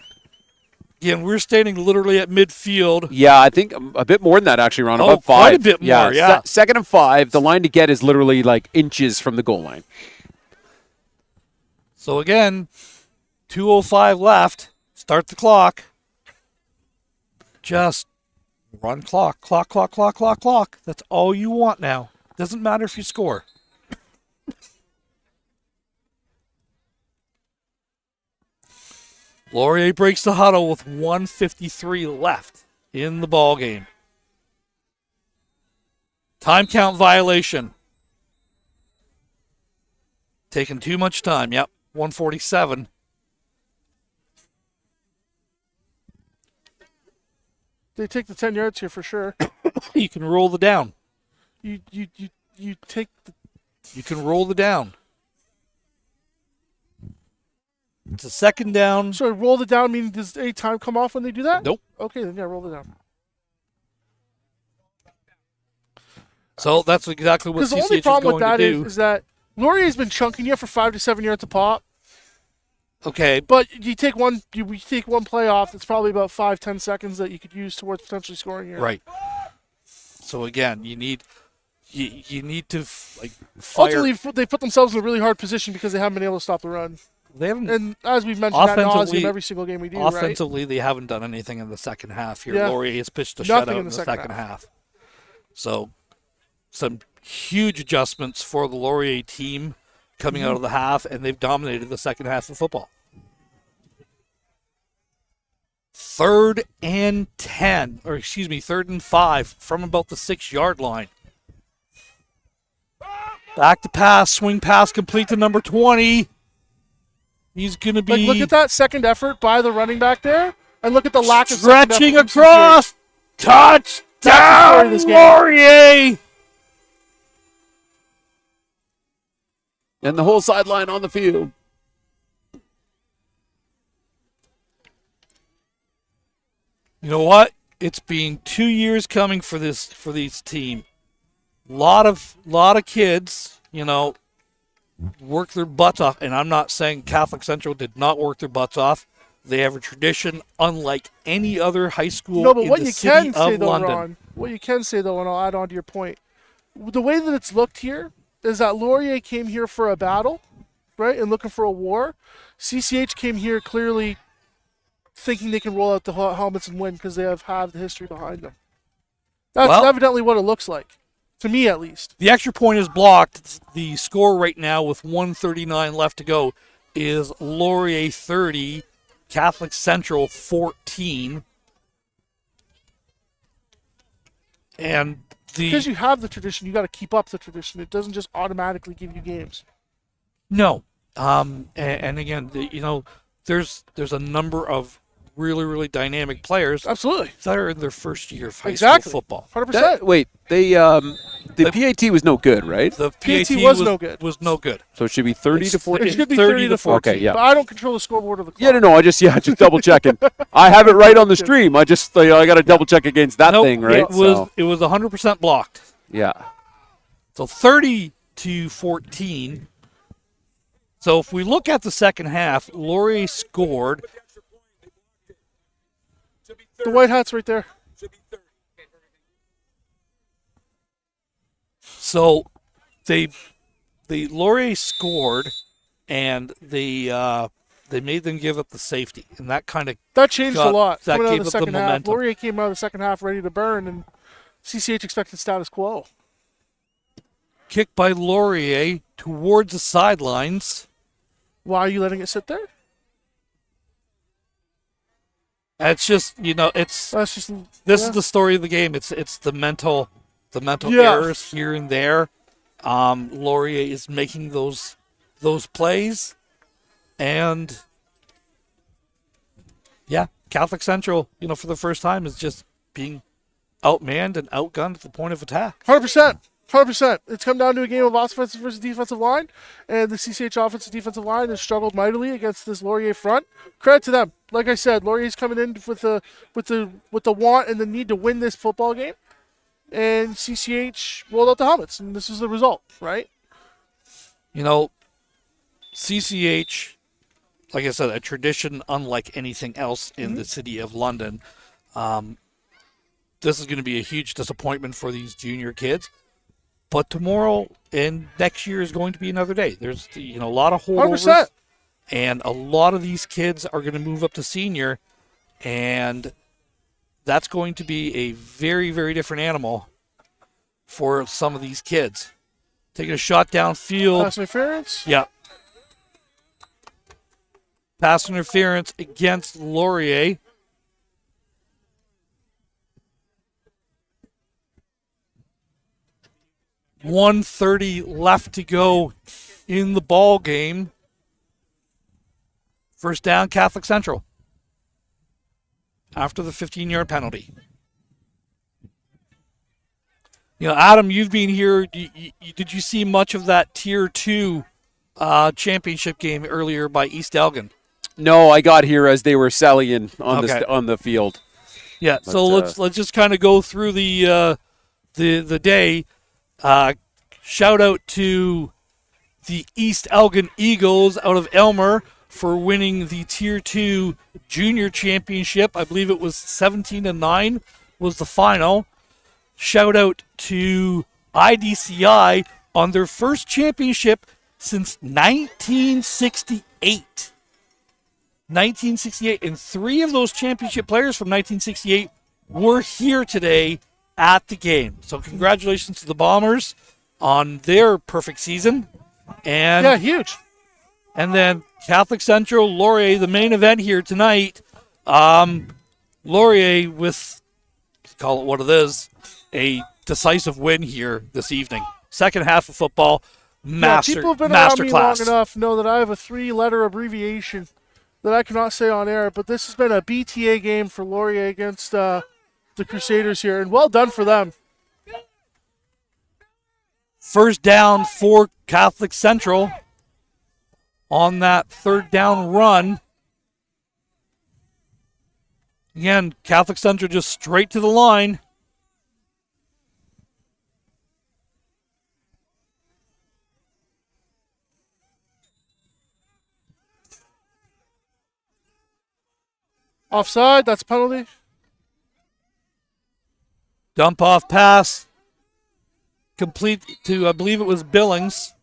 S2: Again, we're standing literally at midfield.
S1: Yeah, I think a bit more than that, actually, Ron.
S2: Oh,
S1: About 5.
S2: quite a bit more, yeah.
S1: 2nd and 5. The line to get is literally like inches from the goal line.
S2: So again, 2:05 left. Start the clock. Just run clock. Clock. That's all you want now. Doesn't matter if you score. Laurier breaks the huddle with 1:53 left in the ball game. Time count violation. Taking too much time. Yep, 1:47.
S3: They take the 10 yards here for sure.
S2: You can roll the down.
S3: You take the
S2: You can roll the down. It's a 2nd down.
S3: So roll it down, meaning does any time come off when they do that?
S2: Nope.
S3: Okay, then yeah, roll it down.
S2: So that's exactly what
S3: Because the
S2: CCH
S3: only
S2: is
S3: problem with
S2: going
S3: that
S2: to do.
S3: is that Laurier's been chunking you for 5 to 7 yards a pop,
S2: Okay,
S3: but you take one play off. It's probably about 5-10 seconds that you could use towards potentially scoring here.
S2: right. So again, you need to fire.
S3: Ultimately, they put themselves in a really hard position because they haven't been able to stop the run.
S2: They haven't.
S3: And as we've mentioned ad
S2: Offensively-
S3: nauseum every single game we do, right?
S2: Offensively, they haven't done anything in the second half here.
S3: Yeah.
S2: Laurier has pitched a
S3: Nothing
S2: shutout
S3: in
S2: in
S3: the
S2: the
S3: second
S2: second half. So, some huge adjustments for the Laurier team coming out of the half, and they've dominated the second half of football. 3rd and 5 from about the 6-yard line. Back to pass, swing pass complete to number 20. He's going to be...
S3: Like, look at that second effort by the running back there, and look at the lack of
S2: stretching
S3: second effort from
S2: across.
S3: CCH.
S2: Touchdown, Laurier!
S1: And the whole sideline on the field.
S2: You know what? It's been 2 years coming for these team. Lot of kids, work their butts off, and I'm not saying Catholic Central did not work their butts off. They have a tradition unlike any other high school in the city of London.
S3: Ron, what you can say, though, and I'll add on to your point, the way that it's looked here is that Laurier came here for a battle, right, and looking for a war. CCH came here clearly thinking they can roll out the helmets and win because they have the history behind them. That's evidently what it looks like, to me at least.
S2: The extra point is blocked. The score right now with 1:39 left to go is Laurier 30, Catholic Central 14. And
S3: because you have the tradition, you got to keep up the tradition. It doesn't just automatically give you games.
S2: No. And again, there's a number of really, really dynamic players.
S3: Absolutely.
S2: That are in their first year of high school football.
S3: 100%.
S1: The PAT was no good, right?
S2: The PAT
S3: was no good.
S2: Was no good.
S1: So it should be 30 to 14?
S3: It should be 30 to 14.
S1: Okay, yeah.
S3: But I don't control the scoreboard of the club.
S1: Yeah, no, I just double checking. I have it right on the stream. I just, I got to double check against that thing, right?
S2: It was 100% blocked.
S1: Yeah.
S2: So 30 to 14. So if we look at the second half, Laurier scored.
S3: The white hat's right there.
S2: So they Laurier scored, and they made them give up the safety, and that
S3: changed a lot.
S2: That
S3: Coming out
S2: gave
S3: of the
S2: up the
S3: second half,
S2: momentum.
S3: Laurier came out of the second half ready to burn, and CCH expected status quo.
S2: Kick by Laurier towards the sidelines.
S3: Why are you letting it sit there?
S2: It's just this is the story of the game. It's the mental errors here and there. Laurier is making those plays, and Catholic Central, for the first time, is just being outmanned and outgunned at the point of attack.
S3: 100%. 100%. It's come down to a game of offensive versus defensive line, and the CCH offensive defensive line has struggled mightily against this Laurier front. Credit to them. Like I said, Laurier's coming in with the want and the need to win this football game, and CCH rolled out the helmets, and this is the result, right?
S2: CCH, like I said, a tradition unlike anything else in the city of London. This is going to be a huge disappointment for these junior kids. But tomorrow and next year is going to be another day. There's a lot of holdovers,
S3: 100%.
S2: and a lot of these kids are going to move up to senior, and that's going to be a very, very different animal for some of these kids. Taking a shot downfield.
S3: Pass interference?
S2: Yeah. Pass interference against Laurier. .130 left to go in the ball game. First down, Catholic Central. After the 15-yard penalty. Adam, you've been here. Did you see much of that Tier 2 championship game earlier by East Elgin?
S1: No, I got here as they were sallying on the field.
S2: Yeah, but, so let's just kind of go through the day. Shout out to the East Elgin Eagles out of Elmer for winning the Tier 2 Junior Championship. I believe it was 17-9 was the final. Shout out to IDCI on their first championship since 1968. 1968, and 3 of those championship players from 1968 were here today at the game. So congratulations to the Bombers on their perfect season. And
S3: huge.
S2: And then Catholic Central, Laurier, the main event here tonight. Laurier with, call it what it is, a decisive win here this evening. Second half of football.
S3: People who've been around me long enough know that I have a 3-letter abbreviation that I cannot say on air, but this has been a BTA game for Laurier against the Crusaders here, and well done for them.
S2: First down for Catholic Central on that third down run. Again, Catholic Central just straight to the line.
S3: Offside, that's a penalty.
S2: Dump off pass. Complete to, I believe it was Billings.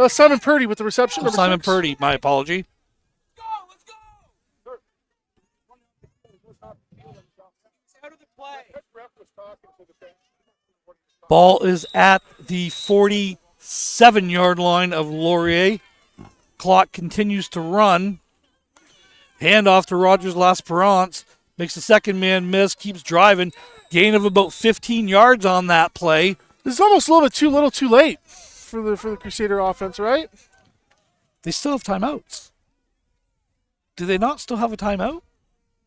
S3: Simon Purdy with the reception.
S2: Simon Purdy, my apology. Ball is at the 47-yard line of Laurier. Clock continues to run. Handoff to Rogers L'Esperance. Makes the second man miss. Keeps driving. Gain of about 15 yards on that play.
S3: This is almost a little bit too little too late for the Crusader offense, right?
S2: They still have timeouts. Do they not still have a timeout?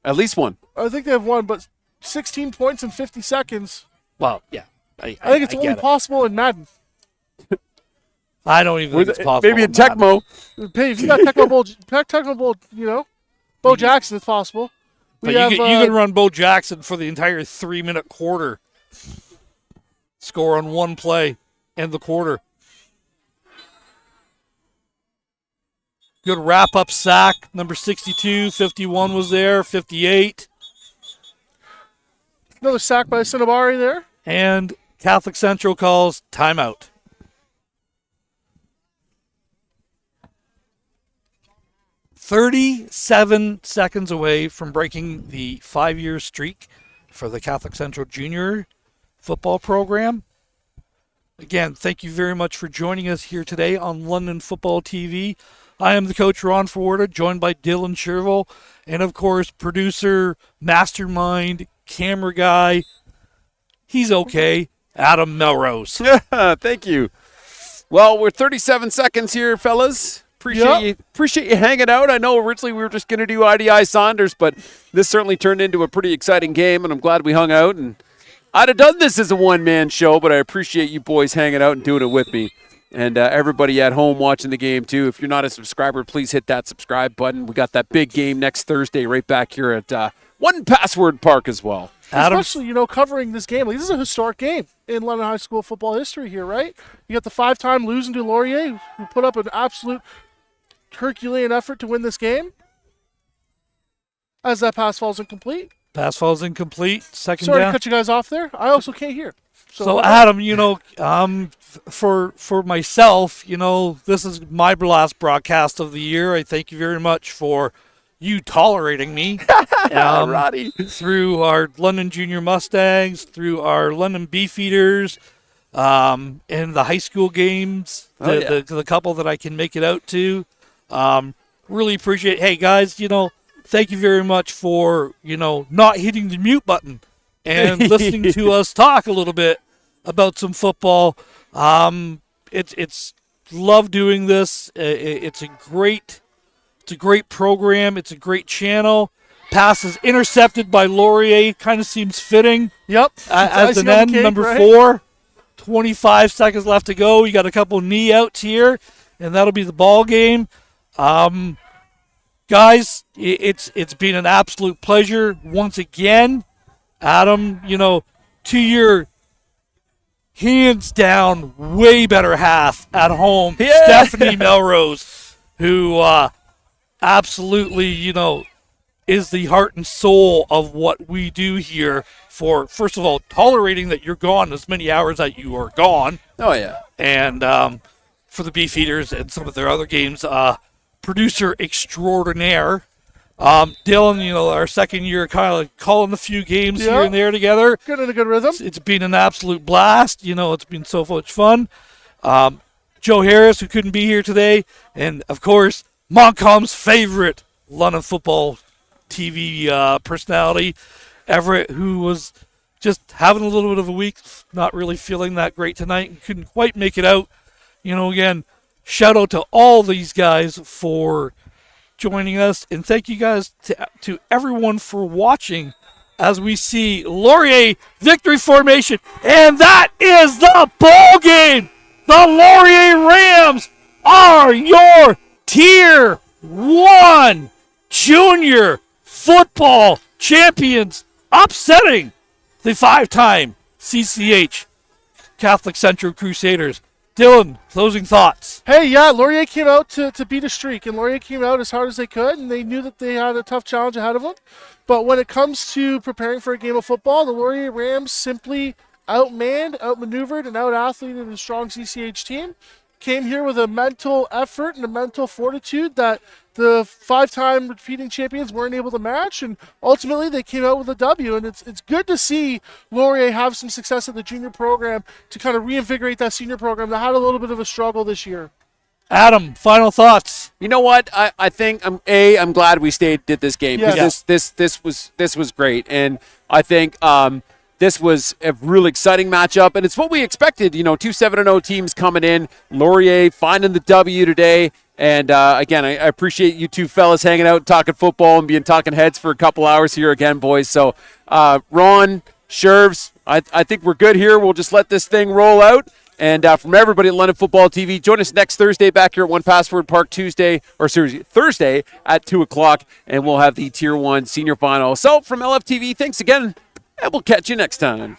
S1: At least one.
S3: I think they have one, but 16 points in 50 seconds.
S2: Well, yeah.
S3: I think it's only possible in Madden.
S2: I don't even think it's possible.
S1: Maybe in Tecmo.
S3: Hey, if you got Tecmo Bowl, Bo Jackson, it's possible.
S2: You can run Bo Jackson for the entire 3-minute quarter. Score on one play, end the quarter. Good wrap-up sack. Number 62, 51 was there, 58.
S3: Another sack by Cinnabari there.
S2: And Catholic Central calls timeout. "37 seconds away from breaking the 5-year streak for the Catholic Central Junior football program. Again, thank you very much for joining us here today on London Football TV. I am the coach, Ron Forwarda, joined by Dylan Sherville, and of course, producer, mastermind, camera guy. He's okay, Adam Melrose.
S1: Thank you. Well, we're 37 seconds here, fellas. Appreciate you hanging out. I know originally we were just going to do IDI Saunders, but this certainly turned into a pretty exciting game, and I'm glad we hung out. And I'd have done this as a one-man show, but I appreciate you boys hanging out and doing it with me. And everybody at home watching the game, too. If you're not a subscriber, please hit that subscribe button. We got that big game next Thursday right back here at One Password Park as well.
S3: Adam. Especially, covering this game. This is a historic game in London High School football history here, right? You got the 5-time losing to Laurier, who put up an absolute Herculean effort to win this game. As that pass falls incomplete.
S2: Pass falls incomplete. Second
S3: Sorry
S2: down.
S3: to cut you guys off there. I also can't hear.
S2: So Adam, for myself, this is my last broadcast of the year. I thank you very much for you tolerating me
S1: Roddy.
S2: Through our London Junior Mustangs, through our London Beefeaters, and the high school games, the couple that I can make it out to. Really appreciate it. Hey, guys, thank you very much for, not hitting the mute button and listening to us talk a little bit about some football. It's love doing this. It's a great program. It's a great channel. Pass is intercepted by Laurier. Kind of seems fitting.
S3: Yep.
S2: As an end, number 4. 25 seconds left to go. You got a couple knee outs here, and that'll be the ball game. Guys, it's been an absolute pleasure once again. Adam, to your hands down way better half at home, Stephanie Melrose, who absolutely, is the heart and soul of what we do here for, first of all, tolerating that you're gone as many hours that you are gone.
S1: Oh, yeah.
S2: And for the Beefeaters and some of their other games, producer extraordinaire. Dylan, our second year kind of calling a few games here and there together.
S3: Good in a good rhythm.
S2: It's been an absolute blast. It's been so much fun. Joe Harris, who couldn't be here today. And, of course, Montcalm's favorite London football TV personality, Everett, who was just having a little bit of a week, not really feeling that great tonight, and couldn't quite make it out. Again, shout out to all these guys for joining us, and thank you guys to everyone for watching as we see Laurier victory formation, and that is the ball game. The Laurier Rams are your Tier 1 junior football champions, upsetting the 5-time CCH Catholic Central Crusaders. Dylan, closing thoughts.
S3: Hey, yeah, Laurier came out to beat a streak, and Laurier came out as hard as they could, and they knew that they had a tough challenge ahead of them. But when it comes to preparing for a game of football, the Laurier Rams simply outmanned, outmaneuvered, and out-athleted a strong CCH team. Came here with a mental effort and a mental fortitude that the 5-time repeating champions weren't able to match, and ultimately they came out with a W. And it's good to see Laurier have some success at the junior program to kind of reinvigorate that senior program that had a little bit of a struggle this year.
S2: Adam, final thoughts.
S1: You know what? I think I'm glad we did this game, because this was great, and I think this was a really exciting matchup, and it's what we expected. 2 7-0 teams coming in. Laurier finding the W today. And again, I appreciate you two fellas hanging out and talking football and being talking heads for a couple hours here again, boys. So, Ron, Shervs, I think we're good here. We'll just let this thing roll out. And from everybody at London Football TV, join us next Thursday back here at One Password Park Thursday at 2 o'clock, and we'll have the Tier 1 Senior Final. So, from LFTV, thanks again, and we'll catch you next time.